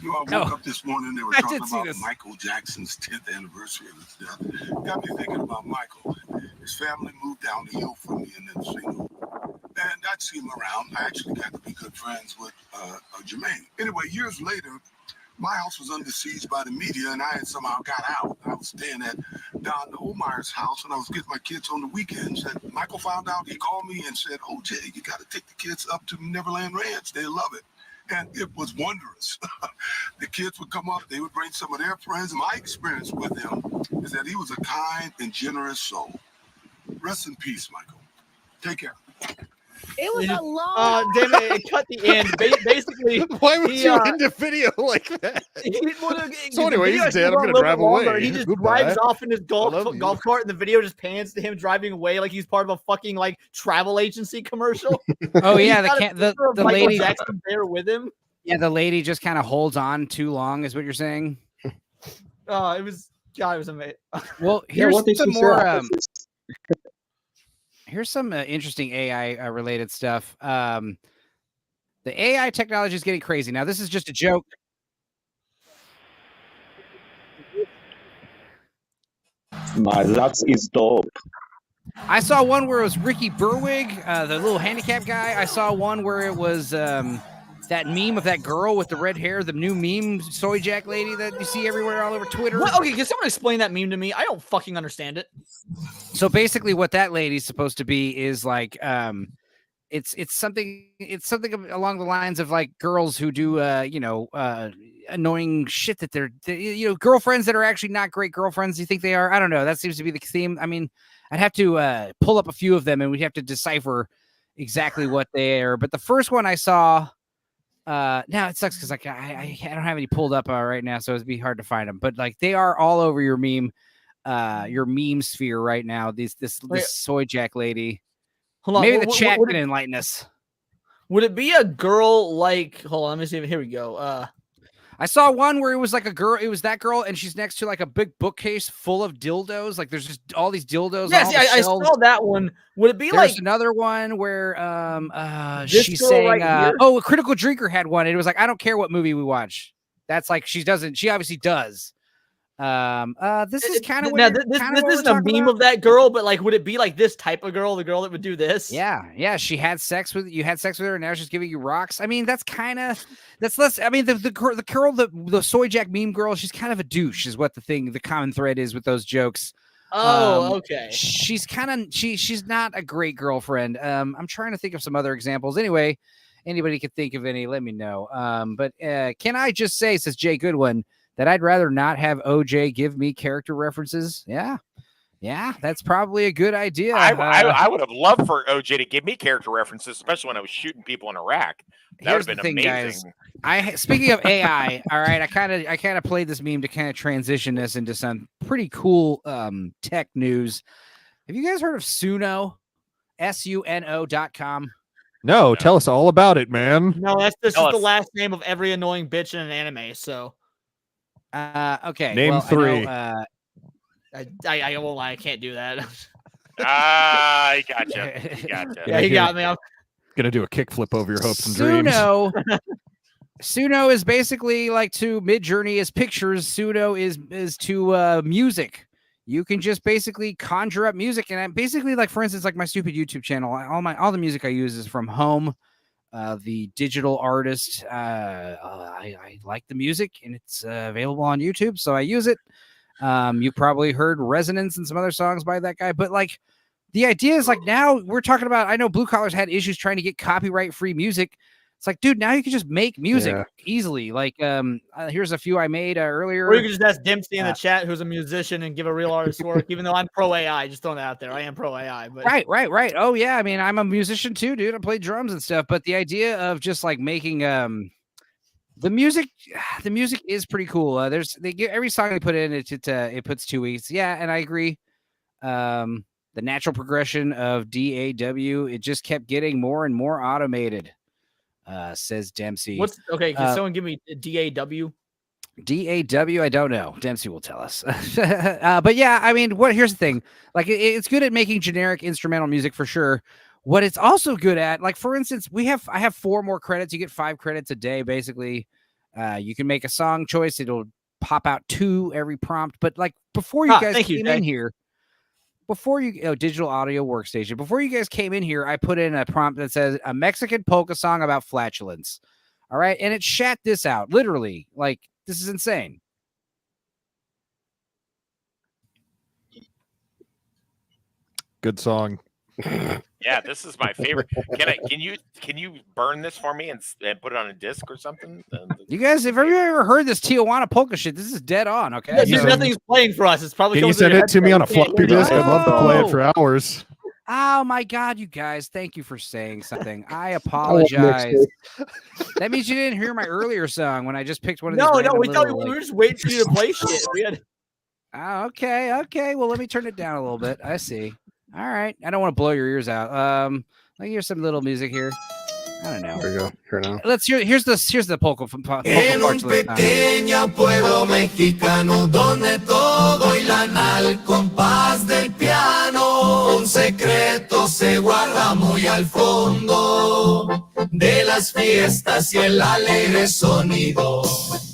S3: You know, I woke up this morning, they were
S4: I
S3: talking
S4: did see
S3: about
S4: this.
S3: Michael Jackson's 10th anniversary of his death. Got me thinking about Michael. His family moved down the hill from me in Encino. And I'd see him around. I actually got to be good friends with Jermaine. Anyway, years later, my house was under siege by the media, and I had somehow got out. I was staying at Don Omeyer's house, and I was getting my kids on the weekends. And Michael found out. He called me and said, OJ, you got to take the kids up to Neverland Ranch. They love it. And it was wondrous. The kids would come up. They would bring some of their friends. My experience with him is that he was a kind and generous soul. Rest in peace, Michael. Take care.
S11: It was a long.
S5: Damn it! It cut the end. Basically,
S7: Why would you end the video like that? So anyway, he's dead. I'm gonna drive away.
S5: He just
S7: Goodbye.
S5: drives off in his golf
S7: you.
S5: cart, and the video just pans to him driving away like he's part of a fucking like travel agency commercial.
S4: Oh yeah,
S5: He's got a
S4: the
S5: picture of Michael
S4: lady
S5: Jackson there with him.
S4: Yeah, the lady just kind of holds on too long, is what you're saying.
S5: It was amazing.
S4: Well, here's some more. Here's some interesting AI related stuff. The AI technology is getting crazy. Now, this is just a joke.
S9: My that is dope.
S4: I saw one where it was Ricky Berwig, the little handicap guy. I saw one where it was that meme of that girl with the red hair, the new meme soy jack lady that you see everywhere all over Twitter.
S5: What? Okay, can someone explain that meme to me? I don't fucking understand it.
S4: So basically what that lady's supposed to be is like it's something along the lines of like girls who do annoying shit that they're girlfriends that are actually not great girlfriends you think they are. I don't know. That seems to be the theme. I mean, I'd have to pull up a few of them and we'd have to decipher exactly what they are. But the first one I saw now it sucks because like I don't have any pulled up right now, so it'd be hard to find them. But like they are all over your meme sphere right now. This soy jack lady.
S5: Hold on.
S4: Maybe the chat can enlighten us.
S5: Would it be a girl like? Hold on, let me see. Here we go.
S4: I saw one where it was like a girl. It was that girl, and she's next to like a big bookcase full of dildos. Like there's just all these dildos.
S5: Yes, I saw that one. Would it be
S4: There's
S5: like
S4: another one where she's
S5: girl
S4: saying,
S5: right
S4: a Critical Drinker had one. And it was like, I don't care what movie we watch. That's like she obviously does. This is kind of
S5: this isn't a meme of that girl, but like, would it be like this type of girl, the girl that would do this?
S4: Yeah. She had sex with you, had sex with her, and now she's giving you rocks. I mean, that's less. I mean, the girl, the soy jack meme girl, she's kind of a douche, is what the common thread is with those jokes.
S5: Oh, okay.
S4: She's not a great girlfriend. I'm trying to think of some other examples. Anyway, anybody can think of any, let me know. But can I just say, says Jay Goodwin, that I'd rather not have OJ give me character references? Yeah, that's probably a good idea.
S8: I would have loved for OJ to give me character references, especially when I was shooting people in Iraq. That would have been amazing.
S4: Guys. Speaking of AI, all right, I kind of played this meme to kind of transition this into some pretty cool tech news. Have you guys heard of Suno? SUNO.com?
S7: No, tell us all about it, man.
S5: No, that's just the last name of every annoying bitch in an anime. So,
S4: okay,
S7: name 3.
S5: I won't lie, I can't do that.
S8: I gotcha.
S5: Yeah, he got me. I'm
S7: gonna do a kickflip over your hopes and dreams.
S4: Suno is basically like to Midjourney is pictures. Suno is to music. You can just basically conjure up music, and basically, like for instance, like my stupid YouTube channel, all the music I use is from home. The digital artist. I like the music, and it's available on YouTube, so I use it. You probably heard Resonance and some other songs by that guy, but like the idea is like now we're talking about. I know Blue Collar's had issues trying to get copyright-free music. It's like, dude, now you can just make music easily. Like, here's a few I made earlier.
S5: Or you can just ask Dempsey in the chat, who's a musician, and give a real artist work. Even though I'm pro AI, just throwing that out there. I am pro AI, but
S4: right. Oh yeah, I mean, I'm a musician too, dude. I play drums and stuff. But the idea of just like making the music is pretty cool. Every song they put in it puts 2 weeks. Yeah, and I agree. The natural progression of DAW, it just kept getting more and more automated. Says Dempsey.
S5: Can someone give me DAW?
S4: DAW, I don't know. Dempsey will tell us. But yeah, I mean, here's the thing. Like, it's good at making generic instrumental music for sure. What it's also good at, like for instance, I have 4 more credits. You get 5 credits a day, basically. You can make a song choice. It'll pop out 2 every prompt. But like before you guys came in here, digital audio workstation. Before you guys came in here, I put in a prompt that says a Mexican polka song about flatulence. All right, and it shat this out literally. Like this is insane.
S7: Good song.
S8: Yeah, this is my favorite. Can you burn this for me and put it on a disc or something?
S4: You guys, have you ever heard this Tijuana polka shit? This is dead on. Okay,
S5: nothing's playing for us. It's probably.
S7: Can you send it to me on a floppy disk? I'd love to play it for hours.
S4: Oh my God, you guys! Thank you for saying something. I apologize. That means you didn't hear my earlier song when I just picked one of these.
S5: No, we thought we were just waiting for you to play shit. We had.
S4: Oh, okay. Well, let me turn it down a little bit. I see. All right. I don't want to blow your ears out. Let me hear some little music here. I don't know.
S6: There you go. Here now.
S4: Here's the polka from polka
S10: En un
S4: parts of the time.
S10: pequeño pueblo mexicano donde todo hilana al compás del piano, un secreto se guarda muy al fondo de las fiestas y el alegre sonido.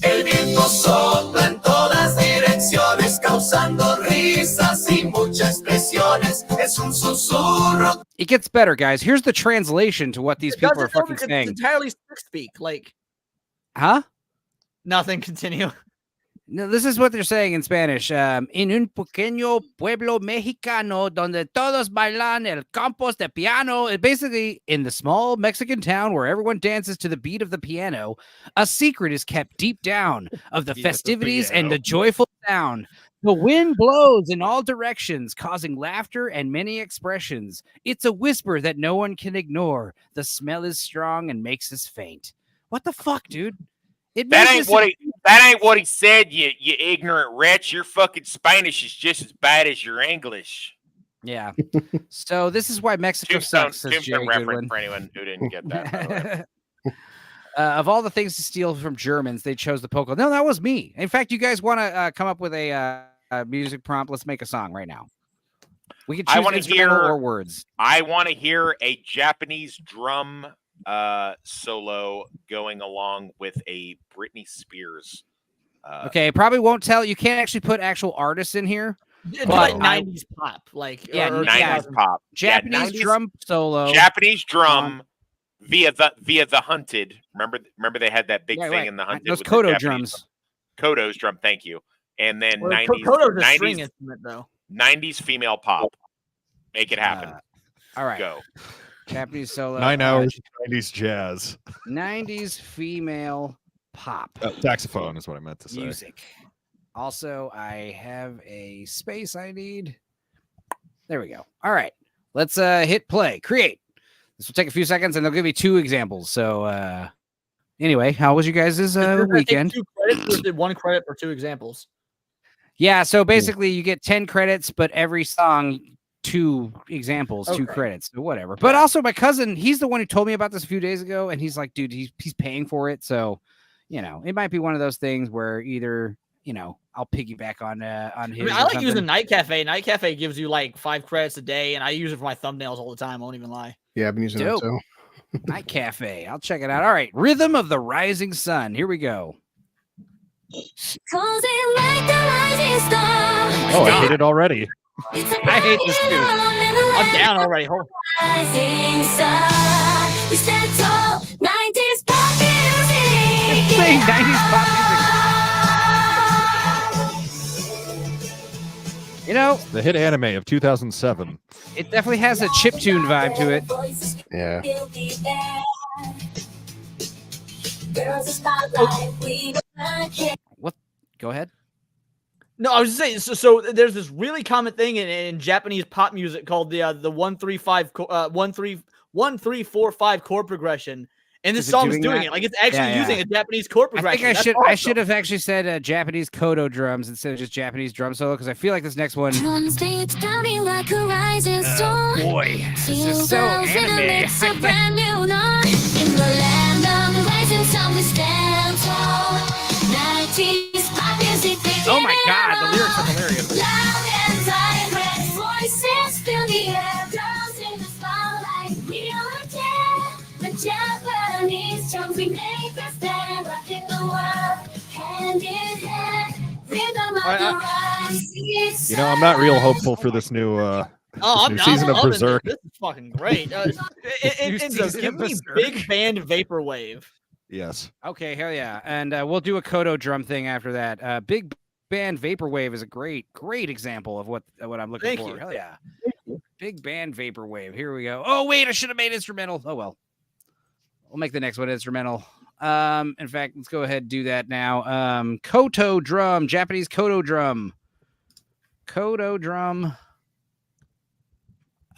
S10: El viento sopla en todas direcciones, causando risas y muchas expresiones. Es un susurro.
S4: It gets better, guys. Here's the translation to what these people are fucking saying.
S5: It's entirely speak. Like,
S4: huh?
S5: Nothing. Continue.
S4: No, this is what they're saying in Spanish. En un pequeño pueblo mexicano donde todos bailan el campos de piano. It basically, in the small Mexican town where everyone dances to the beat of the piano, a secret is kept deep down of the festivities and the joyful sound. The wind blows in all directions, causing laughter and many expressions. It's a whisper that no one can ignore. The smell is strong and makes us faint. What the fuck, dude?
S8: That ain't what he said, you ignorant wretch. Your fucking Spanish is just as bad as your English.
S4: Yeah. So this is why Mexico sucks.
S8: Tombstone reference for anyone who didn't get that.
S4: Of all the things to steal from Germans, they chose the polka. No, that was me. In fact, you guys want to come up with a music prompt? Let's make a song right now. We can choose instrumental or words.
S8: I want to hear a Japanese drum solo going along with a Britney Spears.
S4: Okay, probably won't tell. You can't actually put actual artists in here.
S5: It's like 90s pop, like
S8: 90s pop.
S4: Japanese drum solo.
S8: Japanese drum via the Hunted. Remember they had that big thing in the Hunted.
S4: Those Kodo drums.
S8: Kodo's drum. Thank you. And then 90s female pop. Make it happen.
S4: All right.
S8: Go.
S4: Japanese solo.
S7: 9 hours 90s jazz.
S4: 90s female pop.
S7: Saxophone is what I meant to say.
S4: Music. Also, I have a space I need. There we go. All right. Let's hit play. Create. This will take a few seconds and they'll give you 2 examples. So anyway, how was you guys' weekend?
S5: 2 credits or 1 credit for 2 examples?
S4: Yeah, so basically you get 10 credits, but every song 2 examples, 2 credits, so whatever. But also my cousin, he's the one who told me about this a few days ago, and he's like, dude, he's paying for it. So, it might be one of those things where either, I'll piggyback on his.
S5: I like using Night Cafe. Night Cafe gives you like 5 credits a day, and I use it for my thumbnails all the time. I won't even lie.
S6: Yeah, I've been using it too.
S4: Night Cafe. I'll check it out. All right. Rhythm of the Rising Sun. Here we go.
S7: Oh, I hate it already.
S4: I hate this too.
S5: I'm down already. Hold on.
S4: It's playing 90s pop music.
S7: The hit anime of 2007.
S4: It definitely has a chiptune vibe to it.
S6: Yeah.
S4: What? Go ahead.
S5: No, I was just saying. So there's this really common thing in Japanese pop music called the 1-3-4-5 chord progression, and this song is doing it. Like it's actually using a Japanese chord progression.
S4: I should have actually said Japanese kodo drums instead of just Japanese drum solo because I feel like this next one. Oh boy, this is so anime. Oh my god, the lyrics are hilarious.
S7: You know, I'm not real hopeful for this new season of Berserk.
S5: This is fucking great. Enzo, give me big band vaporwave.
S7: Yes.
S4: Okay, hell yeah. And we'll do a Kodo drum thing after that. Big band vaporwave is a great example of what I'm looking for. Hell yeah. Big band vaporwave. Here we go. Oh, wait, I should have made instrumental. Oh, well. We'll make the next one instrumental. In fact, let's go ahead and do that now. Koto drum, Japanese Koto drum. Koto drum.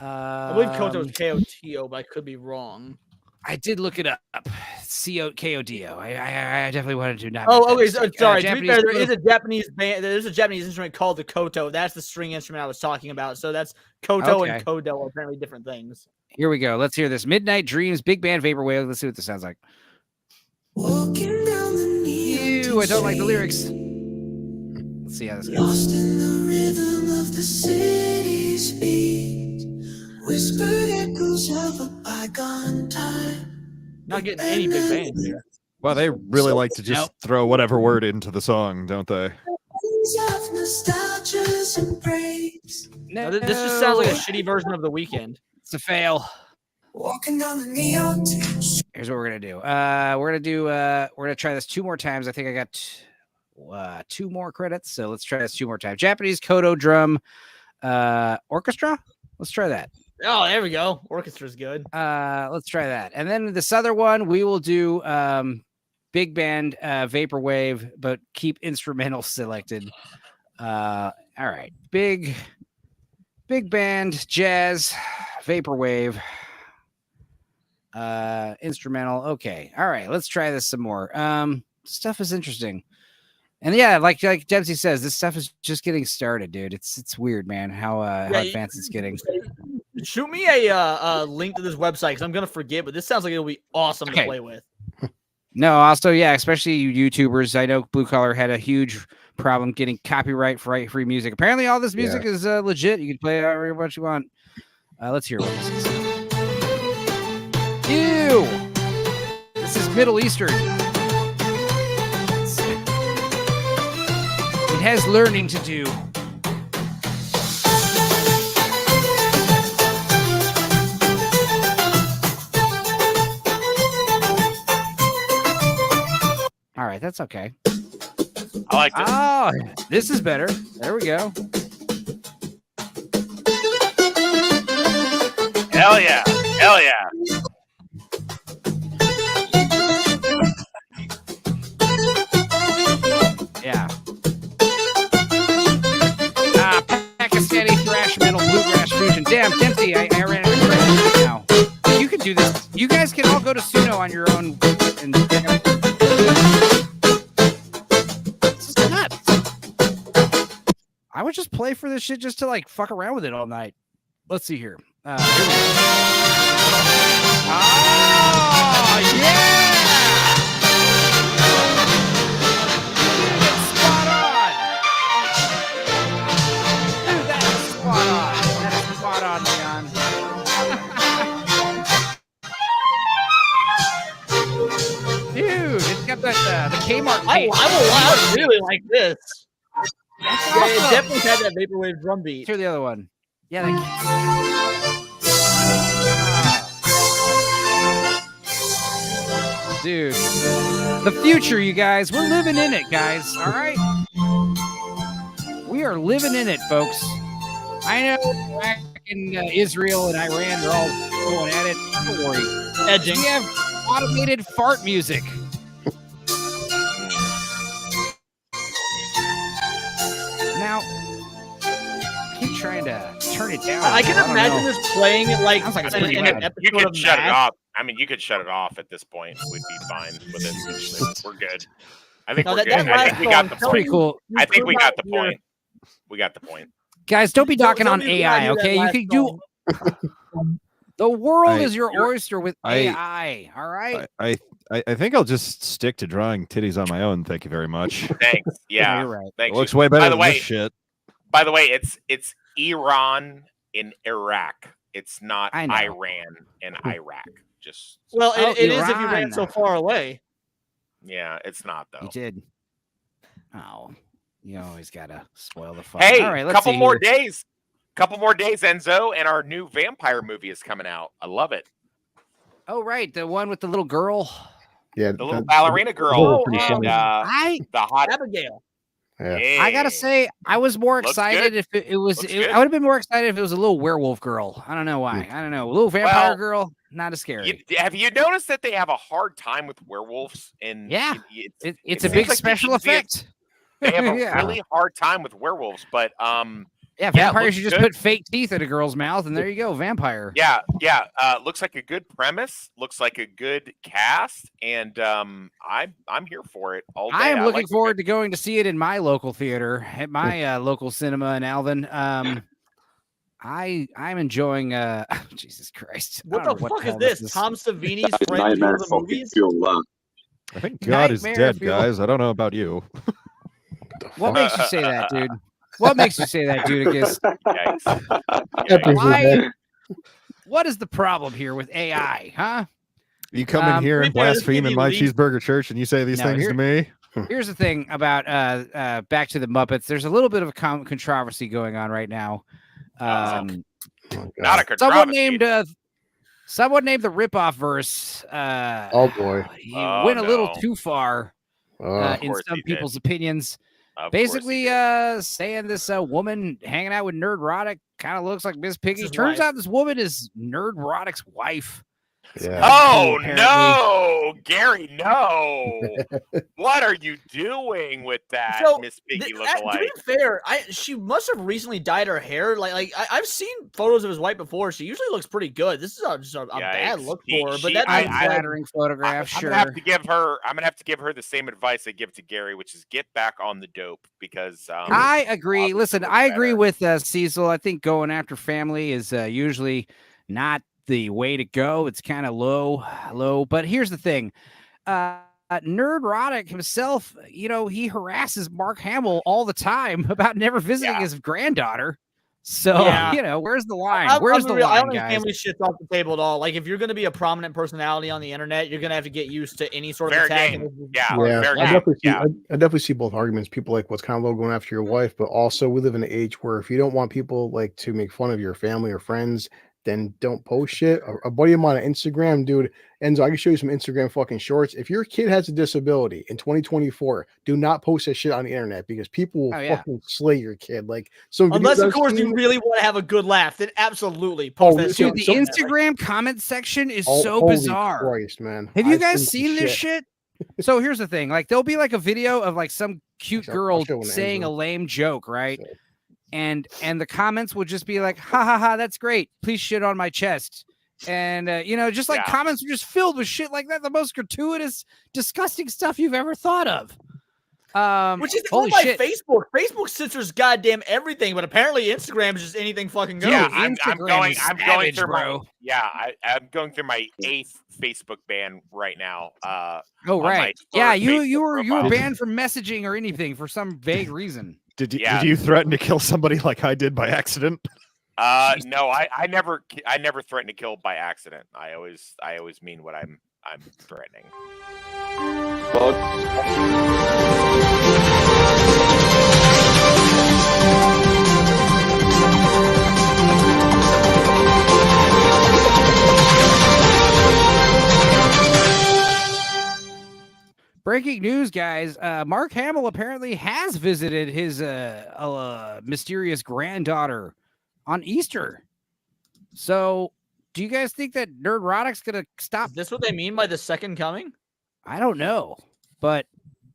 S5: I believe Koto is K-O-T-O, but I could be wrong.
S4: I did look it up. K-O-D-O. I definitely wanted to not.
S5: Oh, okay. Sorry. To be fair, there is a Japanese band. There's a Japanese instrument called the koto. That's the string instrument I was talking about. So that's koto and kodo are apparently different things.
S4: Here we go. Let's hear this. Midnight Dreams, Big Band Vaporwave. Let's see what this sounds like. Ew, I don't like the lyrics. Let's see how this goes.
S10: Lost in the rhythm of the city's beat, whispered echoes of a bygone time.
S5: Not getting any big band here.
S7: Well, they really like to just throw whatever word into the song, don't they?
S5: No, this just sounds like a shitty version of The Weeknd.
S4: It's a fail.
S10: Walking down the neon tubes.
S4: Here's what we're gonna do. We're gonna try this 2 more times. I think I got 2 more credits, so let's try this 2 more times. Japanese Koto drum orchestra. Let's try that.
S5: Oh, there we go. Orchestra's good.
S4: Let's try that. And then this other one, we will do big band vaporwave, but keep instrumental selected. All right. Big band jazz vaporwave instrumental. Okay. All right. Let's try this some more. Stuff is interesting. And yeah, like Dempsey says, this stuff is just getting started, dude. It's weird, man, how advanced it's getting.
S5: Shoot me a link to this website because I'm gonna forget, but this sounds like it'll be awesome to play with.
S4: No, also, yeah, especially you YouTubers. I know Blue Collar had a huge problem getting copyright free music. Apparently, all this music is legit. You can play however much you want. Let's hear what this is. Ew! This is Middle Eastern. It has learning to do. All right, that's okay.
S8: I like this.
S4: Oh, this is better. There we go.
S8: Hell yeah. Hell yeah.
S4: Yeah. Pakistani thrash metal bluegrass fusion. Damn, Dempsey, I ran out of credits now. You can do this. You guys can all go to Suno on your own. And this is nuts. I would just play for this shit just to like fuck around with it all night. Let's see here. Here we go. Oh, yeah! Spot on! Dude, that is spot on. That is spot on, Leon. Dude, it's got that the Kmart tape.
S5: I really like this. Yeah, it definitely had that vaporwave drum beat.
S4: Here's the other one. Yeah, dude, the future, you guys. We're living in it, guys. All right, we are living in it, folks. I know Iraq and Israel and Iran are all going at it. Don't worry.
S5: Edging.
S4: We have automated fart music. Now, I keep trying to turn it down.
S5: I can imagine this playing like
S4: an
S5: episode
S8: you could
S5: of
S8: shut it
S5: MASH.
S8: off. I mean, you could shut it off at this point. We'd be fine with it. We're good. I think we're good. I think we got the
S4: That's pretty
S8: point.
S4: cool.
S8: I think we got the point. We got the point.
S4: Guys, don't be knocking on
S5: somebody's
S4: AI,
S5: gotta do that
S4: okay? You
S5: last
S4: can do. The world is your
S7: you're-
S4: oyster with AI. All right.
S7: I think I'll just stick to drawing titties on my own. Thank you very much.
S8: Thanks. Yeah.
S4: You're right.
S7: It
S8: Thanks.
S7: looks way better
S8: By the
S7: than
S8: way,
S7: this shit.
S8: By the way, it's Iran in Iraq. It's not
S4: I know.
S8: Iran in Iraq. Just
S5: Well,
S4: Oh,
S5: it is if you
S4: Iran.
S5: ran so far away.
S8: yeah, it's not though.
S4: You did. Oh. You always gotta spoil the fun.
S8: Hey,
S4: all right, let's
S8: couple
S4: see
S8: more
S4: here.
S8: days. Couple more days, Enzo, and our new vampire movie is coming out. I love it.
S4: Oh, right, the one with the little girl.
S6: Yeah,
S8: The little ballerina girl and the hot
S5: Abigail.
S6: Yeah.
S4: I gotta say, I was more
S8: Looks
S4: excited
S8: good.
S4: if it was.
S8: Looks good.
S4: I would have been more excited if it was a little werewolf girl. I don't know why. I don't know. A little vampire girl, not as scary.
S8: Have you noticed that they have a hard time with werewolves? And
S4: Yeah,
S8: it
S4: it's a
S8: seems
S4: big
S8: like
S4: special effect.
S8: They have a
S4: Yeah.
S8: really hard time with werewolves, but
S4: yeah, vampires.
S8: looks
S4: You just
S8: good.
S4: put fake teeth in a girl's mouth, and there you go, vampire.
S8: Yeah. Looks like a good premise. Looks like a good cast, and I'm here for it all day.
S4: I am looking forward to going to see it in my local theater at my local cinema in Alvin. I'm enjoying. Jesus Christ!
S5: What
S4: I
S5: the
S4: don't know
S5: fuck is
S4: hell
S5: this? Tom Savini's friend
S9: Nightmare
S5: the
S9: fucking
S5: movies?
S9: fuel that.
S7: I think God is
S4: Nightmare
S7: dead,
S4: fuel.
S7: guys. I don't know about you.
S4: What makes you say that, dude? What makes you say that, Judicus? Why? What is the problem here with AI, huh?
S7: You come in here and blaspheme in my cheeseburger church, and you say these things to me.
S4: Here's the thing about Back to the Muppets. There's a little bit of a controversy going on right now.
S8: Not a controversy.
S4: Someone named the ripoff verse.
S6: Oh boy,
S4: he went a little too far in
S8: course
S4: some
S8: he did.
S4: people's opinions.
S8: Of
S4: Basically, saying this woman hanging out with Nerdrotic kind of looks like Miss Piggy.
S5: His
S4: Turns
S5: wife.
S4: out this woman is Nerdrotic's wife.
S6: Yeah.
S8: Oh
S4: Apparently.
S8: no, Gary! No, what are you doing with that,
S5: So,
S8: Miss Piggy
S5: to
S8: lookalike?
S5: be fair, she must have recently dyed her hair. I've seen photos of his wife before. She usually looks pretty good. This is just a bad look for her. But that being said,
S4: flattering photograph.
S8: I'm
S4: Sure.
S8: gonna have to give her. I'm gonna have to give her the same advice I give to Gary, which is get back on the dope because
S4: I agree. Listen, I agree
S8: better.
S4: with Cecil. I think going after family is usually not the way to go. It's kind of low. But here's the thing. Nerdrotic himself, he harasses Mark Hamill all the time about never visiting his granddaughter. So, where's the line? Where's the line,
S5: I don't think
S4: guys?
S5: family shit's off the table at all. Like, if you're going to be a prominent personality on the internet, you're going to have to get used to any sort of
S8: Fair
S5: attack.
S8: game.
S6: I definitely see both arguments. People like what's kind of low going after your wife, but also we live in an age where if you don't want people like to make fun of your family or friends, then don't post shit. A buddy of mine on Instagram, dude, Enzo, I can show you some Instagram fucking shorts. If your kid has a disability in 2024, do not post that shit on the internet because people will fucking slay your kid. Like,
S5: unless of course you really want to have a good laugh, then absolutely post that shit.
S4: Dude, the Instagram comment section is so
S6: holy
S4: bizarre.
S6: Christ, man.
S4: Have you guys seen this shit? So here's the thing. Like, there'll be like a video of like some cute girl saying a lame joke, right? And the comments will just be like, ha ha ha, that's great. Please shit on my chest. And just like comments are just filled with shit like that. The most gratuitous, disgusting stuff you've ever thought of.
S5: Which is
S4: holy
S5: by
S4: shit.
S5: Facebook. Facebook censors goddamn everything, but apparently Instagram is just anything fucking goes.
S8: Yeah, I'm going through
S4: bro.
S8: I'm going through my 8th Facebook ban right now.
S4: Oh right. Yeah, you were
S8: profile.
S4: banned from messaging or anything for some vague reason.
S7: Did you threaten to kill somebody like I did by accident?
S8: No, I never threaten to kill by accident. I always mean what I'm threatening.
S4: Breaking news, guys. Mark Hamill apparently has visited his mysterious granddaughter on Easter. So, do you guys think that Nerdrotic's going to stop?
S5: Is this what they mean by the second coming?
S4: I don't know. But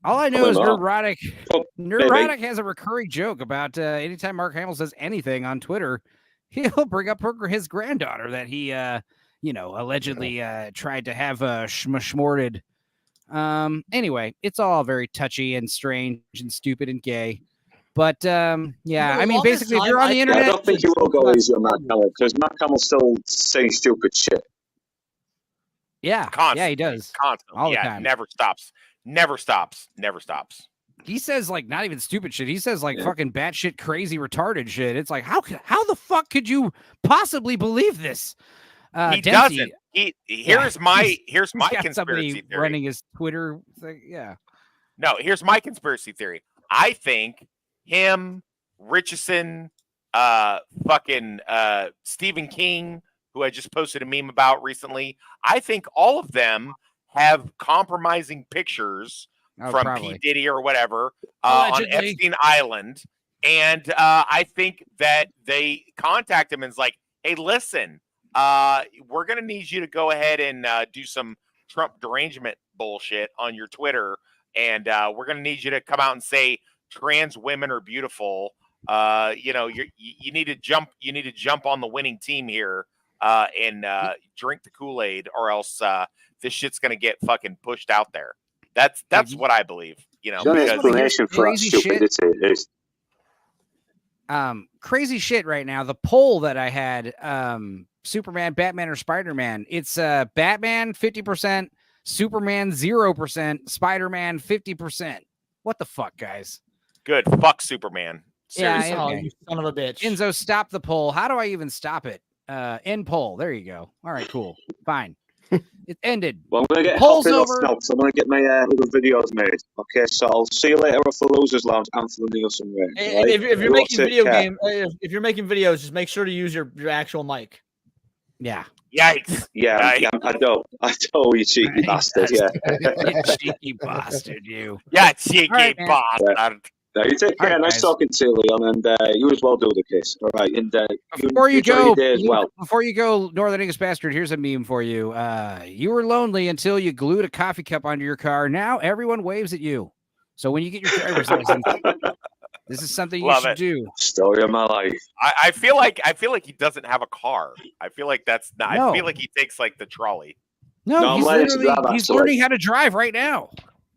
S4: all I know is Nerdrotic has a recurring joke about anytime Mark Hamill says anything on Twitter, he'll bring up his granddaughter that he, allegedly tried to have schmorted. Anyway, it's all very touchy and strange and stupid and gay. But I mean, basically, if you're on the internet,
S9: I don't think you will go easy on Mark Hamill because Mark Hamill's still saying stupid shit.
S4: Yeah,
S8: constantly,
S4: yeah, he does
S8: constantly.
S4: all the time.
S8: Never stops.
S4: He says like not even stupid shit. He says like fucking batshit crazy retarded shit. It's like how the fuck could you possibly believe this?
S8: He
S4: Dempsey,
S8: doesn't. Here's my conspiracy theory.
S4: Running his Twitter thing. Yeah.
S8: No, here's my conspiracy theory. I think him, Richardson, Stephen King, who I just posted a meme about recently. I think all of them have compromising pictures from
S4: probably.
S8: P. Diddy or whatever on Epstein Island. And I think that they contact him and is like, hey, listen, we're going to need you to go ahead and do some Trump derangement bullshit on your Twitter. And we're going to need you to come out and say trans women are beautiful. You need to jump on the winning team here and drink the Kool-Aid, or else this shit's going to get fucking pushed out there. That's what I believe.
S9: The explanation for that stupidity is
S4: crazy shit right now. The poll that I had, Superman, Batman, or Spider-Man, it's Batman 50%, Superman 0%, Spider-Man 50%. What the fuck, guys?
S8: Good. Fuck Superman.
S5: Seriously. Yeah, you son of a bitch.
S4: Enzo, stop the poll. How do I even stop it? End poll. There you go. All right, cool. Fine. It ended.
S9: Well, I'm going to get
S4: polls
S9: over now, so I'm going to get my little videos made. Okay, so I'll see you later for Losers Lounge and for the Nielsen Range.
S5: Right? If you're making if you're making videos, just make sure to use your actual mic.
S4: Yeah.
S8: Yikes.
S9: Yeah, I know, you cheeky bastard. Yeah.
S4: You cheeky bastard, you.
S8: Yeah, cheeky bastard.
S9: No, you take care. Nice talking to you, Leon, and you as well, do the kiss. All right, and
S4: before you go,
S9: well.
S4: Before you go, Northern English bastard, here's a meme for you. You were lonely until you glued a coffee cup onto your car. Now everyone waves at you. So when you get your driver's license, this is something you should do.
S9: Story of my life.
S8: I feel like he doesn't have a car. I feel like that's not. No. I feel like he takes like the trolley.
S4: No, he's learning how to drive right now.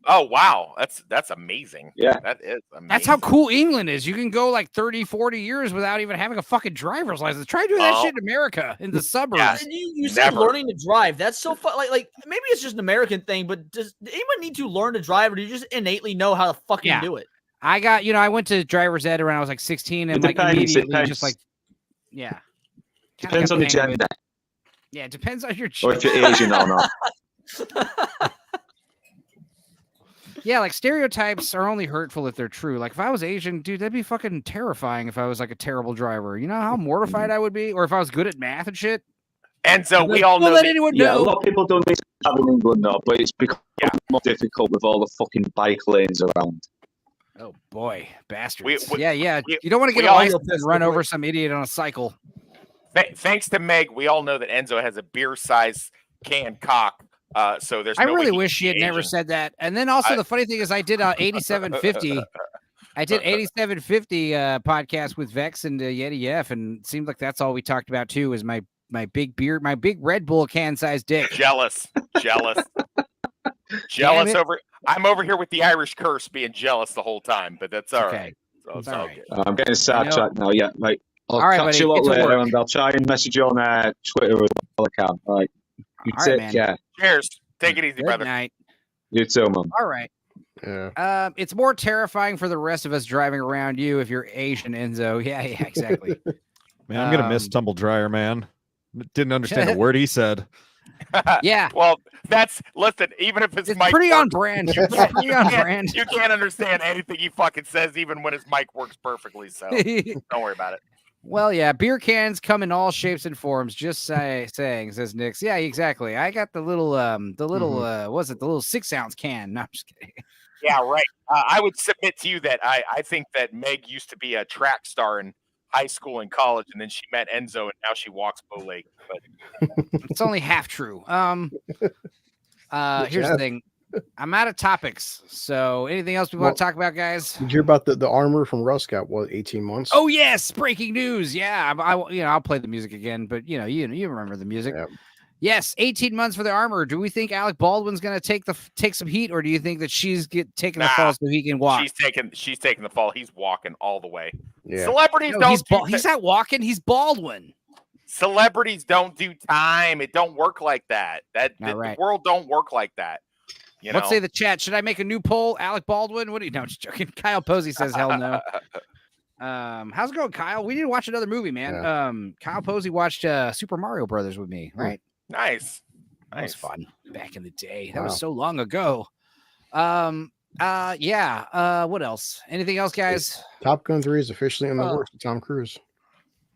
S8: Oh, wow. That's amazing.
S9: Yeah.
S8: That is amazing.
S4: That's how cool England is. You can go like 30, 40 years without even having a fucking driver's license. Try doing that shit in America, in the suburbs.
S5: Yeah. You said learning to drive. That's so fun. Like maybe it's just an American thing, but does anyone need to learn to drive, or do you just innately know how to fucking do it?
S4: I got, I went to driver's ed when I was like 16 and immediately just like, yeah.
S9: Depends on the gender.
S4: Yeah, it depends on your gender.
S9: Or if you're Asian or not.
S4: Yeah, like stereotypes are only hurtful if they're true. Like if I was Asian, dude, that'd be fucking terrifying if I was like a terrible driver. You know how mortified I would be? Or if I was good at math and shit?
S8: And so we all know
S4: that anyone know.
S9: A lot of people don't need to have in England though, but it's become more difficult with all the fucking bike lanes around.
S4: Oh boy, bastards. You don't want to get a license and run over some idiot on a cycle.
S8: Thanks to Meg, we all know that Enzo has a beer-sized can cock. So there's.
S4: I really wish she had never said that. And then also the funny thing is, I did 8750. I did 8750 podcast with Vex and Yeti F, and it seemed like that's all we talked about too. Is my big beer, my big Red Bull can-sized dick.
S8: Jealous. I'm over here with the Irish curse, being jealous the whole time, but that's all right. So it's all good.
S9: I'm getting sidetracked now. Yeah, right. I'll catch you a lot later, and I'll try and message you on Twitter if I can. All right. You take care.
S8: Cheers. Take it easy,
S4: Good
S8: brother.
S4: Night.
S9: You too, man.
S4: All right. Yeah. It's more terrifying for the rest of us driving around you if you're Asian, Enzo. Yeah, exactly.
S7: Man, I'm gonna miss Tumble Dryer, man. Didn't understand a word he said.
S4: Yeah.
S8: Well, listen, even if it's
S4: pretty on brand.
S8: You can't understand anything he fucking says, even when his mic works perfectly. So don't worry about it.
S4: Well, yeah, beer cans come in all shapes and forms. Just saying, says Nix. Yeah, exactly. I got the little, the little 6 ounce can? No, I'm just kidding.
S8: Yeah, right. I would submit to you that I think that Meg used to be a track star in high school and college, and then she met Enzo, and now she walks bow leg. But
S4: it's only half true. Here's the thing. I'm out of topics. So anything else we want to talk about, guys?
S6: Did you hear about the armor from Russ got 18 months?
S4: Oh yes, breaking news. Yeah, I'll play the music again, but you remember the music. Yeah. Yes, 18 months for the armor. Do we think Alec Baldwin's going to take some heat, or do you think that she's taking the fall so he can walk?
S8: She's taking the fall. He's walking all the way.
S4: Yeah.
S8: Celebrities
S4: he's not walking. He's Baldwin.
S8: Celebrities don't do time. It don't work like that. The world don't work like that.
S4: Let's say the chat. Should I make a new poll? Alec Baldwin? What do you know? Just joking. Kyle Posey says hell no. How's it going, Kyle? We need to watch another movie, man. Yeah. Kyle Posey watched Super Mario Brothers with me, right?
S8: Nice.
S4: That was fun back in the day. That was so long ago. Yeah. What else? Anything else, guys?
S6: Top Gun 3 is officially in the works with Tom Cruise.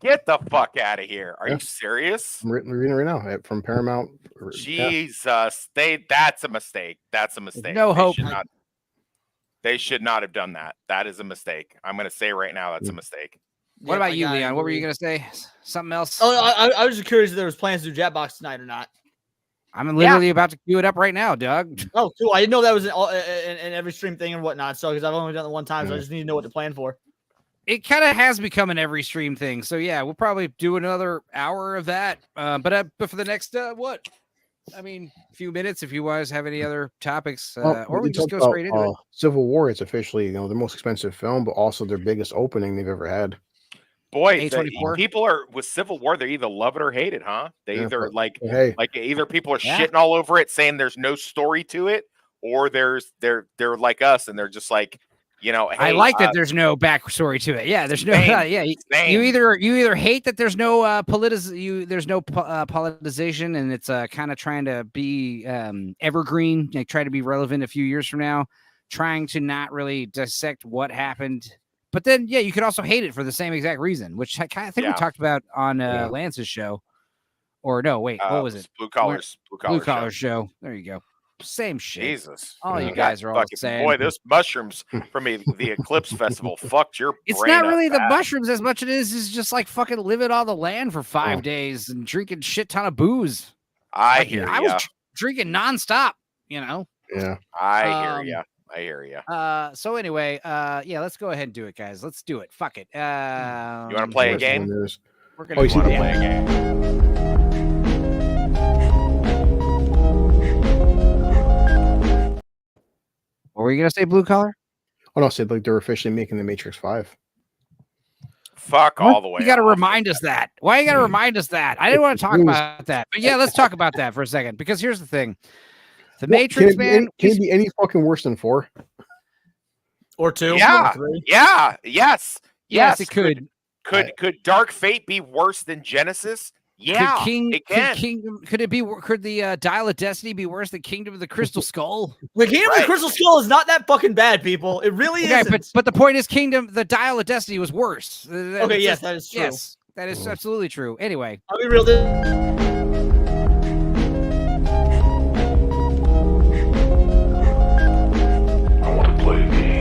S8: Get the fuck out of here. Are
S6: Yeah.
S8: you serious?
S6: I'm reading it right now from Paramount.
S8: Jesus. That's a mistake. That's a mistake.
S4: No hope.
S8: They should not have done that. That is a mistake. I'm going to say right now that's a mistake.
S4: What about you, Leon? What were you going to say? Something else?
S5: Oh, I was just curious if there was plans to do Jackbox tonight or not.
S4: I'm literally about to queue it up right now, Doug.
S5: Oh, cool. I didn't know that was in every stream thing and whatnot. So, because I've only done it one time, so I just need to know what to plan for.
S4: It kind of has become an every stream thing. So, yeah, we'll probably do another hour of that. But for the next, a few minutes, if you guys have any other topics, or we just go straight into it.
S6: Civil War is officially, their most expensive film, but also their biggest opening they've ever had.
S8: Boy, people are with Civil War. They either love it or hate it, huh? They either either people are shitting all over it, saying there's no story to it, or they're like us and they're just like, hey,
S4: I like that there's no backstory to it. Yeah, there's no. You either hate that there's no politicization, and it's kind of trying to be evergreen, try to be relevant a few years from now, trying to not really dissect what happened. But then, you could also hate it for the same exact reason, which I think we talked about on Lance's show. Or no, wait, what was it?
S8: Blue Collar
S4: show. There you go. Same shit.
S8: Jesus.
S4: All you guys are all the same.
S8: Boy, those mushrooms from the Eclipse Festival fucked your brain.
S4: It's not really the mushrooms as much as it is just like fucking living on the land for 5 days and drinking shit ton of booze.
S8: I hear you.
S4: I was drinking nonstop,
S6: Yeah.
S8: I hear you.
S4: So anyway, let's go ahead and do it, guys. Let's do it. Fuck it.
S8: You want to play a game?
S4: We're going to
S8: play a game.
S4: What were you going to say, Blue Collar?
S6: Oh, no, said they're officially making the Matrix 5.
S8: Fuck all the way.
S4: You got to remind us that. Why you got to remind us that? I didn't want to talk about that. But let's talk about that for a second, because here's the thing. The Matrix,
S6: can it be any fucking worse than 4?
S5: Or 2?
S8: Yeah.
S5: Or 3?
S8: Yeah. Yes,
S4: it could.
S8: Could Dark Fate be worse than Genesis? Yeah,
S4: could the Dial of Destiny be worse than Kingdom of the Crystal Skull?
S5: The Kingdom of the Crystal Skull is not that fucking bad, people. It really is.
S4: But the point is, the Dial of Destiny was worse.
S5: Okay, yes, that is true.
S4: Yes, that is absolutely true. Anyway,
S5: I'll be real.
S3: I want to play a game.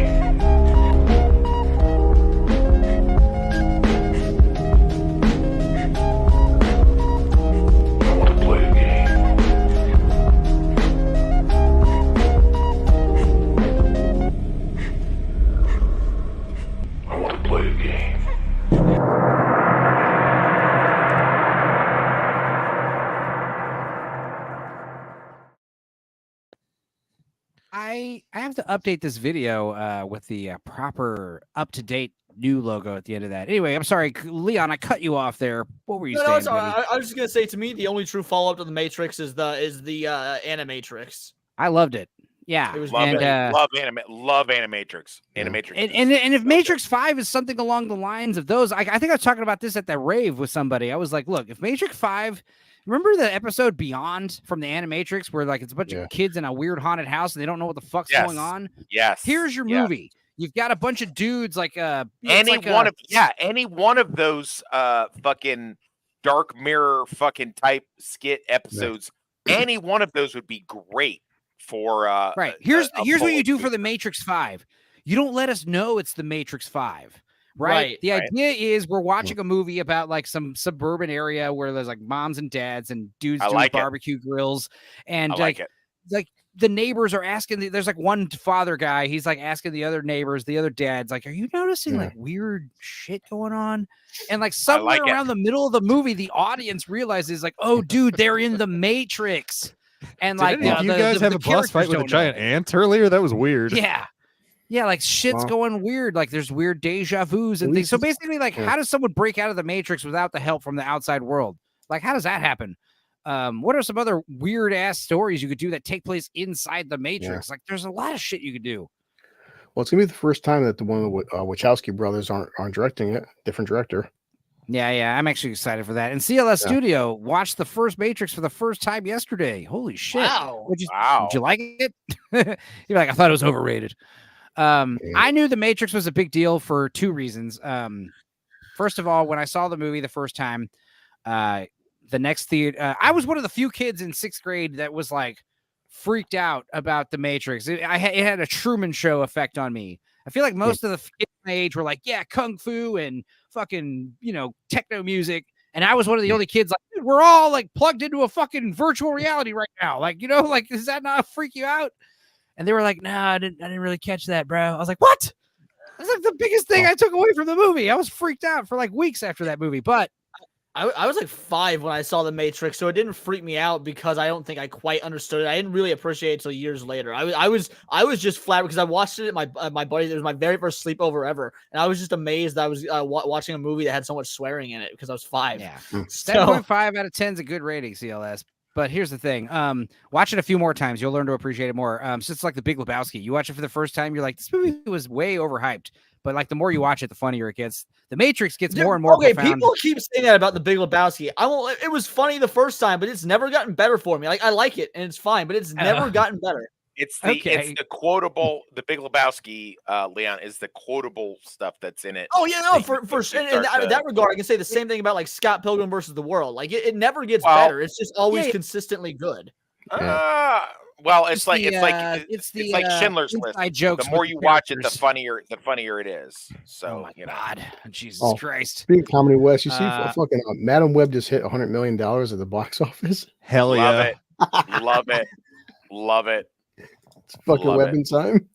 S4: I have to update this video with the proper up-to-date new logo at the end of that. Anyway, I'm sorry, Leon, I cut you off there. What were you saying?
S5: No, I was just gonna say, to me, the only true follow-up to the Matrix is the Animatrix.
S4: I loved it. Yeah,
S8: it was love Animatrix. Animatrix.
S4: And if Matrix 5 is something along the lines of those, I think I was talking about this at that rave with somebody. I was like, look, if Matrix 5. Remember the episode Beyond from the Animatrix where it's a bunch of kids in a weird haunted house and they don't know what the fuck's going on?
S8: Yes.
S4: Here's your movie. You've got a bunch of dudes
S8: any one of those fucking Dark Mirror fucking type skit episodes. Any one of those would be great for
S4: right. Here's what you do for the Matrix 5. You don't let us know it's the Matrix 5. Right. The idea is we're watching a movie about some suburban area where there's moms and dads and dudes doing barbecue grills. And the neighbors are asking, there's one father guy. He's asking the other neighbors, the other dads, are you noticing weird shit going on? And somewhere around the middle of the movie, the audience realizes oh, dude, they're in the Matrix. And
S7: you guys have a boss fight with a giant ant earlier? That was weird.
S4: Yeah, shit's going weird. There's weird deja vus and things. So basically, how does someone break out of the Matrix without the help from the outside world? How does that happen? What are some other weird ass stories you could do that take place inside the Matrix? There's a lot of shit you could do.
S6: Well, it's gonna be the first time that the one of the Wachowski brothers aren't directing it. Different director.
S4: Yeah, I'm actually excited for that. And CLS
S6: Yeah.
S4: Studio watched the first Matrix for the first time yesterday. Holy shit!
S5: Wow.
S4: Did you like it? You're like, I thought it was overrated. I knew the Matrix was a big deal for two reasons. First of all, when I saw the movie the first time, the next theater, I was one of the few kids in 6th grade that was like freaked out about the Matrix. It had a Truman Show effect on me. I feel like most of the kids my age were like, yeah, kung fu and fucking, techno music. And I was one of the only kids like, dude, we're all like plugged into a fucking virtual reality right now. Like, like, does that not freak you out? And they were like, nah, I didn't really catch that, bro. I was like, what? That's like the biggest thing I took away from the movie. I was freaked out for like weeks after that movie, but
S5: I was like 5 when I saw The Matrix, so it didn't freak me out because I don't think I quite understood it. I didn't really appreciate it until years later. I was just flat because I watched it at my buddy. It was my very first sleepover ever, and I was just amazed that I was watching a movie that had so much swearing in it because I was 5.
S4: Yeah, 7.5 out of 10 is a good rating, CLS. But here's the thing. Watch it a few more times. You'll learn to appreciate it more. So it's like The Big Lebowski. You watch it for the first time, you're like, this movie was way overhyped. But like the more you watch it, the funnier it gets. The Matrix gets more and more profound.
S5: People keep saying that about The Big Lebowski. It was funny the first time, but it's never gotten better for me. Like I like it and it's fine, but it's never gotten better.
S8: It's the quotable. The Big Lebowski, Leon, is the quotable stuff that's in it.
S5: Oh yeah, no, for sure. In that regard, I can say the same thing about like Scott Pilgrim versus the World. Like it never gets better. It's just always consistently good.
S8: Well, it's like Schindler's List.
S4: Jokes
S8: the more you watch it, the funnier it is. So,
S4: oh my God, Jesus Christ!
S6: Speaking of Comedy West, you see, fucking Madam Web just hit $100 million at the box office.
S7: Hell yeah!
S8: Love it.
S6: It's fucking webbing time.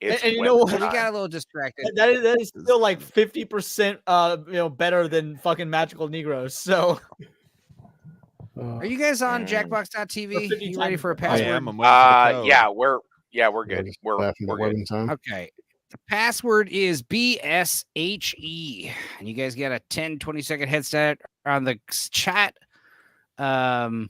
S5: And you know what?
S4: We got a little distracted.
S5: That is still like 50%, better than fucking Magical Negroes. So.
S4: Are you guys on Jackbox.tv? You ready for a password?
S7: I am. I'm waiting for
S8: we're good. We're good.
S6: Time.
S4: Okay. The password is BSHE. And you guys get a 10-20 second head start on the chat. All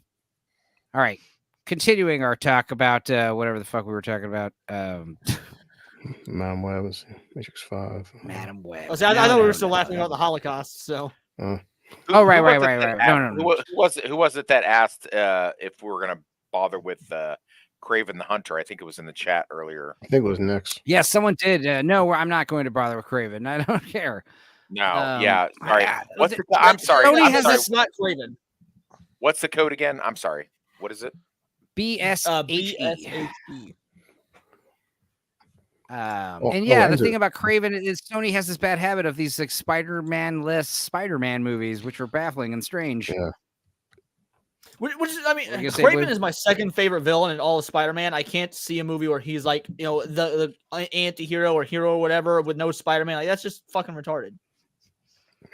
S4: right. Continuing our talk about whatever the fuck we were talking about.
S6: Madam Web, Matrix 5.
S4: Madam Web.
S5: I thought we were still laughing about the Holocaust. So.
S4: Right. No.
S8: Who was it that asked if we were going to bother with Craven the Hunter? I think it was in the chat earlier.
S6: I think it was Nix.
S4: Yeah, someone did. No, I'm not going to bother with Craven. I don't care.
S8: No, yeah. All right. I'm sorry.
S5: Sony has this, not Craven.
S8: What's the code again? I'm sorry. What is it?
S4: BSHE. The thing about Craven is Sony has this bad habit of these like Spider-Man-less Spider-Man movies, which are baffling and strange.
S6: Yeah.
S5: Which is, Craven is my second favorite villain in all of Spider-Man. I can't see a movie where he's like, the anti-hero or hero or whatever with no Spider-Man. Like that's just fucking retarded.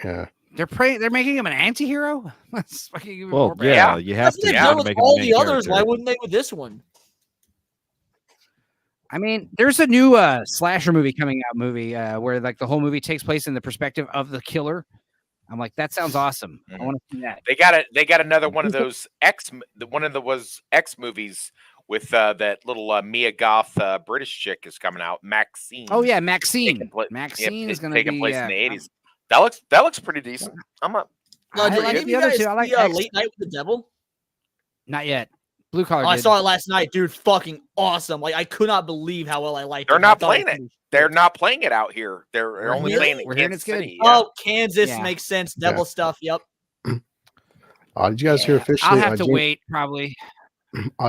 S6: Yeah.
S4: They're making him an anti-hero? That's fucking even more bad.
S7: Yeah, you have to make him
S5: all
S7: the
S5: the others.
S7: character.
S5: Why wouldn't they with this one?
S4: I mean, there's a new slasher movie coming out where like the whole movie takes place in the perspective of the killer. I'm like, that sounds awesome. I want to see that.
S8: They got another one of those X movies with that little Mia Goth British chick is coming out. Maxine.
S4: Oh yeah, Maxine. Maxine is going to be
S8: taking place in the 80s. That looks pretty decent. I'm up.
S4: I like the other two. I like
S5: Late Night with the Devil.
S4: Not yet. Blue Collar.
S5: I saw it last night, dude. Fucking awesome! Like I could not believe how well I liked it.
S8: They're not playing it. They're not playing it out here. They're only playing it in Kansas City.
S5: Yeah. Oh, Kansas makes sense. Devil stuff. Yep.
S6: Did you guys hear officially?
S4: I'll have to wait probably.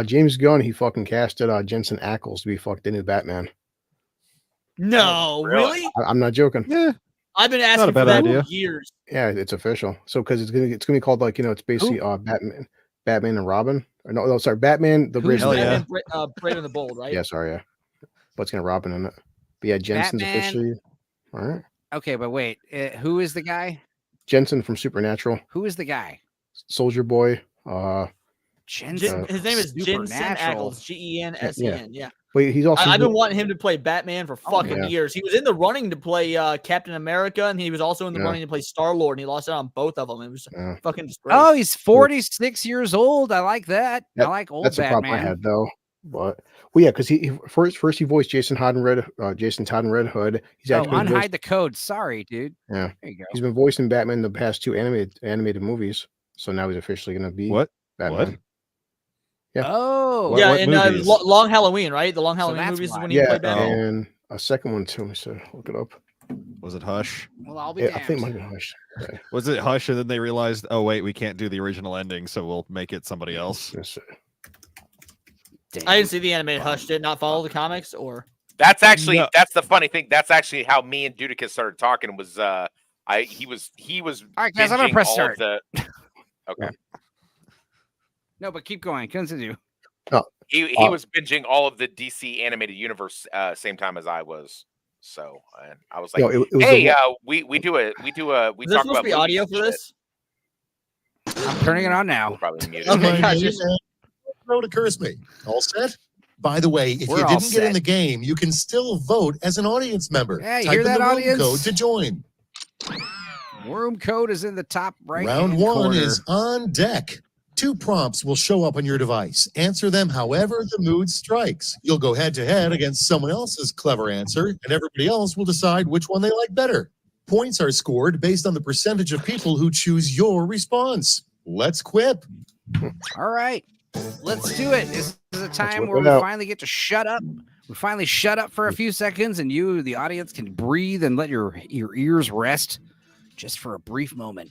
S6: James Gunn, he fucking casted Jensen Ackles to be the new Batman.
S5: No, really?
S6: I'm not joking.
S7: Yeah.
S5: I've been asking for that for years.
S6: Yeah, it's official. So because it's gonna be called like it's basically Batman and Robin. Or no, sorry, Batman the Brave
S5: and the Bold, right?
S6: Yeah, sorry, yeah. But it's gonna Robin in it. But yeah, Jensen's officially. All right.
S4: Okay, but wait, who is the guy?
S6: Jensen from Supernatural.
S4: Who is the guy?
S6: Soldier Boy.
S5: Jensen. His name is Jensen Ackles. Gensen. Yeah.
S6: Wait, he's also.
S5: I've been wanting him to play Batman for fucking years. He was in the running to play Captain America, and he was also in the running to play Star-Lord, and he lost out on both of them. It was fucking disgrace.
S4: Oh, he's 46 years old. I like that. I like old
S6: That's
S4: Batman.
S6: the problem I had, though. But well, yeah, because he first he voiced Jason Todd in Red Hood. He's actually been
S4: unhide the code. Sorry, dude.
S6: Yeah,
S4: there you go.
S6: He's been voicing Batman in the past 2 animated movies. So now he's officially going to be Batman.
S7: What?
S6: Yeah.
S4: Oh,
S5: yeah,
S7: what
S5: and
S7: movies?
S5: Long Halloween, right? The Long Halloween
S4: that's
S5: movies is
S4: why.
S5: when he played Batman.
S6: And a second one too. So look it up.
S7: Was it Hush?
S4: Well, I'll be
S6: Yeah,
S4: damned.
S6: I think it might be Hush. Okay.
S7: Was it Hush? And then they realized, oh wait, we can't do the original ending, so we'll make it somebody else.
S6: Yes,
S5: I didn't see the animated Hush. Did it not follow the comics, or
S8: That's actually that's the funny thing. That's actually how me and Dudicus started talking. Was he was
S4: All right, guys, I'm gonna
S8: binging
S4: press
S8: all
S4: start.
S8: of the. Okay.
S4: No, but keep going. Continue.
S8: He was binging all of the DC animated universe same time as I was. So and I was like,
S6: No, it was
S8: "Hey,
S6: the-
S8: we
S5: is
S8: talk
S5: there supposed
S8: about
S5: to be audio
S8: movies
S5: for
S8: and
S5: this?
S4: I'm turning it on now.
S8: We'll probably mute it.
S5: Okay, gotcha.
S12: Road occurs me. All set? By the way, if
S4: We're
S12: you
S4: all
S12: didn't get in
S4: set.
S12: the game, you can still vote as an audience member.
S4: Yeah, you
S12: Type
S4: hear
S12: in
S4: that,
S12: the room
S4: audience?
S12: code to join.
S4: Room code is in the top right.
S12: Round 1
S4: corner.
S12: is on deck. 2 prompts will show up on your device. Answer them however the mood strikes. You'll go head to head against someone else's clever answer, and everybody else will decide which one they like better. Points are scored based on the percentage of people who choose your response. Let's quip.
S4: All right, let's do it. This is a time
S6: work
S4: where
S6: it
S4: we
S6: out.
S4: finally get to shut up. We finally shut up for a few seconds, and you, the audience, can breathe and let your ears rest just for a brief moment.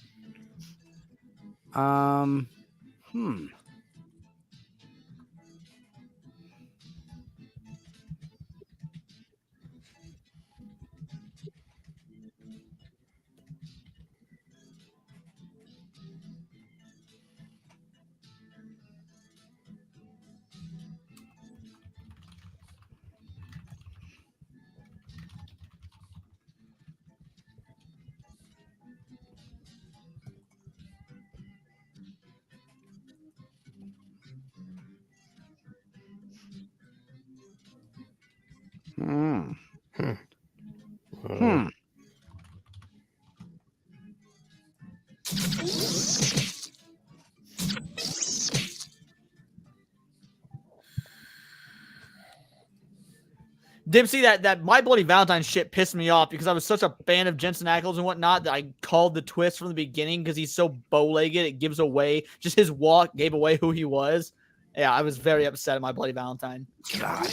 S5: Dipsy, that My Bloody Valentine shit pissed me off because I was such a fan of Jensen Ackles and whatnot that I called the twist from the beginning because he's so bow-legged. It gives away, just his walk gave away who he was. Yeah, I was very upset at My Bloody Valentine.
S4: God.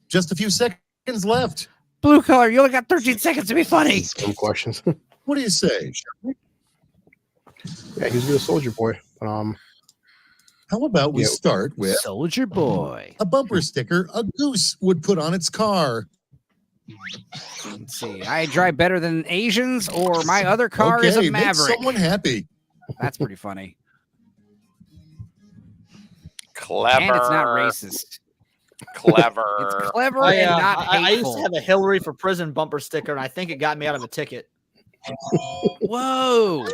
S12: Just a few seconds left.
S4: Blue color, you only got 13 seconds to be funny.
S6: Some questions.
S12: What do you say?
S6: Yeah, he's a good soldier boy.
S12: How about we
S6: Yeah.
S12: start with
S4: Soldier boy.
S12: a bumper sticker a goose would put on its car?
S4: Let's see. I drive better than Asians, or my other car is
S12: Okay,
S4: a
S12: make
S4: Maverick.
S12: someone happy.
S4: That's pretty funny.
S8: Clever.
S4: And it's not racist.
S8: Clever.
S4: It's clever
S5: I
S4: and not
S5: used
S4: hateful.
S5: to have a Hillary for Prison bumper sticker, and I think it got me out of a ticket.
S4: Whoa.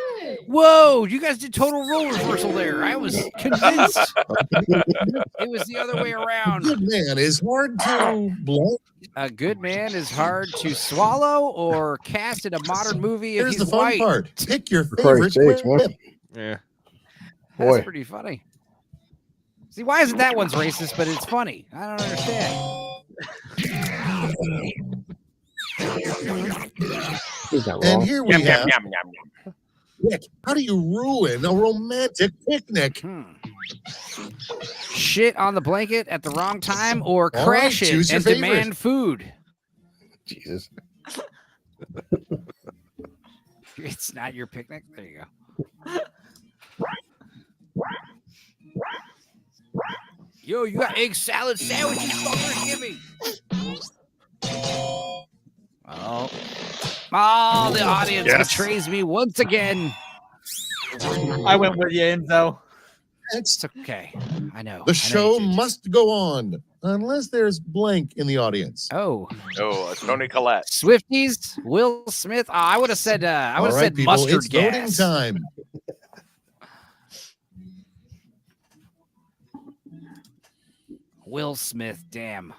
S4: Whoa. You guys did total role reversal there. I was convinced it was the other way around.
S12: Good man is hard to blow.
S4: A good man is hard to swallow or cast in a modern movie if
S12: Here's
S4: he's
S12: the fun
S4: white.
S12: part. Pick your
S6: For
S12: favorite
S6: Christ's sakes, what?
S12: quip.
S7: Yeah.
S4: That's
S6: Boy.
S4: pretty funny. See, why isn't that one's racist, but it's funny? I don't understand.
S6: He's not
S12: And
S6: wrong.
S12: here we
S8: Yum, yum,
S12: have
S8: yum, yum, yum.
S12: Nick. How do you ruin a romantic picnic?
S4: Shit on the blanket at the wrong time or
S12: All
S4: crash
S12: right,
S4: it
S12: choose your
S4: and
S12: favorite.
S4: demand food.
S6: Jesus.
S4: It's not your picnic. There you go. Yo, you got egg salad sandwiches, fucker? Give me. Oh, the audience
S7: Yes.
S4: betrays me once again.
S5: I went with you, Enzo.
S4: It's okay. I know.
S12: The
S4: I know
S12: show
S4: you did.
S12: must go on unless there's blank in the audience.
S4: Oh,
S8: Oh, Tony Collette.
S4: Swifties, Will Smith. I would have said. I would
S12: All
S4: have
S12: right,
S4: said
S12: people,
S4: mustard
S12: it's voting
S4: gas.
S12: time.
S4: Will Smith. Damn.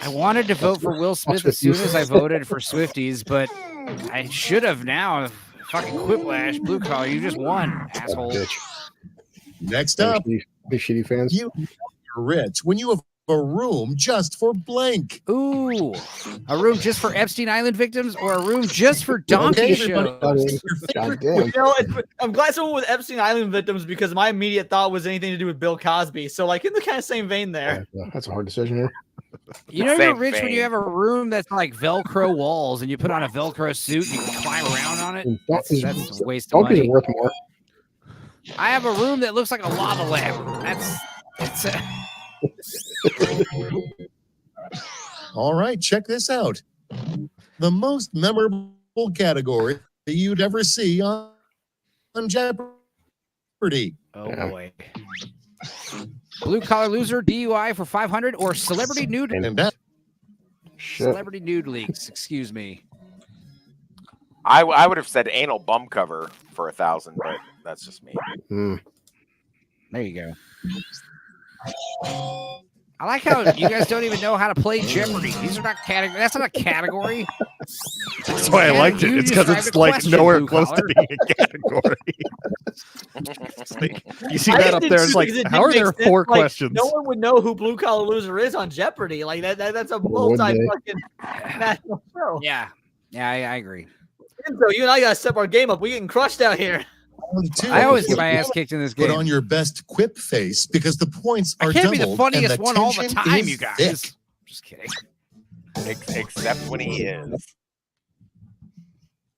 S4: I wanted to vote for Will Smith as soon as I voted for Swifties, but I should have now. Fucking Quiplash, Blue Collar, you just won, asshole.
S12: Next up,
S6: big shitty fans.
S12: You're rich when you have a room just for blank.
S4: Ooh, a room just for Epstein Island victims or a room just for donkey shows?
S5: I'm glad someone with Epstein Island victims because my immediate thought was anything to do with Bill Cosby. So, like, in the kind of same vein there.
S6: Yeah, that's a hard decision here.
S4: You know you're rich when you have a room that's like Velcro walls and you put on a Velcro suit and you can climb around on it. That's a waste of money.
S6: Worth more.
S4: I have a room that looks like a lava lamp. That's
S12: All right, check this out. The most memorable category that you'd ever see on Jeopardy.
S4: Oh boy. Blue collar loser, DUI for 500, or celebrity nude. Celebrity nude leaks. Excuse me.
S8: I would have said anal bum cover for 1,000, but that's just me.
S4: There you go. I like how you guys don't even know how to play Jeopardy. These are not category. That's not a category.
S7: That's why I liked it. It's because it's like nowhere close to being a category. You see that up there? It's like, how are there 4 questions?
S5: No one would know who Blue Collar Loser is on Jeopardy. Like that's a multi-fucking national show.
S4: Yeah, I agree.
S5: So you and I gotta step our game up. We're getting crushed out here.
S4: I always get my ass kicked in this game.
S12: Put on your best quip face because the points are
S4: I can't
S12: doubled.
S4: be the funniest one all the time, you guys.
S12: Thick.
S4: Just kidding.
S8: Except when he is.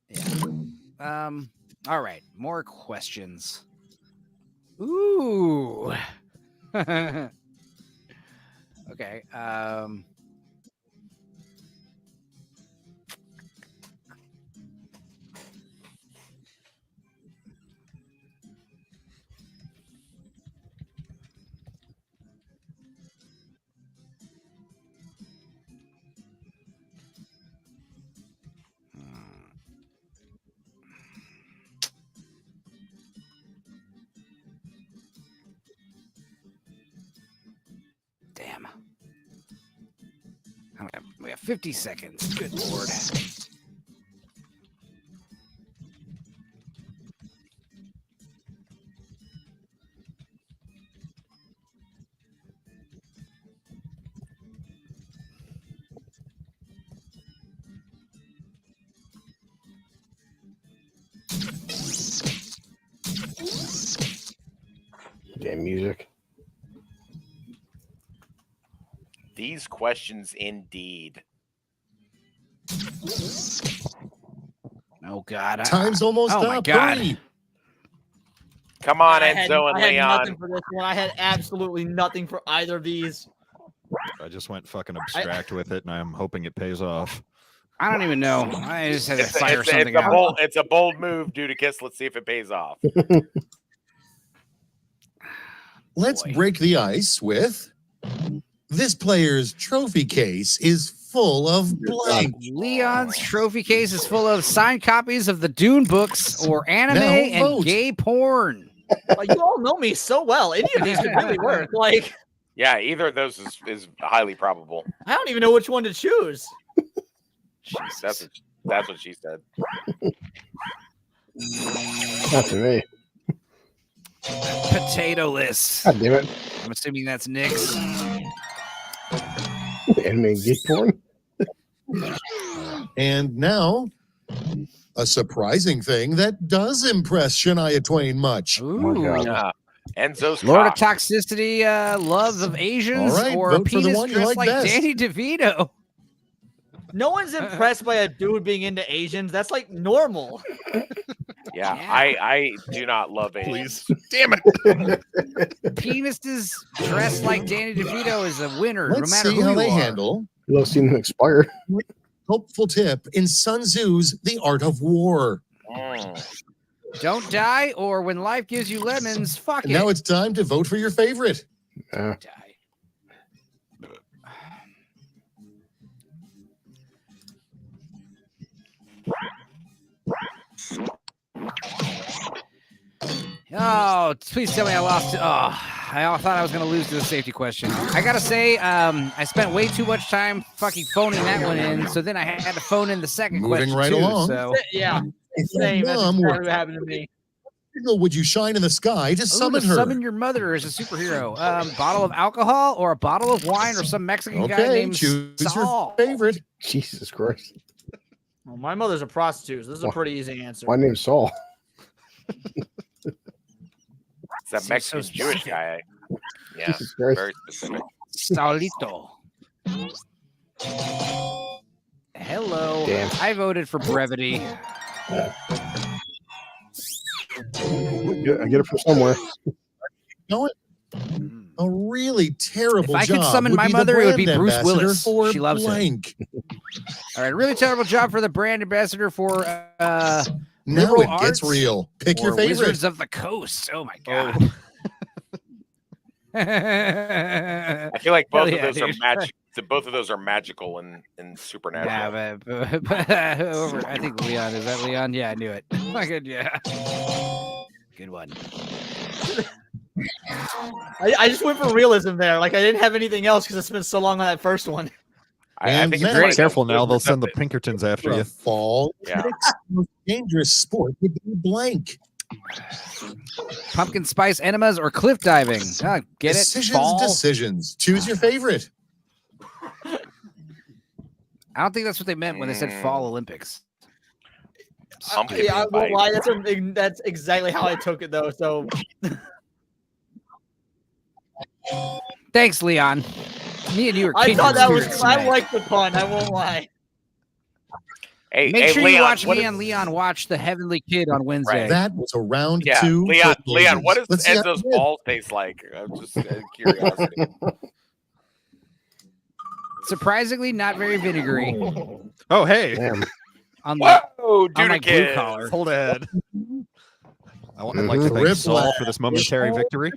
S4: Yeah. All right. More questions. Ooh. Okay. Damn. We have 50 seconds. Good Lord.
S6: Damn music.
S8: These questions indeed.
S4: Oh God!
S12: Time's almost up.
S4: Oh my God!
S12: Hurry.
S8: Come on,
S5: I
S8: Enzo and
S5: had
S8: Leon.
S5: nothing for this one. I had absolutely nothing for either of these.
S7: I just went fucking abstract with it, and I'm hoping it pays off.
S4: I don't even know. I just had to fire something
S8: it's
S4: out.
S8: It's a bold move, Dudicus. Let's see if it pays off.
S12: Let's break the ice with this player's trophy case is full of blank.
S4: Leon's trophy case is full of signed copies of the Dune books or anime and gay porn.
S5: Like, you all know me so well. Any of these could really work. Like,
S8: yeah, either of those is highly probable.
S5: I don't even know which one to choose.
S8: That's what she said.
S6: Not to me.
S4: Potato list.
S6: God damn it.
S4: I'm assuming that's Nick's.
S6: Anime gay porn.
S12: And now, a surprising thing that does impress Shania Twain much.
S4: Ooh.
S8: Enzo's
S4: Lord of
S8: cock.
S4: Toxicity, love of Asians,
S12: All right,
S4: or
S12: vote for the
S4: penis
S12: one you
S4: dressed
S12: like
S4: like
S12: best.
S4: Danny DeVito.
S5: No one's impressed by a dude being into Asians. That's like normal.
S8: Yeah, I do not love Asians.
S7: Please. Damn it.
S4: Penises dressed like Danny DeVito is a winner,
S12: Let's
S4: no matter
S12: see
S4: who
S12: how
S4: you
S12: they
S4: are.
S12: handle.
S6: You love seeing them expire.
S12: Helpful tip in Sun Tzu's The Art of War.
S4: Don't die, or when life gives you lemons, fuck
S12: And
S4: it.
S12: now it's time to vote for your favorite.
S4: Die. Oh, please tell me I lost. Oh, I thought I was going to lose to the safety question. I got to say, I spent way too much time fucking phoning that one in, so then I had to phone in the second
S12: Moving
S4: question
S12: right
S4: too.
S12: along.
S4: So
S5: Yeah,
S12: If
S5: same.
S12: your
S5: That's
S12: mom
S5: exactly
S12: were
S5: what happened to me.
S12: signal would you shine in the sky to
S4: Ooh,
S12: summon
S4: to
S12: her?
S4: summon your mother as a superhero. Bottle of alcohol or a bottle of wine or some Mexican guy
S12: Okay,
S4: named
S12: choose
S4: Saul.
S12: your favorite.
S6: Jesus Christ.
S5: Well, my mother's a prostitute. So this is a
S6: Wha-
S5: pretty easy answer.
S6: My name's Saul.
S8: It's that
S4: Seems
S8: Mexican
S4: so
S8: Jewish
S4: specific.
S8: guy. Yeah,
S6: Jesus Christ.
S8: very specific.
S4: Saulito. Hello.
S6: Damn.
S4: I voted for brevity.
S6: I get it from somewhere.
S12: No, a really terrible
S4: If I could
S12: job
S4: summon
S12: would
S4: my
S12: be the
S4: mother, it would be
S12: brand
S4: Bruce
S12: ambassador
S4: Willis.
S12: For
S4: She loves it.
S12: blank.
S4: All right, really terrible job for the brand ambassador for
S12: Now
S4: liberal
S12: it gets
S4: arts
S12: real. Pick your
S4: or
S12: favorite.
S4: Wizards of the Coast. Oh my god.
S8: I feel like both
S4: Hell
S8: of
S4: yeah,
S8: those are
S4: dude.
S8: magic. Both of those are magical and supernatural.
S4: Yeah, but I think Leon, is that Leon? Yeah, I knew it. Fucking yeah. Good one.
S5: I just went for realism there. Like I didn't have anything else because I spent so long on that first one.
S8: I
S12: And
S8: think it's
S12: Matt,
S8: one of
S7: Careful
S8: those
S7: now, they'll
S8: that-
S7: send the Pinkertons after
S12: For
S7: you.
S12: a fall,
S8: Yeah.
S12: critics, the most dangerous sport would be blank.
S4: Pumpkin spice enemas or cliff diving? Get
S12: Decisions,
S4: it? Fall?
S12: decisions. Choose your favorite.
S4: I don't think that's what they meant when they said fall Olympics.
S8: Pumpkin
S5: Yeah, I won't
S8: spice.
S5: lie. That's exactly how I took it though. So
S4: Thanks, Leon. Me and you are
S5: I
S4: kindred
S5: thought that was.
S4: spirits
S5: I
S4: tonight.
S5: like the pun. I won't lie.
S4: Make sure
S8: Leon,
S4: you watch
S8: what
S4: me
S8: is-
S4: and Leon watch The Heavenly Kid on Wednesday.
S12: That was a round
S8: Yeah,
S12: two.
S8: Leon.
S12: for
S8: Leon, what does
S12: Let's see how
S8: Enzo's
S12: you did.
S8: balls taste like? I'm just curiosity.
S4: Surprisingly, not very vinegary.
S7: Oh, hey.
S6: Damn.
S4: Unlike,
S8: Whoa,
S4: unlike blue
S8: Dudikins.
S4: collar.
S7: Hold ahead. I'd like to thank
S12: Rip
S7: Saul
S12: laugh.
S7: for this momentary victory.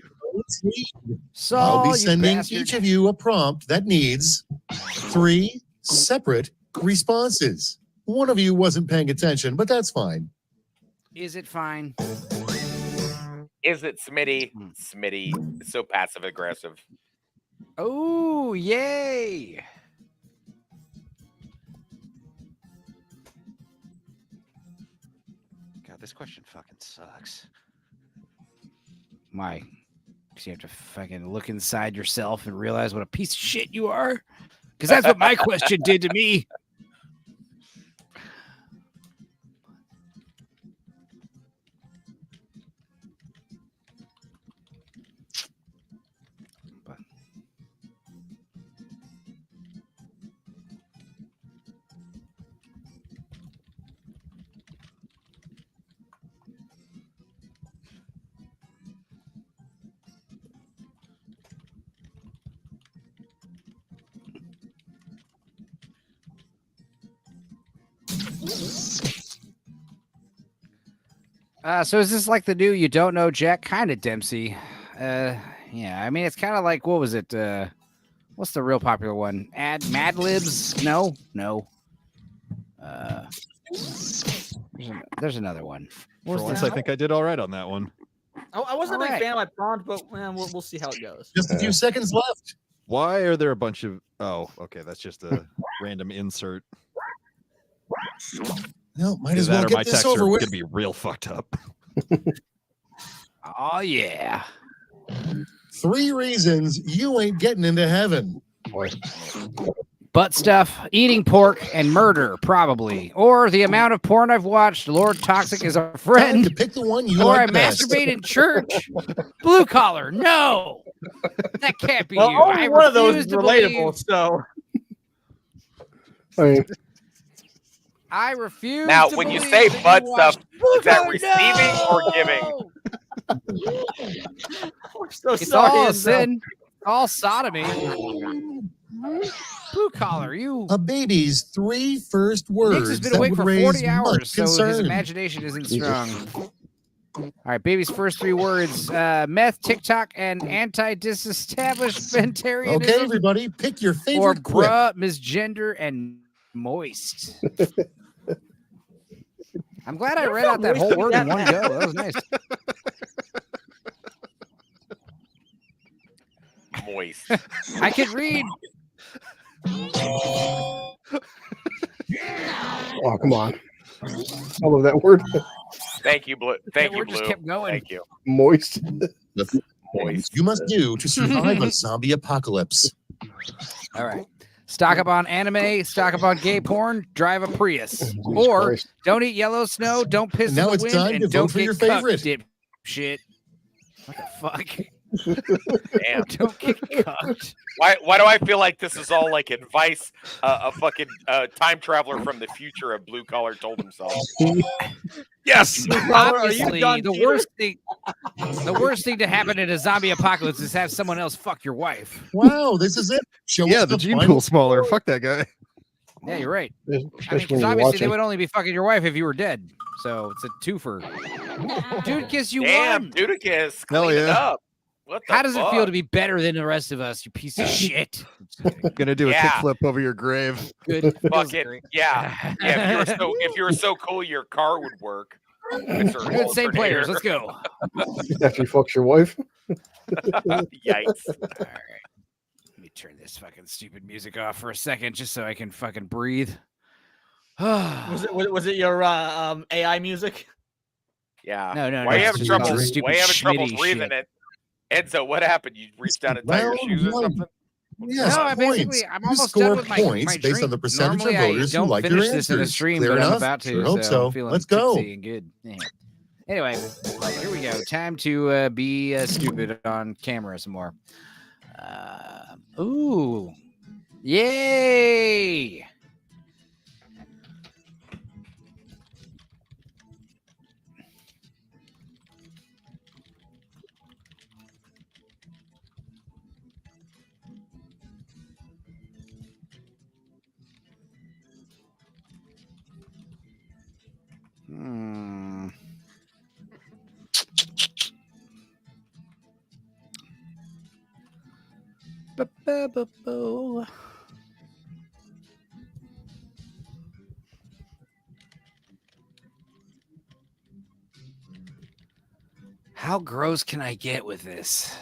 S4: Saul,
S12: I'll be
S4: you
S12: sending
S4: bastard.
S12: each of you a prompt that needs 3 separate responses. One of you wasn't paying attention, but that's fine.
S4: Is it fine?
S8: Is it Smitty?
S4: Hmm.
S8: Smitty is so passive aggressive.
S4: Oh, yay!
S7: God, this question fucking sucks.
S4: My, because you have to fucking look inside yourself and realize what a piece of shit you are. Because that's what my question did to me. So is this like the new You Don't Know Jack kind of Dempsey? Yeah, I mean, it's kind of like, what was it? What's the real popular one? Mad Libs? No. There's another one.
S7: For once, I think I did all right on that one.
S5: I wasn't a
S4: All
S5: big
S4: right.
S5: fan of my prompt, but we'll see how it goes.
S12: Just a few seconds left.
S7: Why are there a bunch of... Oh, okay, that's just a random insert.
S12: No, might
S7: Either
S12: as well
S7: that or my
S12: get this
S7: texts are
S12: over
S7: going
S12: with.
S7: to be real fucked up.
S4: Oh, yeah.
S12: 3 reasons you ain't getting into heaven.
S6: Boy.
S4: Butt stuff, eating pork, and murder, probably. Or the amount of porn I've watched. Lord Toxic is a
S12: Time to
S4: friend.
S12: pick the one you
S4: Or I
S12: like best.
S4: masturbate in church. Blue collar, no. That can't be
S5: Well,
S4: you.
S5: only
S4: I
S5: one of those
S4: refuse
S5: is
S4: to
S5: relatable.
S4: believe-
S5: So
S6: I mean,
S4: I refuse.
S8: Now,
S4: to
S8: when you
S4: believe
S8: say
S4: that
S8: butt
S4: you watched
S8: stuff,
S4: Blue
S8: is that
S4: Collar,
S8: receiving or
S4: no!
S5: we're so
S4: It's
S5: sorry.
S4: all a
S5: Enzo.
S4: sin. All sodomy. Blue collar, you.
S12: A baby's 3 first
S4: Nix
S12: words
S4: has been
S12: that
S4: awake
S12: would
S4: for
S12: raise
S4: 40 hours,
S12: much
S4: so his
S12: concern.
S4: imagination isn't strong. All right, baby's first 3 words: meth, TikTok, and anti-disestablishmentarianism.
S12: Okay, everybody, pick your
S4: Or
S12: favorite quip.
S4: bruh, misgender, and moist. I'm glad I read out that whole word in one go. That was nice.
S8: Moist.
S4: I can read.
S6: Oh, come on. I love that word.
S8: Thank you, Blue. Thank you,
S4: Word just
S8: Blue.
S4: kept going.
S8: Thank you.
S6: Moist.
S12: The things you must do to survive a zombie apocalypse.
S4: All right. Stock up on anime, stock up on gay porn, drive a Prius.
S6: Jesus
S4: Or
S6: Christ.
S4: don't eat yellow snow, don't piss
S12: And now
S4: in the
S12: it's
S4: wind,
S12: time
S4: and
S12: to
S4: don't
S12: vote for
S4: get
S12: your
S4: cucked,
S12: favorite.
S4: dipshit. What the fuck?
S8: Damn.
S4: Don't get cucked.
S8: Why do I feel like this is all like advice a fucking time traveler from the future of blue collar told himself?
S7: Yes.
S4: Obviously, the worst thing to happen in a zombie apocalypse is have someone else fuck your wife.
S12: Wow, this is it. Show
S7: Yeah,
S12: us
S7: the gene
S12: final
S7: pool's smaller.
S12: score.
S7: Fuck that guy.
S4: Yeah, you're right. I mean,
S6: Especially
S4: because
S6: when you're
S4: obviously they
S6: watching.
S4: would only be fucking your wife if you were dead. So it's a twofer. Dude, kiss you
S8: Damn,
S4: won.
S8: Dudicus,
S7: Hell
S8: clean it
S7: yeah.
S8: up. What the
S4: How does it feel
S8: fuck?
S4: to be better than the rest of us, you piece of shit?
S7: Gonna do a
S8: Yeah.
S7: kickflip over your grave.
S4: Good. Feels
S8: Fucking
S4: great.
S8: yeah. Yeah, if you were so cool, your car would work. It's a
S4: Good, same players.
S8: alternator.
S4: Let's go.
S6: After he fucks your wife.
S8: Yikes.
S4: All right. Let me turn this fucking stupid music off for a second just so I can fucking breathe.
S5: Was it your AI music?
S8: Yeah.
S4: No,
S8: Why
S4: no,
S8: you
S4: it's
S8: having
S4: just
S8: trouble?
S4: all stupid
S8: Why you having trouble
S4: Schmitty
S8: breathing
S4: shit.
S8: it? Enzo, what happened? You reached down and tied your
S12: Round
S8: shoes or
S12: one.
S8: something?
S12: Yes,
S4: No, I
S12: points.
S4: basically, I'm
S12: You
S4: almost
S12: score
S4: done with my
S12: points
S4: my
S12: based on
S4: drink.
S12: the percentage
S4: Normally,
S12: of voters
S4: I
S12: who
S4: don't
S12: like your
S4: finish this in a
S12: answers.
S4: stream,
S12: Clear
S4: but I'm
S12: enough?
S4: about to,
S12: Sure hope
S4: so
S12: so.
S4: I'm feeling
S12: Let's go.
S4: tipsy and good. Yeah. Anyway, here we go. Time to be stupid on camera some more. Ooh. Yay! Hmm. Ba-ba-ba-bo. How gross can I get with this?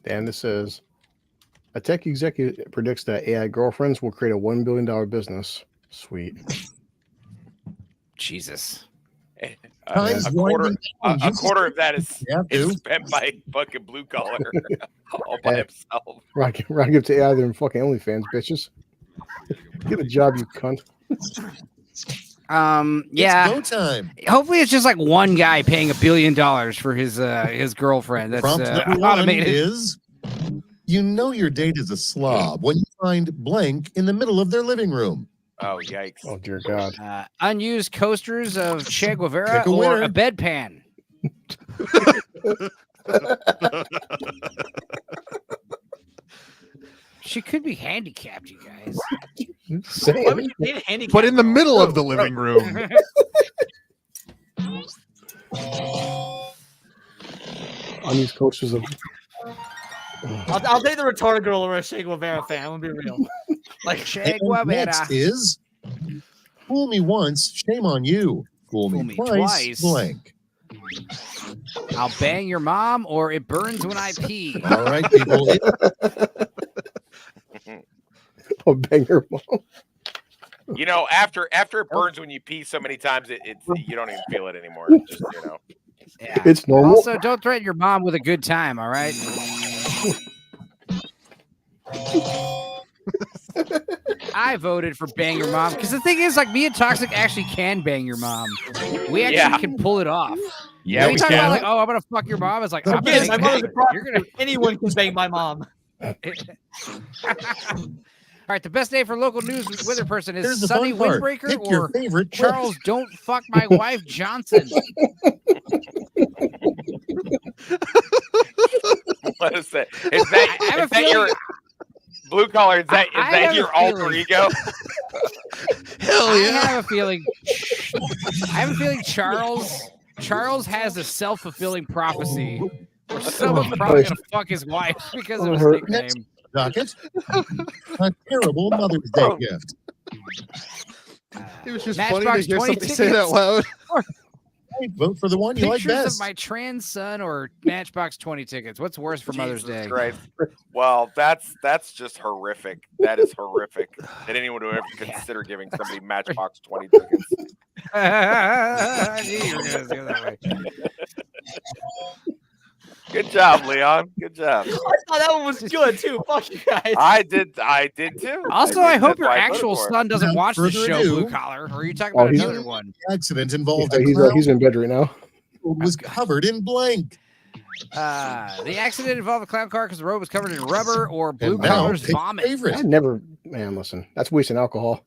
S6: And this says a tech executive predicts that AI girlfriends will create a $1 billion business. Sweet.
S4: Jesus.
S8: A
S12: Time's
S8: quarter,
S12: winding down.
S8: a quarter of that
S12: Yeah,
S8: is
S12: dude.
S8: spent by fucking blue collar all by
S6: Hey.
S8: himself.
S6: Rock it to AI than fucking OnlyFans, bitches. Get a job, you cunt.
S4: Yeah.
S12: It's go time.
S4: Hopefully, it's just like one guy paying $1 billion for his girlfriend. That's
S12: Prompt number one
S4: automated.
S12: is: you know your date is a slob when you find blank in the middle of their living room.
S8: Oh, yikes.
S6: Oh, dear God.
S4: Unused coasters of Che Guevara
S12: Pick a
S4: or
S12: winner.
S4: a bedpan. She could be handicapped, you guys.
S5: Why would you need a handicap?
S7: But in the middle of the living room.
S6: On these coasters of.
S5: I'll take the retarded girl over a Che Guevara fan. I'm gonna be real. Like
S4: Che
S12: And
S4: Guevara.
S12: next is: fool me once, shame on you. Fool me twice, blank.
S4: I'll bang your mom or it burns when I pee.
S12: All right, people.
S6: Oh, bang your mom.
S8: You know, after it burns when you pee so many times, it's you don't even feel it anymore. Just
S4: Yeah.
S6: It's normal.
S4: Also, don't threaten your mom with a good time, all right? I voted for bang your mom because the thing is, like, me and Toxic actually can bang your mom. We actually can pull it off.
S8: Yeah,
S4: we
S8: we
S4: talk
S8: can.
S4: about like, oh, I'm gonna fuck your mom. It's like, I'm gonna
S5: yes,
S4: make
S5: my mom is a
S4: that.
S5: prostitute.
S4: You're gonna.
S5: Anyone can bang my mom.
S4: All right, the best day for local news weather person is
S12: Here's the
S4: Sunny
S12: fun part.
S4: Windbreaker
S12: Pick your
S4: or
S12: favorite
S4: Charles Don't Fuck My Wife Johnson.
S8: What is that? Is that your blue collar? Is that your alter ego?
S7: Hell
S4: I
S7: yeah.
S4: have a feeling Charles Charles has a self-fulfilling prophecy. Where someone's probably gonna fuck his wife because of his nickname.
S12: Docket. A terrible Mother's Day gift.
S7: It was just
S4: Matchbox
S7: funny to hear
S4: 20
S7: somebody say that
S4: tickets.
S7: loud.
S12: Vote for the one you like
S4: Pictures
S12: best.
S4: of my trans son or Matchbox 20 tickets. What's worse for Mother's
S8: Jesus
S4: Day?
S8: Christ. Well, that's just horrific. That is horrific. That anyone would ever consider giving somebody Matchbox 20 tickets.
S4: I knew you were gonna go that way.
S8: Good job, Leon. Good job.
S5: I thought that one was good too. Fuck you guys.
S8: I did too.
S4: Also,
S8: I
S4: I
S8: did.
S4: hope
S8: That's
S4: your
S8: why I voted
S4: actual
S8: for it.
S4: son doesn't
S12: Without
S4: watch the
S12: further
S4: show,
S12: ado-
S4: Blue Collar. Or are you talking about
S6: he's-
S4: another one?
S12: The accident involved
S6: Yeah,
S12: a
S6: he's
S12: crown
S6: in bed right now.
S12: was covered in blank.
S4: The accident involved a clown car because the road was covered in rubber or Blue
S12: And now,
S4: Collar's
S12: pick your
S4: vomit.
S12: favorite.
S6: I never, man. Listen, that's wasting alcohol.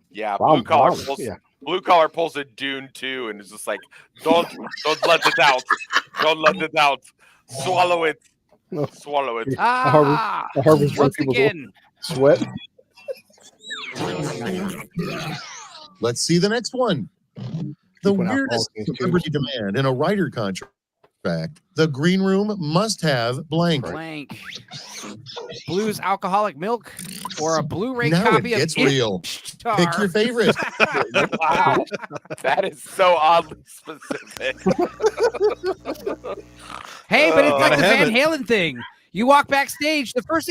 S8: Yeah,
S6: Wow,
S8: blue collar
S6: wow,
S8: pulls.
S6: yeah.
S8: Blue collar pulls a Dune too, and is just like, don't let it out, don't let it out, swallow it,
S6: No.
S8: swallow it.
S4: Ah,
S6: Harvard's drunk
S4: once
S6: people
S4: again,
S6: sweat.
S12: Let's see the next one. The
S6: Went out
S12: weirdest
S6: all things
S12: celebrity demand in a writer contract. The green room must have blank.
S4: blank. Blue's alcoholic milk or a Blu-ray
S12: Now
S4: copy
S12: it
S4: of
S12: gets real.
S4: Ishtar.
S12: Pick your favorite.
S8: Wow, that is so oddly specific.
S4: Hey, but it's like
S7: Gotta
S4: the
S7: have
S4: Van Halen thing. You walk backstage. The first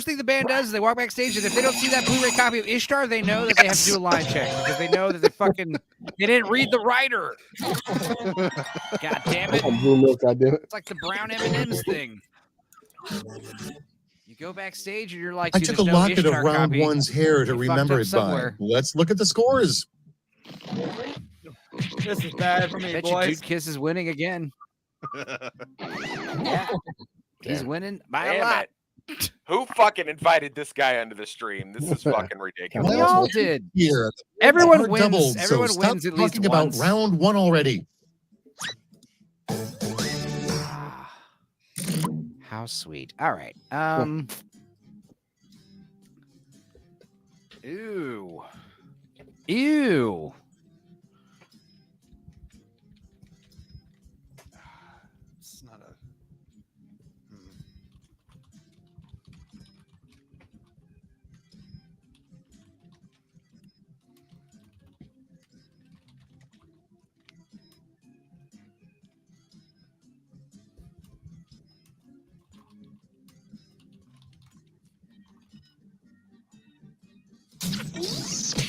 S4: thing the band does is they walk backstage, and if they don't see that Blu-ray copy of Ishtar, they know that they have to do a line check because they know that they didn't read the writer. God damn it!
S6: Oh, blue milk, goddamn it.
S4: It's like the brown M&M's thing. You go backstage and you're like,
S12: I
S4: "Dude,
S12: took a
S4: there's no
S12: locket of
S4: Ishtar
S12: round
S4: copy."
S12: one's hair to
S4: You fucked
S12: remember
S4: up
S12: it
S4: somewhere.
S12: by. Let's look at the scores.
S5: This is bad for me,
S4: Bet you
S5: boys.
S4: Dude Kiss is winning again. Yeah, he's winning by a
S8: Damn
S4: lot.
S8: it. Who fucking invited this guy onto the stream? This is fucking ridiculous.
S4: We all did.
S12: Here,
S4: Everyone
S12: are
S4: wins.
S12: doubled,
S4: Everyone
S12: so stop
S4: wins at least
S12: talking about
S4: once.
S12: round one already.
S4: How sweet. All right. Ew. Ew.
S7: It's not a.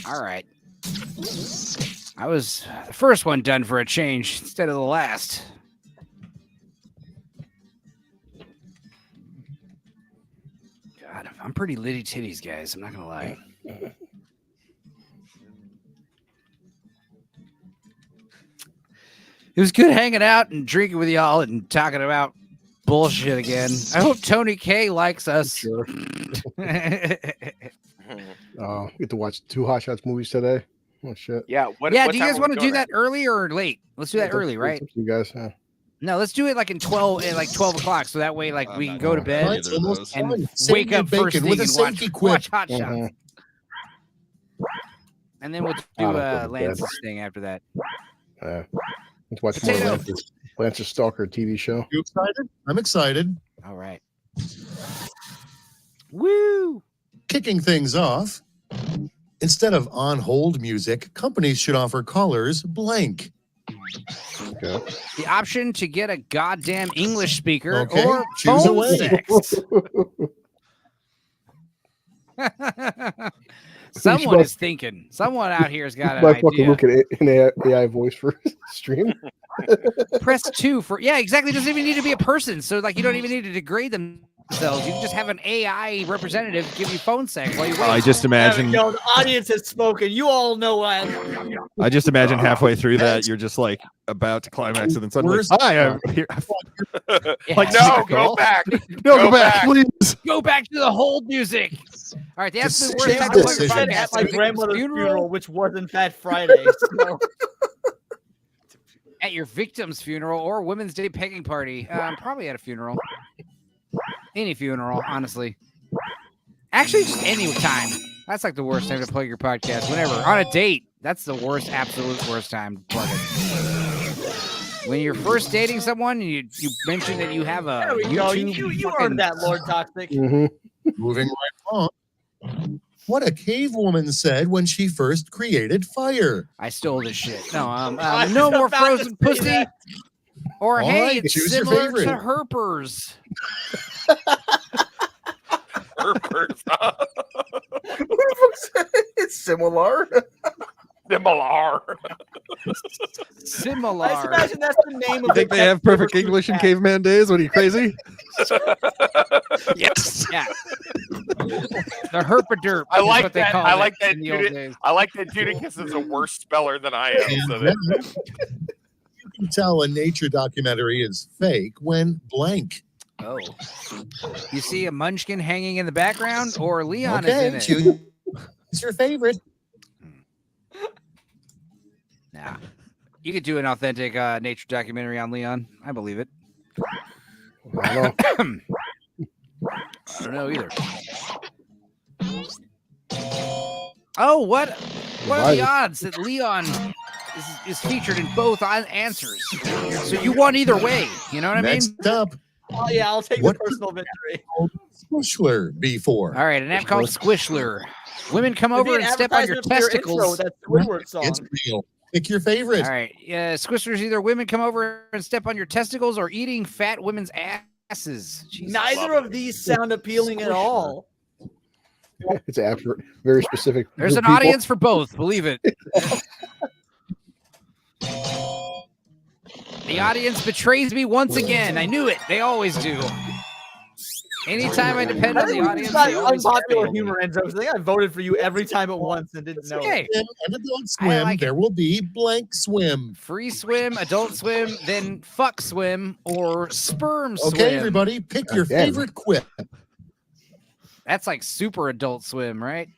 S4: All right. I was the first one done for a change instead of the last. God, I'm pretty litty titties, guys. I'm not gonna lie. It was good hanging out and drinking with y'all and talking about bullshit again. I hope Tony K likes us.
S6: Sure. Get to watch 2 Hot Shots movies today. Oh shit.
S8: Yeah. What,
S4: Yeah,
S8: what
S4: do you
S8: time
S4: guys
S8: are we
S4: want to do
S8: doing
S4: that early or late? Let's do that early, right?
S6: You guys. Yeah.
S4: No, let's do it like in 12 o'clock, so that way like
S7: I'm
S4: we
S7: not
S4: can go to
S7: gonna
S4: bed
S7: watch either of those.
S4: and
S12: Save
S4: wake
S12: your
S4: up first
S12: bacon
S4: thing
S12: with a
S4: and
S12: safety quip.
S4: watch Hot Shots.
S6: Mhm.
S4: And then we'll
S6: I
S4: do
S6: don't go to bed.
S4: Lance's thing after that.
S6: Let's watch more
S4: Potato.
S6: Lance's Stalker TV show.
S12: You excited? I'm excited.
S4: All right. Woo!
S12: Kicking things off, instead of on hold music, companies should offer callers blank.
S6: Okay.
S4: The option to get a goddamn English speaker
S12: Okay,
S4: or
S12: choose
S4: phone
S12: away.
S4: sex. Someone is thinking. Someone out here has got an
S6: Like fucking
S4: idea.
S6: look at an AI voice for stream.
S4: Press 2 for exactly. It doesn't even need to be a person. So like you don't even need to degrade themselves. You can just have an AI representative give you phone sex while you wait.
S7: I just
S5: There we
S7: imagine.
S5: go. The audience has spoken. You all know what.
S7: I just imagine halfway through that you're just like about to climax, and then suddenly,
S12: Worst-
S7: hi, I'm here.
S4: Yeah.
S7: Like,
S8: No,
S7: Girl?
S8: go back.
S7: No, go back, please.
S4: Go back to the hold music. All right, the absolute worst
S12: Decision.
S4: time to plug your
S12: Decision.
S4: podcast.
S5: At my
S4: Victim's
S5: grandmother's funeral, which wasn't Fat Friday. So.
S4: At your victim's funeral or Women's Day pegging party. Probably at a funeral. Any funeral, honestly. Actually, just any time. That's like the worst time to plug your podcast. Whenever. On a date. That's the worst, absolute worst time to plug it. When you're first dating someone, and you mention that you have a
S5: There we go.
S4: YouTube
S5: You
S4: fucking-
S5: earned that, Lord Toxic.
S12: Moving right on. What a cave woman said when she first created fire.
S4: I stole this shit. No,
S5: I
S4: no
S5: was
S4: more
S5: about to
S4: frozen
S5: say
S4: pussy.
S5: that.
S4: Or
S12: All
S4: hey,
S12: right,
S4: it's
S12: choose your
S4: similar to
S12: favorite.
S4: herpers.
S6: It's similar.
S8: Similar.
S4: Similar.
S5: I just imagine that's the name
S7: You
S5: of
S7: think
S5: the
S7: they have perfect English in caveman days? What are you crazy?
S4: Yes. Yeah. The herpaderp.
S8: I
S4: is
S8: like
S4: what they
S8: that.
S4: called
S8: I
S4: it
S8: like that.
S4: in the old days.
S8: I like that Judicus is a worse speller than I am. So that,
S12: You can tell a nature documentary is fake when blank.
S4: Oh. You see a munchkin hanging in the background, or Leon
S12: Okay,
S4: is in it?
S12: choose your favorite.
S4: Nah. You could do an authentic nature documentary on Leon. I believe it.
S6: I don't know.
S4: I don't know either. Oh, what are the odds that Leon is featured in both answers? So you won either way. You know what I mean?
S12: Next up,
S5: Oh yeah, I'll take
S12: What-
S5: the personal victory.
S12: Squishler before.
S4: All right, an app called Squishler. Women come
S5: It'd
S4: over
S5: be
S4: and
S5: an
S4: step on your
S5: advertisement for intro
S4: testicles.
S5: with that Squidward song.
S12: It's real. Pick your favorite.
S4: All right, Squishlers either women come over and step on your testicles or eating fat women's asses. Jesus.
S5: Neither of these sound appealing at all.
S6: It's after very specific.
S4: There's an
S6: people.
S4: audience for both. Believe it. The audience betrays me once again. I knew it. They always do. Anytime I depend
S5: I
S4: on the
S5: think
S4: audience,
S5: it's not
S4: they always
S5: unpopular
S4: fail me.
S5: humor, Enzo. 'Cause I think I voted for you every time at once and didn't
S4: It's
S5: know.
S4: okay.
S12: And Adult Swim,
S4: like
S12: there will be blank swim.
S4: Free swim, adult swim, then fuck swim, or sperm swim.
S12: Okay, everybody, pick your
S6: Again.
S12: favorite quip.
S4: That's like super adult swim, right?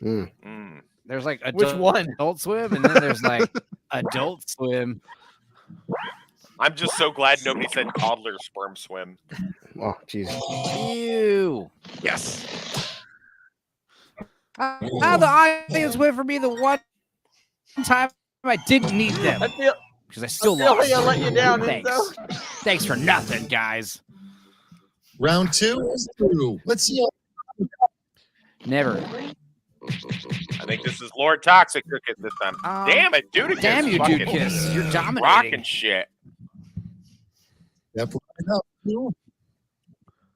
S6: Mm.
S4: There's like
S5: Which one?
S4: adult swim, and then there's like adult swim.
S8: I'm just so glad nobody said toddler sperm swim.
S6: Oh, jeez.
S4: Ew.
S8: Yes.
S4: Now the audience went for me the one time I didn't need them
S5: I feel
S4: because I still
S5: like
S4: lost.
S5: I let you down,
S4: Thanks.
S5: Enzo.
S4: Thanks for nothing, guys.
S12: Round 2 is through. Let's see.
S4: Never.
S8: I think this is Lord Toxic Cricket this time. Damn it, Dudicus.
S4: Damn you,
S8: fucking
S4: dude, kiss. You're dominating.
S8: Rocking shit.
S12: Step right up.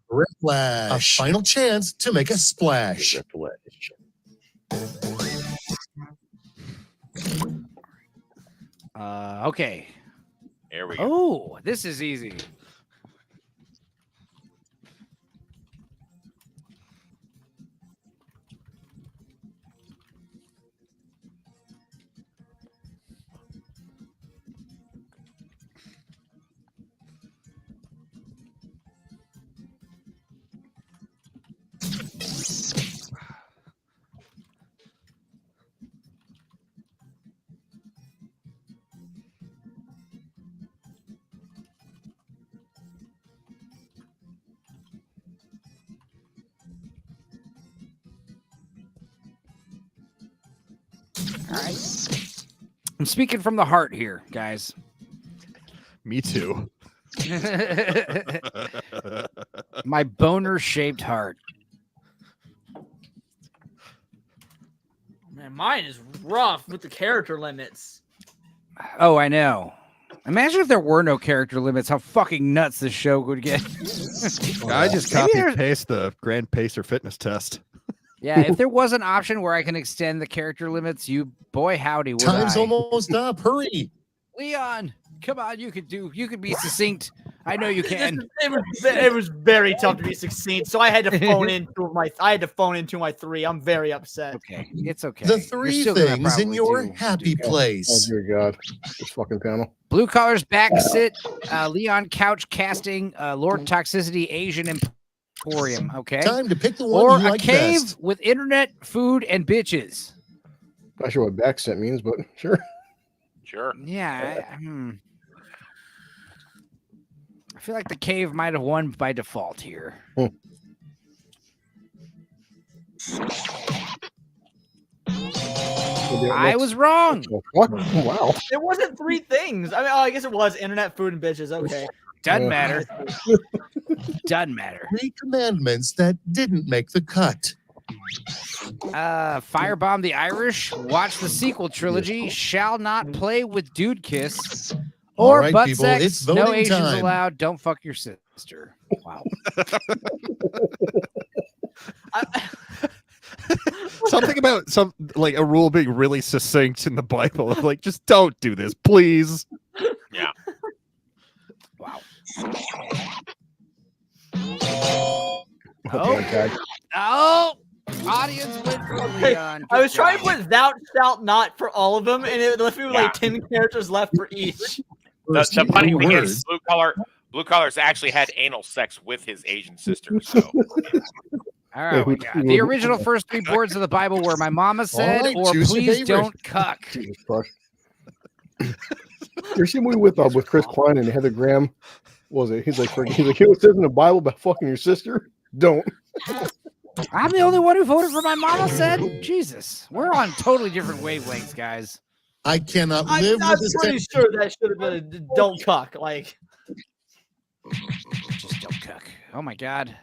S12: Red flash. A final chance to make a splash.
S4: Okay.
S8: Here we go.
S4: Oh, this is easy. All right. I'm speaking from the heart here, guys.
S7: Me too.
S4: My boner-shaped heart.
S5: Man, mine is rough with the character limits.
S4: Oh, I know. Imagine if there were no character limits, how fucking nuts this show would get.
S7: I just
S4: Maybe
S7: copy
S4: there's-
S7: paste the Grand Pacer fitness test.
S4: Yeah, if there was an option where I can extend the character limits, you boy howdy would
S12: Time's
S4: I.
S12: almost up. Hurry.
S4: Leon, come on, you could be succinct. I know you can.
S5: It was very tough to be succinct, so I had to phone into my 3. I'm very upset.
S4: Okay, it's okay.
S12: The
S4: You're
S12: 3
S4: still gonna
S12: things in
S4: probably
S12: your
S4: do
S12: happy
S4: good.
S6: Oh,
S12: place.
S6: dear God. This fucking panel.
S4: Blue collars back sit, Leon couch casting, Lord Toxicity Asian Emporium. Okay,
S12: Time to pick the one
S4: or
S12: you
S4: a
S12: like
S4: cave
S12: best.
S4: with internet, food, and bitches.
S6: Not sure what backset means, but sure.
S8: Sure.
S4: Yeah, I feel like the cave might have won by default here. I was wrong.
S6: What? Wow.
S5: It wasn't 3 things. I mean, I guess it was internet, food, and bitches. Okay.
S4: Doesn't matter. Doesn't matter.
S12: 3 commandments that didn't make the cut.
S4: Firebomb the Irish. Watch the sequel trilogy. Shall not play with dude kiss. Or
S12: right,
S4: butt
S12: people,
S4: sex.
S12: it's
S4: No
S12: voting
S4: Asians
S12: time.
S4: allowed. Don't fuck your sister. Wow.
S7: Something about like a rule being really succinct in the Bible. Like, just don't do this, please.
S8: Yeah.
S4: Wow. Oh, audience went for Leon.
S5: I was trying to put thou shalt not for all of them, and it left me with like 10 characters left for each.
S8: The funny thing is, blue collars actually had anal sex with his Asian sister. So,
S4: all right, we got the original first 3 boards of the Bible where my mama said,
S6: right,
S4: or
S6: choose your
S4: please
S6: favorite.
S4: don't cuck.
S6: Jesus Christ. You see a movie with Chris Klein and Heather Graham? What was it? He's like, it says in the Bible about fucking your sister. Don't.
S4: I'm the only one who voted for my mama said. Jesus, we're on totally different wavelengths, guys.
S12: I cannot
S5: I'm
S12: live with this.
S5: pretty sure that should have been a don't cuck. Like,
S4: just don't cuck. Oh my god.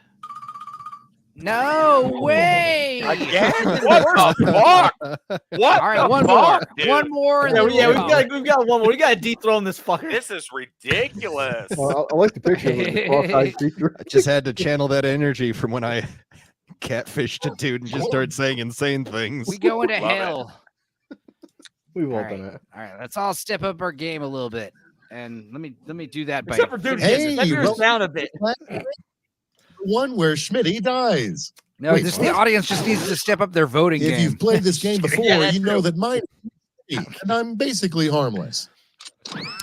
S4: No way!
S8: Again? What the fuck? What?
S4: All right,
S8: the
S4: one
S8: fuck,
S4: more.
S8: dude?
S4: One more. And
S5: yeah,
S4: then
S5: we've got one more. We got to dethrone this fucker.
S8: This is ridiculous.
S6: I like the picture of the cross-eyed creature.
S7: I just had to channel that energy from when I catfished a dude and just started saying insane things.
S4: We go into
S8: Love
S4: hell.
S6: We've all
S4: All
S6: done
S4: right.
S6: that.
S4: All right, let's all step up our game a little bit. And let me do that by
S5: Except for dude,
S12: Hey,
S5: step yours
S12: well-
S5: down a bit.
S12: One where Schmitty dies.
S4: No,
S12: Wait,
S4: just the
S12: what?
S4: audience just needs to step up their voting
S12: If
S4: game.
S12: you've played this game before,
S5: that's
S12: you know
S5: true.
S12: that mine is Schmitty, and I'm basically harmless.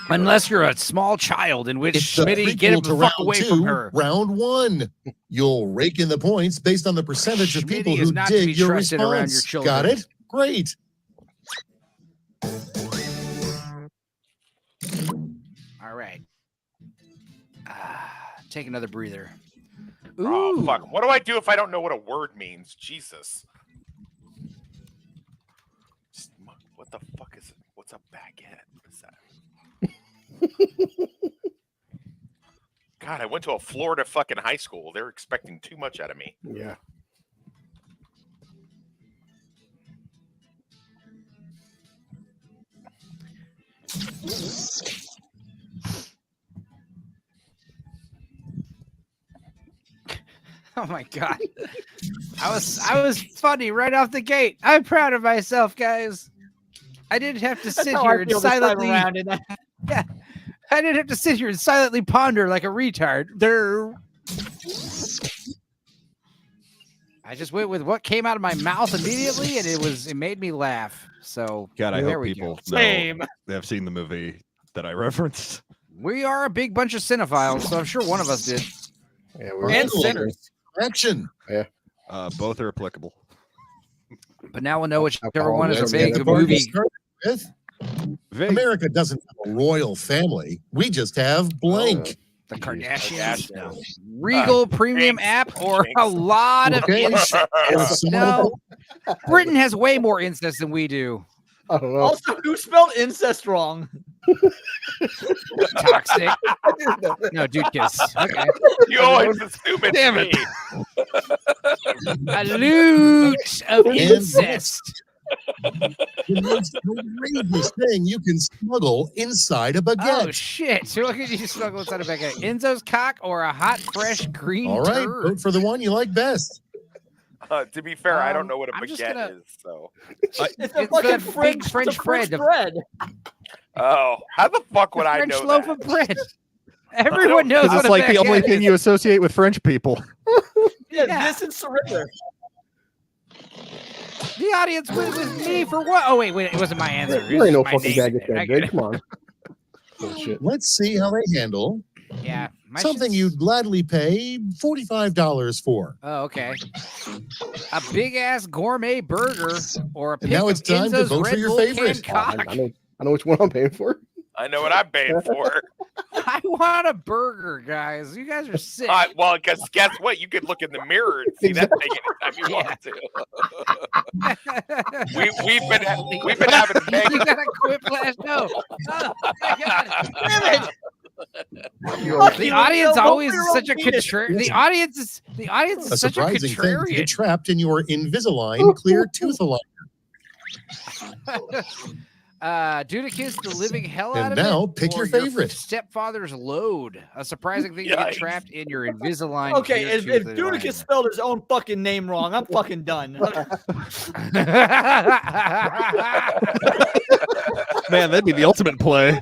S4: Unless you're a small child, in which
S12: It's the
S4: Schmitty get him
S12: prequel
S4: the
S12: to
S4: fuck
S12: round
S4: away
S12: 2,
S4: from her.
S12: round 1. You'll rake in the points based on the percentage of
S4: Schmitty
S12: people
S4: is
S12: who
S4: not to be
S12: dig your
S4: trusted around your
S12: response.
S4: children.
S12: Got it? Great.
S4: All right. Take another breather.
S8: Oh, fuck. What do I do if I don't know what a word means? Jesus. What the fuck is it? What's a baguette? What is that? God, I went to a Florida fucking high school. They're expecting too much out of me.
S6: Yeah.
S4: Oh my god. I was funny right off the gate. I'm proud of myself, guys. I didn't have to sit
S5: how
S4: here
S5: I
S4: and
S5: feel this time
S4: silently
S5: around in that.
S4: Yeah. I didn't have to sit here and silently ponder like a retard. I just went with what came out of my mouth immediately, and it made me laugh. So
S7: God, I
S4: there
S7: hope
S4: we
S7: people
S4: go.
S5: Same.
S7: know they have seen the movie that I referenced.
S4: We are a big bunch of cinephiles, so I'm sure one of us did.
S6: Yeah, we're
S5: And sinners.
S12: Action.
S7: Both are applicable.
S4: But now we'll know whichever
S6: Alcohol,
S4: one is a
S6: that's
S4: big
S6: the
S4: movie.
S12: With
S7: Vig.
S12: America doesn't have a royal family. We just have blank.
S4: The Kardashians,
S8: Kardashians.
S4: Regal Premium
S8: Jinx.
S4: app, or a lot of
S12: Okay.
S4: incest. No, Britain has way more incest than we do.
S6: I don't know.
S5: Also, who spelled incest wrong?
S4: Toxic. No, dude kiss. Okay.
S8: You always assume it's
S4: Damn
S8: me.
S4: A loot of incest.
S12: The most outrageous thing you can smuggle inside a
S4: Oh
S12: baguette.
S4: shit! So what could you smuggle inside a baguette? Enzo's cock or a hot, fresh green
S12: All right,
S4: turd?
S12: vote for the one you like best.
S8: To be fair, I don't know what a
S4: I'm just
S8: baguette
S4: gonna-
S8: is. So,
S5: It's a
S4: It's
S5: fucking
S4: the
S5: French,
S4: big French
S5: it's a French
S4: bread.
S8: oh, how the fuck would I
S4: French
S8: know
S4: loaf
S8: that?
S4: of bread. Everyone knows
S7: This
S4: what
S7: is
S4: a
S7: like the only
S4: baguette
S7: thing
S4: is.
S7: you associate with French people.
S5: Yeah,
S4: Yeah.
S5: this and surrender.
S4: The audience went with me for what? Oh wait, it wasn't my answer.
S6: There ain't no
S4: My
S6: fucking
S4: name.
S6: baguette that
S4: I get
S6: big.
S4: it.
S6: Come on. Bullshit.
S12: Let's see how they handle
S4: Yeah, my
S12: something
S4: shit's-
S12: you'd gladly pay $45 for.
S4: Oh, okay. A big ass gourmet burger or a
S12: And
S4: pick
S12: now
S4: of
S12: it's time to
S4: Enzo's
S12: vote for
S4: Red
S12: your
S4: Bull
S12: favorite.
S4: canned cock.
S6: I know which one I'm paying for.
S8: I know what I'm paying for.
S4: I want a burger, guys. You guys are sick.
S8: Well, because guess what? You could look in the mirror and see that thing anytime you want to. we've been having things.
S4: You got a quiplash? No. Oh, my God.
S5: Damn it.
S4: The audience always is such a contrarian. The audience is such a
S12: surprising thing to
S4: contrarian.
S12: get trapped in your Invisalign clear tooth aligner.
S4: Dudicus, the living hell out
S12: And
S4: of it.
S12: now pick your favorite.
S4: Stepfather's load. A surprising thing to get trapped in your Invisalign.
S5: Okay,
S4: clear
S5: if
S4: tooth
S5: Dudicus spelled his own fucking name wrong, I'm fucking done.
S7: Man, that'd be the ultimate play.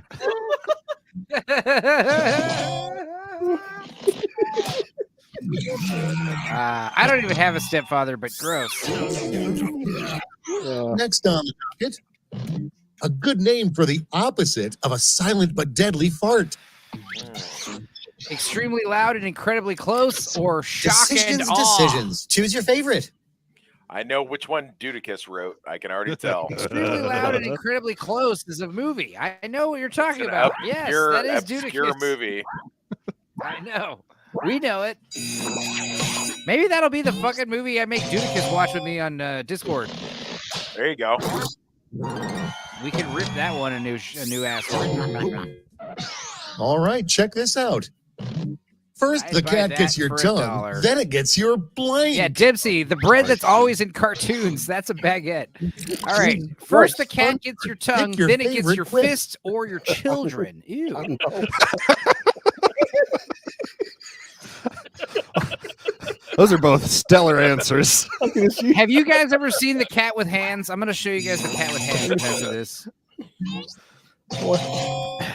S4: I don't even have a stepfather, but gross.
S12: Next on the docket, a good name for the opposite of a silent but deadly fart.
S4: Extremely loud and incredibly close, or shock and awe.
S12: Decisions. Choose your favorite.
S8: I know which one Dudicus wrote. I can already tell.
S4: Extremely loud and incredibly close is a movie. I know what you're talking about. Yes, that is
S8: obscure
S4: Dudicus.
S8: movie.
S4: I know. We know it. Maybe that'll be the fucking movie I make Dudicus watch with me on Discord.
S8: There you go.
S4: We can rip that one a new asshole.
S12: All right, check this out. First, the
S4: I'd buy
S12: cat
S4: that
S12: gets your
S4: for
S12: tongue,
S4: $1.
S12: then it gets your blank.
S4: Yeah, Dempsey, the bread that's always in cartoons, that's a baguette. All right, first the cat gets your tongue,
S12: your
S4: then it gets
S12: favorite
S4: your
S12: whip.
S4: fist or your children. Ew.
S7: Those are both stellar answers.
S4: Have you guys ever seen the cat with hands? I'm going to show you guys the cat with hands after this.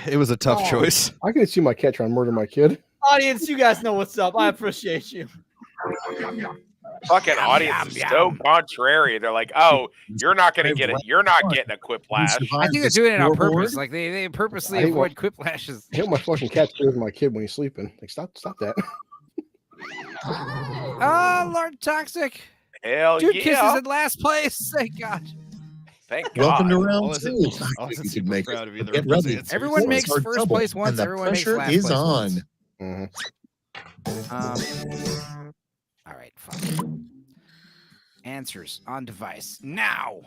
S7: It was a tough choice.
S6: I can see my cat trying to murder my kid.
S5: Audience, you guys know what's up. I appreciate you.
S8: Fucking audience is so contrary. They're like, "Oh, you're not gonna get it. You're not getting a quiplash."
S4: I think they're doing it on purpose.
S6: Scoreboard?
S4: Like they purposely
S6: I hate
S4: avoid quiplashes.
S6: I hate my fucking cat scares my kid when he's sleeping. Like, stop that.
S4: Oh, Lord Toxic.
S8: Hell
S4: Dude
S8: yeah.
S4: kisses in last place. Thank God.
S8: Thank
S12: Welcome
S8: God.
S12: to round
S7: Well,
S12: two.
S7: listen, I
S12: I
S7: wasn't
S12: think you
S7: super
S12: could make
S7: proud of
S12: it.
S7: either
S12: Get
S7: of those
S12: ready.
S7: answers.
S4: Everyone makes
S12: Start
S4: first
S12: double,
S4: place once,
S12: and the
S4: everyone makes
S12: pressure
S4: last
S12: is
S4: place
S12: on.
S4: once. All right, fine. Answers on device now.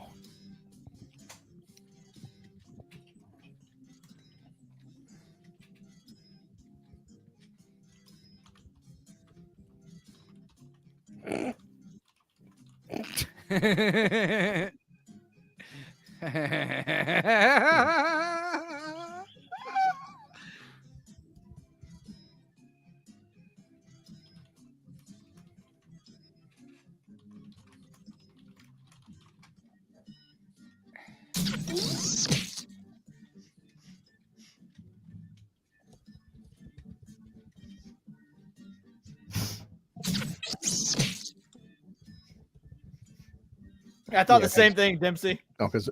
S5: I thought the same thing, Dempsey.
S6: Oh, because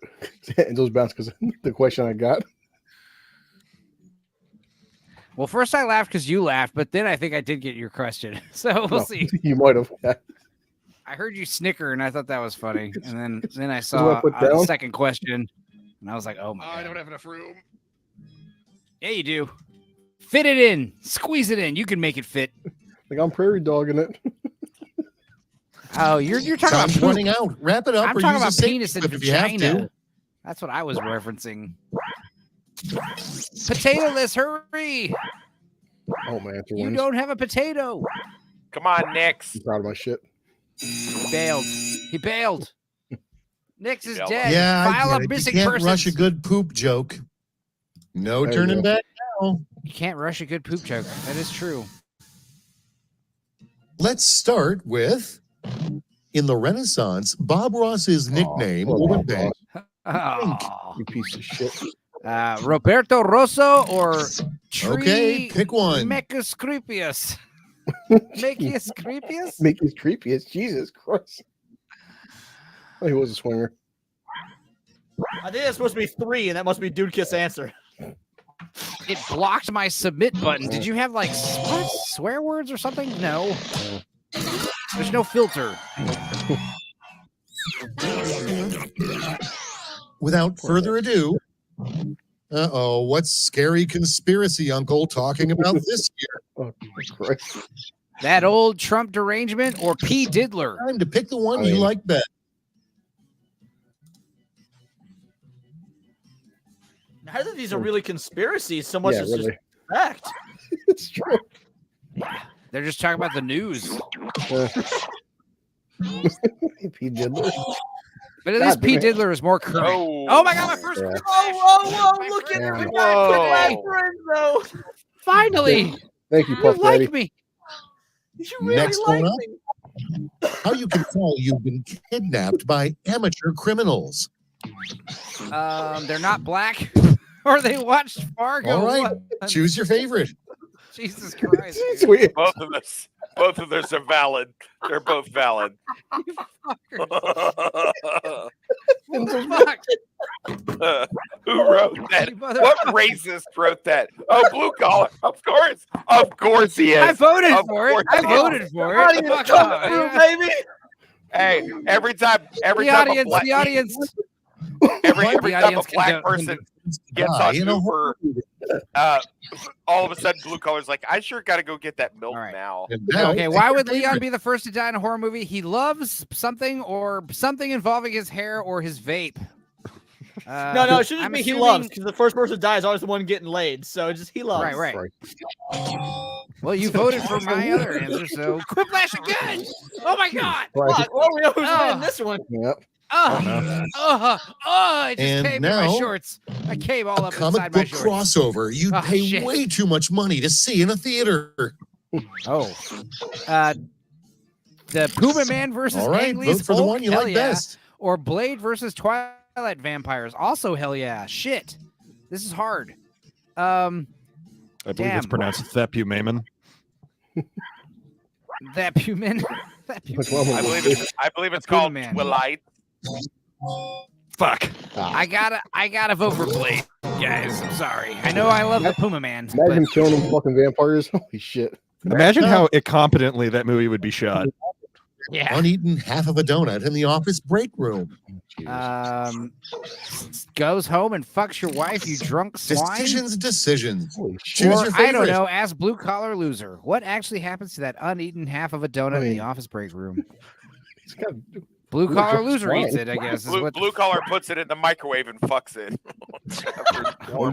S6: Angel's bounced because the question I got.
S4: Well, first I laughed because you laughed, but then I think I did get your question. So we'll
S6: No,
S4: see.
S6: You might have.
S4: I heard you snicker, and I thought that was funny. And then I
S6: What do I
S4: saw
S6: put
S4: the
S6: down?
S4: second question, and I was like, "Oh my God!"
S7: I don't have enough room.
S4: Yeah, you do. Fit it in, squeeze it in. You can make it fit.
S6: Like I'm prairie dogging it.
S4: Oh, you're talking about
S12: Time's
S4: poop.
S12: running out. Wrap it up
S4: I'm
S12: or
S4: talking
S12: use a
S4: about
S12: safety
S4: penis and
S12: clip if you have
S4: vagina.
S12: to.
S4: That's what I was referencing. Potatoless, hurry!
S6: Oh man,
S4: You
S6: wins.
S4: don't have a potato.
S8: Come on, Nix.
S6: I'm proud of my shit.
S4: He bailed. He bailed. Nix is
S8: Yeah,
S4: dead.
S12: Yeah,
S4: File
S12: I
S4: of
S12: get it. You
S4: missing
S12: can't
S4: persons.
S12: rush a good poop joke. No
S6: There you
S12: turning
S6: go.
S12: back now.
S4: You can't rush a good poop joke. That is true.
S12: Let's start with, in the Renaissance, Bob Ross's nickname
S6: poor
S12: would
S6: Bob
S12: have been
S4: Oh.
S6: You piece of shit.
S4: Roberto Rosso or
S12: Okay, pick one.
S4: Mecuscripius. Mecuscripius?
S6: Make his creepiest. Jesus Christ. Oh, he was a swinger.
S5: I think that's supposed to be 3, and that must be Dude Kiss answer.
S4: It blocked my submit button. Did you have like what? Swear words or something? No. There's no filter.
S12: Without further ado, Uh-oh, what's scary conspiracy uncle talking about this year?
S6: Oh, Christ.
S4: That old Trump derangement or P. Diddler?
S12: Time to pick the one you like best.
S5: Neither of these are really conspiracies so much as
S6: really.
S5: just fact.
S6: It's true.
S4: They're just talking about the news.
S6: P. Diddler.
S4: But at least P. Diddler is more current. Oh my God, my first.
S6: Yeah.
S5: Whoa, look at
S6: Yeah.
S5: we got quick friends though.
S4: Finally.
S6: Thank you,
S4: You
S6: Puff Daddy.
S4: like me.
S5: You really
S12: Next
S5: like
S12: one up.
S5: me.
S12: How you can tell you've been kidnapped by amateur criminals.
S4: They're not black, or they watched Fargo.
S12: All right,
S4: What?
S12: choose your favorite.
S4: Jesus Christ. dude.
S6: Sweet.
S8: Both of those are valid. They're both valid.
S4: You fuckers. What the fuck?
S8: Who wrote that?
S4: You mother-
S8: What racist wrote that? Oh, blue collar. Of course he is.
S4: I voted
S8: Of
S4: for it.
S8: course
S4: I
S8: he is.
S4: voted for
S5: How do
S4: it.
S5: you
S4: Fuck
S5: come
S4: off.
S5: through,
S4: Yeah.
S5: baby?
S8: Hey, every time
S4: The
S8: a
S4: audience,
S8: black,
S4: the audience.
S8: every
S4: The
S8: time a
S4: audience
S8: black person gets on
S12: You know,
S8: Uber, all of a sudden blue collar's like, I sure got to go get that milk
S4: All right.
S8: now.
S12: and now
S4: Okay,
S12: pick
S4: why
S12: your
S4: would Leon
S12: favorite.
S4: be the first to die in a horror movie? He loves something or something involving his hair or his vape.
S5: No, it shouldn't
S4: I'm
S5: be he
S4: assuming-
S5: loves because the first person to die is always the one getting laid. So it's just he loves.
S4: Right. Well, you voted for my other answer, so Quiplash again. Oh my God.
S6: Right.
S5: Fuck, well, we know who's
S4: Oh.
S5: winning this one.
S6: Yep.
S4: It just
S12: And
S4: came in my
S12: now,
S4: shorts. I came all
S12: A
S4: up
S12: comic
S4: inside my
S12: book
S4: shorts.
S12: crossover you'd
S4: Oh,
S12: pay
S4: shit.
S12: way too much money to see in a theater.
S4: Oh. The Puma Man versus
S12: All right,
S4: Ang Lee's
S12: vote for the
S4: Hulk,
S12: one you
S4: hell
S12: like
S4: yeah.
S12: best.
S4: Or Blade versus Twilight Vampires, also hell yeah. Shit. This is hard.
S7: I believe it's
S4: Damn.
S7: pronounced Thepumamen.
S4: That Puman.
S8: I believe it's
S4: Puma
S8: called
S4: Man.
S8: Twilight.
S7: Fuck.
S4: I gotta vote for Blade, guys. I'm sorry. I know I love the Puma Man,
S6: Imagine
S4: but
S6: killing them fucking vampires. Holy shit.
S7: Imagine how incompetently that movie would be shot.
S4: yeah.
S12: Uneaten half of a donut in the office break room.
S4: Goes home and fucks your wife, you drunk swine.
S12: Decisions.
S6: Holy shit.
S12: Choose
S4: Or,
S12: your favorite.
S4: I don't know, ask blue collar loser. What actually happens to that uneaten half of a donut in the office break room?
S6: He's got
S4: Blue collar
S6: drunk
S4: loser
S6: swine.
S4: eats it, I guess. Is
S8: Blue,
S4: what
S8: blue collar puts it in the microwave and fucks it.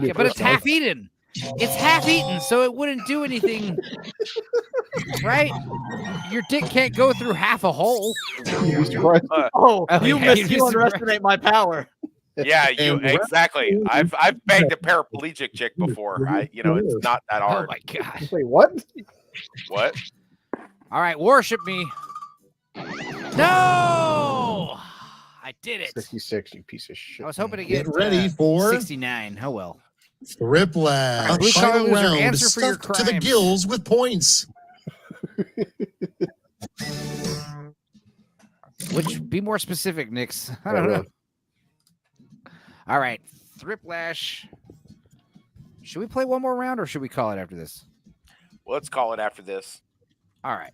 S4: yeah, but it's half eaten. It's half eaten, so it wouldn't do anything. Right? Your dick can't go through half a hole.
S6: Jesus Christ.
S5: Oh,
S4: Oh,
S5: you
S4: yeah,
S5: missed.
S4: you
S5: You
S4: missed
S5: underestimate my power.
S8: Yeah, you
S12: And
S8: exactly. I've begged a paraplegic chick before. It's not that
S4: Oh
S8: hard.
S4: my god.
S6: Wait, what?
S8: What?
S4: All right, worship me. No! I did it.
S6: 66, you piece of shit.
S4: I was hoping to get
S12: Get ready for
S4: 69. Oh well.
S12: Thriplash.
S4: Blue collar
S12: Final
S4: loser,
S12: round
S4: answer for your
S12: stuffed to the
S4: crimes.
S12: gills with points.
S4: Which be more specific, Nix. I don't know. All right, Thriplash. Should we play one more round or should we call it after this?
S8: Well, let's call it after this.
S4: All right.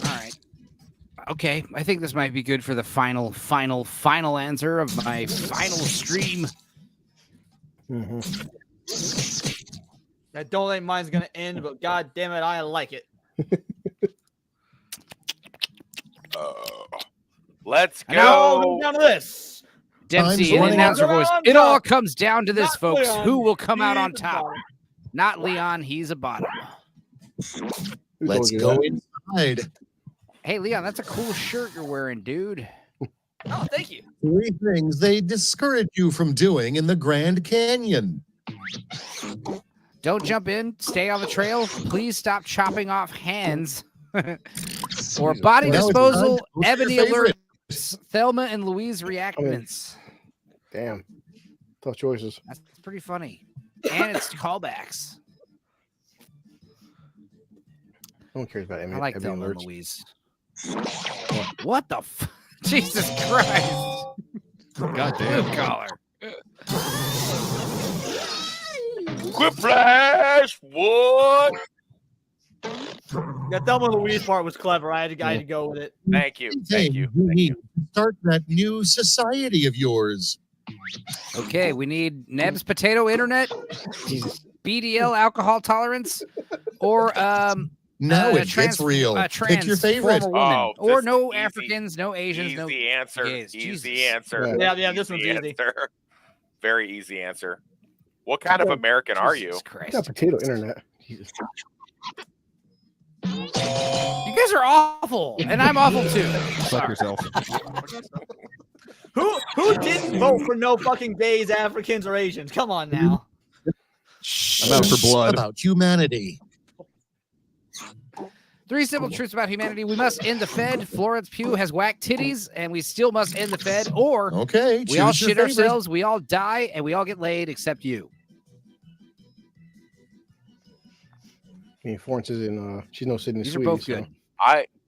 S4: All right. Okay, I think this might be good for the final answer of my final stream.
S5: I don't think mine's gonna end, but god damn it, I like it.
S8: Let's
S5: And now
S8: go.
S5: we'll down to this.
S4: Dempsey
S12: Time's
S4: in
S12: running
S4: announcer
S5: out.
S4: voice.
S5: On
S4: It all
S5: top.
S4: comes down to this,
S5: Not
S4: folks.
S5: Leon.
S4: Who will come out
S5: He's
S4: on
S5: the
S4: top?
S5: bottom.
S4: Not Leon. He's a bottom.
S12: Let's go inside.
S4: Hey, Leon, that's a cool shirt you're wearing, dude.
S5: Oh, thank you.
S12: 3 things they discourage you from doing in the Grand Canyon.
S4: Don't jump in. Stay on the trail. Please stop chopping off hands. Or body
S6: Now it's
S4: disposal.
S12: time. Who's
S4: Ebony
S12: your favorite?
S4: alerts. Thelma and Louise reenactments.
S6: Damn. Tough choices.
S4: That's pretty funny. And it's callbacks.
S6: No one cares about
S4: I like
S6: Ebony
S4: Thelma and
S6: Alerts.
S4: Louise. What the Jesus Christ.
S7: God damn.
S4: Collar.
S8: Whiplash. What?
S5: Yeah, Thelma and Louise part was clever. I had to go with it.
S8: Thank you. Thank you.
S12: You
S8: Thank
S12: need
S8: you.
S12: to start that new society of yours.
S4: Okay, we need Neb's potato internet, BDL alcohol tolerance, or
S12: Now it gets real. Pick your favorite.
S4: former woman,
S8: Oh,
S4: or
S8: this
S4: no
S8: is easy.
S4: Africans, no Asians, no
S8: Easy answer.
S4: gays.
S8: Easy
S4: Jesus.
S8: answer.
S5: Yeah, this one's easy.
S8: Answer. Very easy answer. What kind of American are you?
S4: Jesus Christ.
S6: Got potato internet. Jesus.
S4: You guys are awful, and I'm awful too.
S7: Fuck
S4: Sorry.
S7: yourself.
S5: Who didn't vote for no fucking gays, Africans, or Asians? Come on now.
S7: I'm out for blood.
S12: About humanity.
S4: 3 simple truths about humanity. We must end the Fed. Florence Pugh has whacked titties, and we still must end the Fed. Or
S12: Okay,
S4: we all
S12: choose your
S4: shit
S12: favorite.
S4: ourselves, we all die, and we all get laid except you.
S6: I mean, Florence is in. She's no Sydney
S4: These are
S6: Sweetie.
S4: both
S6: so-
S4: good.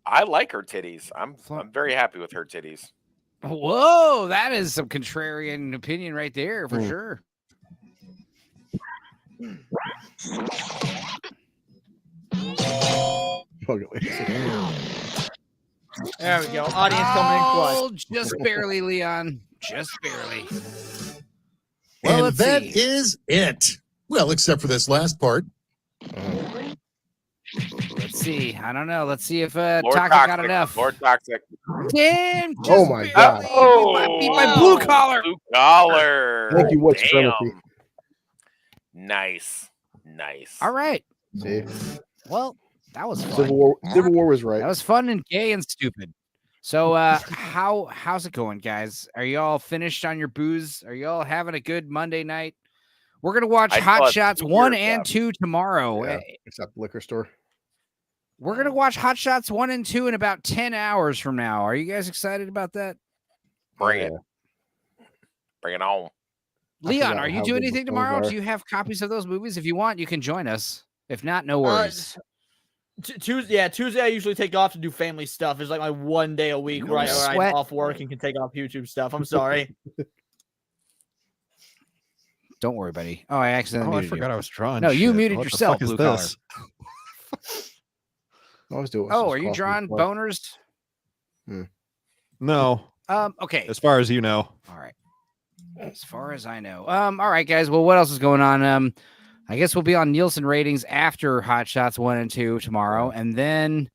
S8: I like her titties. I'm very happy with her titties.
S4: Whoa, that is some contrarian opinion right there for sure.
S6: Okay, wait a second.
S5: There we go. Audience coming in clutch.
S4: Oh, just barely, Leon. Just barely.
S12: And
S4: let's
S12: that
S4: see.
S12: is it. Well, except for this last part.
S4: Let's see. I don't know. Let's see if
S8: Lord
S4: Taka
S8: Toxic.
S4: got enough.
S8: Lord Toxic.
S4: Damn. Just
S6: Oh my God.
S4: barely beat my blue collar.
S8: Blue collar.
S6: Thank you, what
S8: Damn.
S6: supremacy.
S8: Nice. Nice.
S4: All right.
S6: See,
S4: Well, that was fun.
S6: Civil War was right.
S4: That was fun and gay and stupid. So how's it going, guys? Are y'all finished on your booze? Are y'all having a good Monday night? We're gonna watch
S8: I still
S4: Hot
S8: have
S4: Shots
S8: 2
S4: 1
S8: beers
S4: and
S8: left.
S4: 2 tomorrow.
S6: Yeah, except liquor store.
S4: We're gonna watch Hot Shots 1 and 2 in about 10 hours from now. Are you guys excited about that?
S8: Bring
S6: Yeah.
S8: it. Bring it on.
S4: Leon,
S6: forgot
S4: are you
S6: how
S4: doing
S6: good the
S4: anything
S6: phones
S4: tomorrow?
S6: are.
S4: Do you have copies of those movies? If you want, you can join us. If not, no worries.
S5: Tuesday I usually take off to do family stuff. It's like my one day a week where I'm
S4: Sweat.
S5: off work and can take off YouTube stuff. I'm sorry.
S4: Don't worry, buddy. Oh, I accidentally
S7: Oh, I
S4: muted
S7: forgot I was drawing.
S4: No, you
S7: shit.
S4: muted
S7: What the
S4: yourself,
S7: fuck is
S4: blue collar.
S7: this?
S6: I was doing.
S4: Oh, are you drawing boners?
S7: No,
S4: Okay.
S7: as far as you know.
S4: All right. As far as I know. All right, guys. Well, what else is going on? I guess we'll be on Nielsen ratings after Hot Shots 1 and 2 tomorrow, and then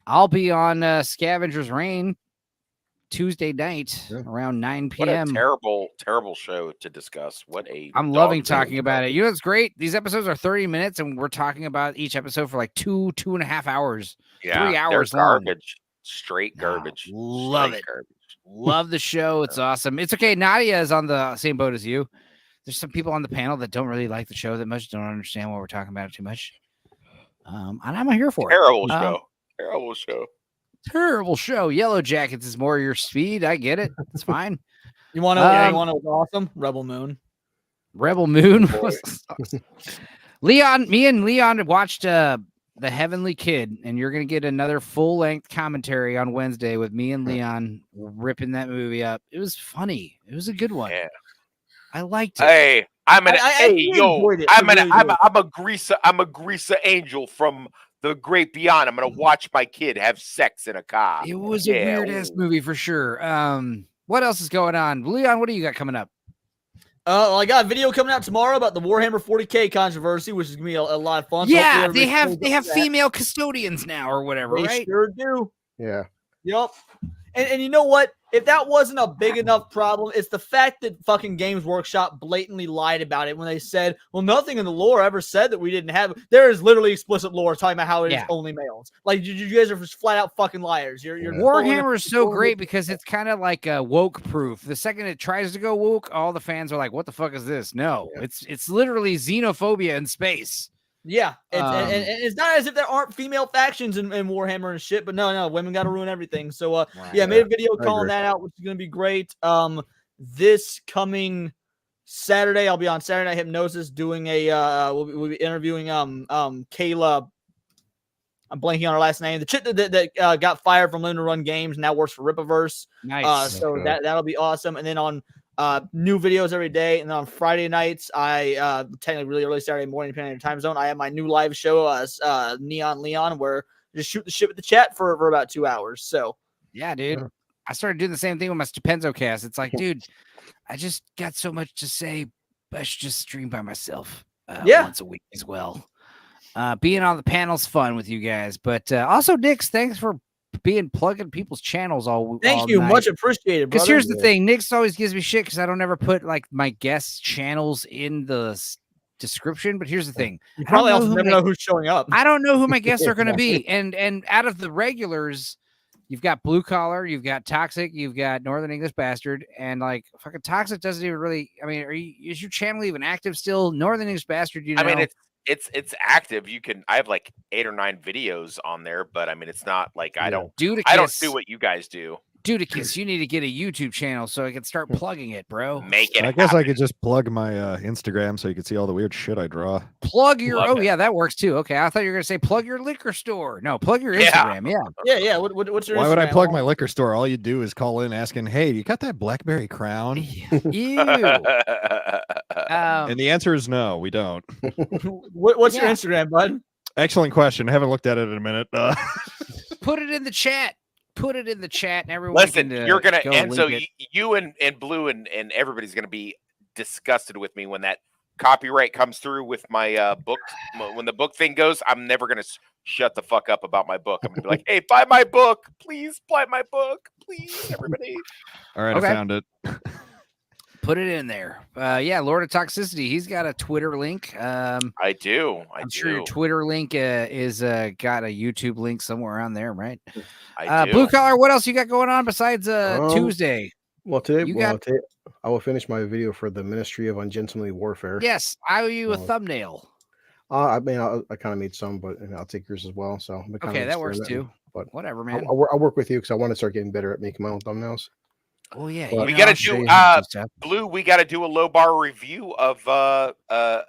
S4: I'll be on Scavenger's Reign Tuesday night around 9
S8: What a
S4: p.m.
S8: terrible, terrible show to discuss. What a
S4: I'm loving talking about it. You know, it's great. These episodes are 30 minutes, and we're talking about each episode for like 2.5 hours, 3 hours
S8: they're
S4: long.
S8: garbage. Straight garbage.
S4: love
S8: Straight
S4: it.
S8: Garbage.
S4: Love the show. It's awesome. It's okay. Nadia is on the same boat as you. There's some people on the panel that don't really like the show that much, don't understand what we're talking about too much. And I'm here for
S8: Terrible
S4: it.
S8: show. Terrible show.
S4: Terrible show. Yellow Jackets is more your speed. I get it. It's fine.
S5: You want to? You want to? Awesome. Rebel Moon.
S4: Rebel Moon. Leon, me and Leon watched The Heavenly Kid, and you're gonna get another full-length commentary on Wednesday with me and Leon ripping that movie up. It was funny. It was a good one.
S8: Yeah.
S4: I liked it.
S8: Hey, I'm an
S5: I
S8: hey yo.
S5: enjoyed it.
S8: I'm
S5: I
S8: an
S5: really
S8: I'm
S5: did.
S8: a, I'm a greaser. I'm a greaser angel from the great beyond. I'm gonna watch my kid have sex in a car.
S4: It was a weird ass movie for sure. What else is going on, Leon? What do you got coming up?
S5: Well, I got a video coming out tomorrow about the Warhammer 40K controversy, which is gonna be a lot of fun. So
S4: Yeah,
S5: hopefully
S4: they
S5: everybody
S4: have
S5: shows up for that.
S4: female custodians now or whatever,
S5: They
S4: right?
S5: sure do.
S6: Yeah.
S5: Yep. And you know what? If that wasn't a big enough problem, it's the fact that fucking Games Workshop blatantly lied about it when they said, well, nothing in the lore ever said that we didn't have it. There is literally explicit lore talking about how it is only males. Like, you guys are just flat out fucking liars. You're
S4: Warhammer is so great because it's kind of like a woke proof. The second it tries to go woke, all the fans are like, what the fuck is this? No, it's literally xenophobia in space.
S5: Yeah, and it's not as if there aren't female factions in Warhammer and shit, but no, women got to ruin everything. So, I made a video calling that out, which is going to be great. This coming Saturday, I'll be on Saturday Night Hypnosis doing we'll be interviewing Kayla. I'm blanking on her last name. The chick that got fired from Limited Run Games now works for Ripaverse.
S4: Nice.
S5: So that'll be awesome. And then on new videos every day, and then on Friday nights, I technically really early Saturday morning, depending on your time zone, I have my new live show, Neon Leon, where I just shoot the shit with the chat for about 2 hours. So
S4: yeah, dude, I started doing the same thing with my Stupenzo cast. It's like, dude, I just got so much to say, but I should just stream by myself once a week as well. Being on the panel's fun with you guys, but also Nix, thanks for plugging people's channels all
S5: Thank you,
S4: night.
S5: much appreciated.
S4: Because here's the thing, Nix always gives me shit because I don't ever put like my guests' channels in the description. But here's the thing,
S5: you probably also never know who's showing up.
S4: I don't know who my guests are going to be, and out of the regulars, you've got Blue Collar, you've got Toxic, you've got Northern English Bastard, and like fucking Toxic doesn't even really. I mean, is your channel even active still? Northern English Bastard, you know.
S8: I mean, it's active. I have like 8 or 9 videos on there, but I mean, it's not like I don't do what you guys do.
S4: Dudicus, you need to get a YouTube channel so I can start plugging it, bro.
S8: Make it.
S7: I guess I could just plug my Instagram so you can see all the weird shit I draw.
S4: Plug your yeah, that works too. Okay, I thought you were gonna say plug your liquor store. No, plug your Instagram.
S5: Yeah. What's your?
S7: Why
S5: Instagram?
S7: would I plug my liquor store? All you do is call in asking, "Hey, you got that BlackBerry Crown?"
S4: Ew.
S7: And the answer is no, we don't.
S5: What's your Instagram, bud?
S7: Excellent question. I haven't looked at it in a minute.
S4: Put it in the chat. Put it in the chat, and everyone.
S8: Listen, you're gonna, and so you and Blue and everybody's gonna be disgusted with me when that copyright comes through with my book. When the book thing goes, I'm never gonna shut the fuck up about my book. I'm gonna be like, hey, buy my book, please, buy my book, please, everybody.
S7: All right, okay. I found it.
S4: Put it in there. Yeah, Lord of Toxicity. He's got a Twitter link.
S8: I do.
S4: I'm sure your Twitter link is got a YouTube link somewhere around there, right?
S8: I do.
S4: Blue Collar, what else you got going on besides Tuesday?
S6: Well, today I will finish my video for the Ministry of Ungentlemanly Warfare.
S4: Yes, I owe you a thumbnail.
S6: I mean, I kind of made some, but I'll take yours as well. So
S4: okay, that works too. But whatever, man.
S6: I'll work with you because I want to start getting better at making my own thumbnails.
S4: Oh yeah,
S8: we got to do Blue. We got to do a low bar review of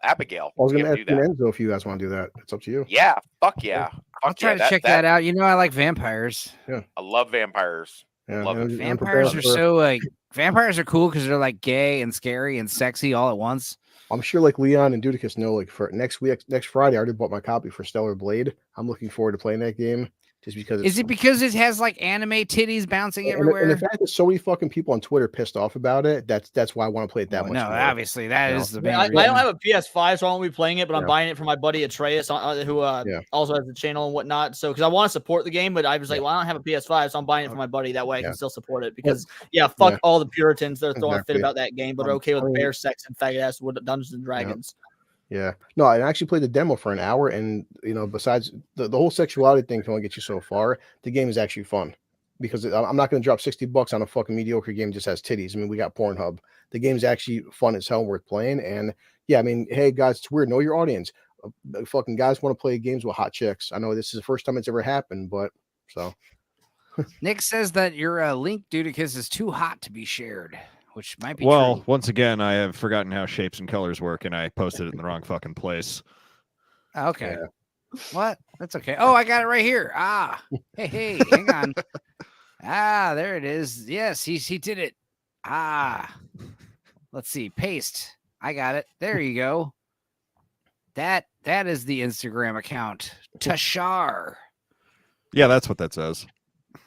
S8: Abigail.
S6: I was going to ask Enzo if you guys want to do that. It's up to you.
S8: Yeah, fuck yeah.
S4: I'll try to check that out. You know, I like vampires.
S6: Yeah,
S8: I love vampires.
S6: Yeah,
S8: love it.
S4: Vampires are so like vampires are cool because they're like gay and scary and sexy all at once.
S6: I'm sure like Leon and Dudicus know like for next Friday, I already bought my copy for Stellar Blade. I'm looking forward to playing that game. Just because
S4: is it because it has like anime titties bouncing everywhere?
S6: And the fact that so many fucking people on Twitter pissed off about it, that's why I want to play it that much.
S4: No,
S6: more.
S4: Obviously that is the main
S5: I don't have a PS5, so I won't be playing it, but I'm buying it for my buddy Atreus, who also has a channel and whatnot. So because I want to support the game, but I was like, well, I don't have a PS5, so I'm buying it for my buddy. That way I can still support it. Because fuck all the Puritans that are throwing a fit about that game, but are okay with bear sex and faggot ass with Dungeons and Dragons.
S6: Yeah, no, I actually played the demo for an hour, and besides the whole sexuality thing can only get you so far. The game is actually fun because I'm not going to drop $60 on a fucking mediocre game that just has titties. I mean, we got Pornhub. The game's actually fun as hell, worth playing. And yeah, I mean, hey guys, it's weird. Know your audience. Fucking guys want to play games with hot chicks. I know this is the first time it's ever happened, but so.
S4: Nick says that your link, Dudicus, is too hot to be shared. Which might be
S7: true.
S4: Once
S7: again, I have forgotten how shapes and colors work, and I posted it in the wrong fucking place.
S4: Okay. Yeah. What? That's okay. Oh, I got it right here. Hey, hang on. There it is. Yes, he did it. Let's see. Paste. I got it. There you go. That is the Instagram account. Tashar.
S7: Yeah, that's what that says.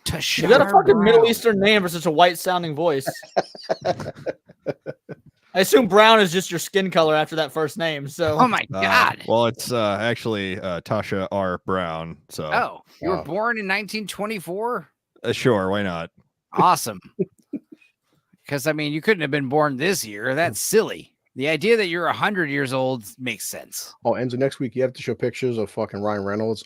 S4: Tashar
S5: you got a fucking
S4: Brown.
S5: Middle Eastern name for such a white sounding voice. I assume brown is just your skin color after that first name. So,
S4: oh my god.
S7: Well, it's actually Tasha R. Brown. So,
S4: you were born in 1924.
S7: Sure, why not?
S4: Awesome. Because, I mean, you couldn't have been born this year. That's silly. The idea that you're 100 years old makes sense.
S6: Oh, and so next week you have to show pictures of fucking Ryan Reynolds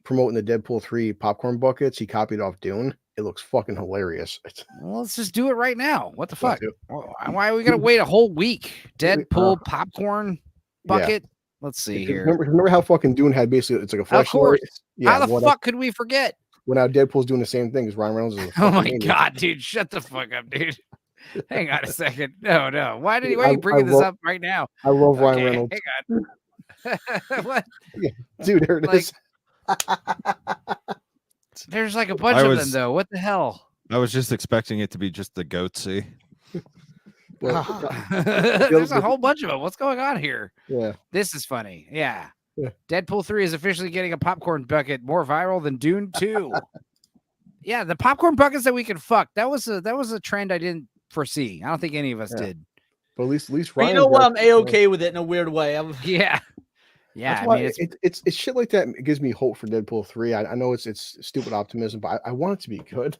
S6: promoting the Deadpool 3 popcorn buckets. He copied off Dune. It looks fucking hilarious.
S4: Well, let's just do it right now. What the fuck? Why are we going to wait a whole week? Deadpool popcorn bucket? Yeah. Let's see here.
S6: Remember how fucking Dune had basically, it's like a flashlight?
S4: Of course. Yeah, how the fuck could we forget?
S6: Well, now Deadpool's doing the same thing as Ryan Reynolds.
S4: Oh my God, dude. Shut the fuck up, dude. Hang on a second. No. Why are you bringing this up right now?
S6: I love Ryan Reynolds.
S4: Hang on. What?
S6: Yeah, dude, there it is.
S4: There's like a bunch of them, though. What the hell?
S7: I was just expecting it to be just the goatsy.
S4: There's a whole bunch of them. What's going on here?
S6: Yeah.
S4: This is funny. Yeah. Deadpool 3 is officially getting a popcorn bucket more viral than Dune 2. Yeah, the popcorn buckets that we can fuck. That was a trend I didn't foresee. I don't think any of us did.
S6: But at least
S5: Ryan, you know what? I'm a-okay with it in a weird way.
S4: Yeah.
S6: I mean, it's shit like that. It gives me hope for Deadpool 3. I know it's stupid optimism, but I want it to be good.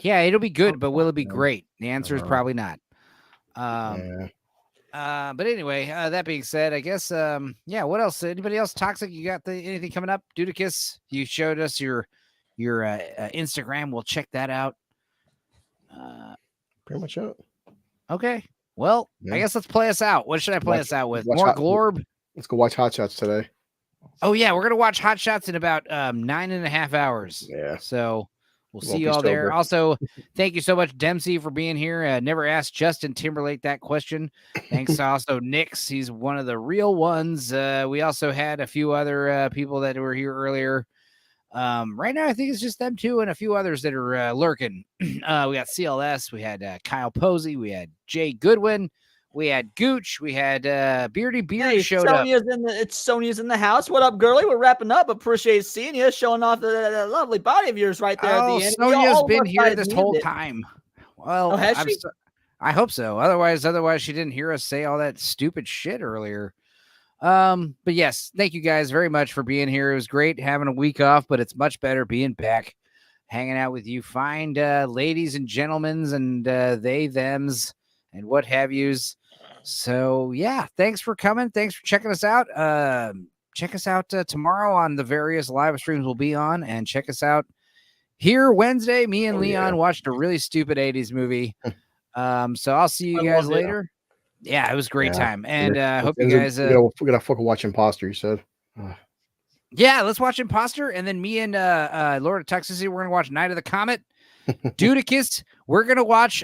S4: Yeah, it'll be good, but will it be great? The answer is probably not. But anyway, that being said, I guess what else? Anybody else toxic? You got anything coming up? Dudicus, you showed us your Instagram. We'll check that out.
S6: Pretty much out.
S4: Okay. Well, I guess let's play us out. What should I play us out with? More Glorb?
S6: Let's go watch Hot Shots today.
S4: Oh yeah, we're gonna watch Hot Shots in about 9.5 hours.
S6: Yeah.
S4: So we'll see you all there. Also, thank you so much, Dempsey, for being here. Never asked Justin Timberlake that question. Thanks to also Nix. He's one of the real ones. We also had a few other people that were here earlier. Right now, I think it's just them two and a few others that are lurking. We got CLS. We had Kyle Posey. We had Jay Goodwin. We had Gooch. We had Beardy showed
S5: Sonia's
S4: up.
S5: Sonia's in the house. What up, girlie? We're wrapping up. Appreciate seeing you, showing off the lovely body of yours right there at the end.
S4: Sonia's been here this whole time. Well,
S5: has she?
S4: I hope so. Otherwise, she didn't hear us say all that stupid shit earlier. But yes, thank you guys very much for being here. It was great having a week off, but it's much better being back, hanging out with you fine ladies and gentlemen and they, thems, and what have yous. So yeah, thanks for coming. Thanks for checking us out. Check us out tomorrow on the various live streams we'll be on, and check us out here Wednesday. Me and Leon watched a really stupid 80s movie. So I'll see you guys later. Yeah, it was a great time. And I hope you guys
S6: we're gonna fucking watch Imposter, you said.
S4: Yeah, let's watch Imposter, and then me and Lord of Toxicity, we're gonna watch Night of the Comet. Dudicus, we're gonna watch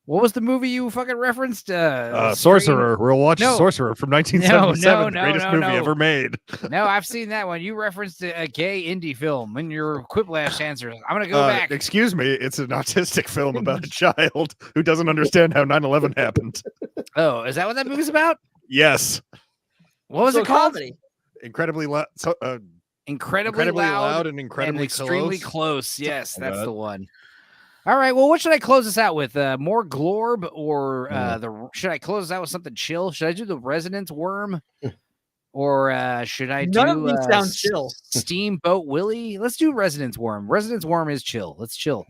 S4: what was the movie you fucking referenced?
S7: Sorcerer. We'll watch Sorcerer from 1977, the greatest movie ever made.
S4: No, I've seen that one. You referenced a gay indie film in your Quiplash answers. I'm going to go back.
S7: Excuse me. It's an autistic film about a child who doesn't understand how 9/11 happened.
S4: Oh, is that what that movie's about?
S7: Yes.
S4: What was it called?
S7: Incredibly loud.
S4: Incredibly loud
S7: and incredibly
S4: extremely close. Yes, that's the one. All right. Well, what should I close this out with? More Glorb, or should I close this out with something chill? Should I do the Resonance Worm, or should I do
S5: none of these sound chill?
S4: Steamboat Willie? Let's do Resonance Worm. Resonance Worm is chill. Let's chill.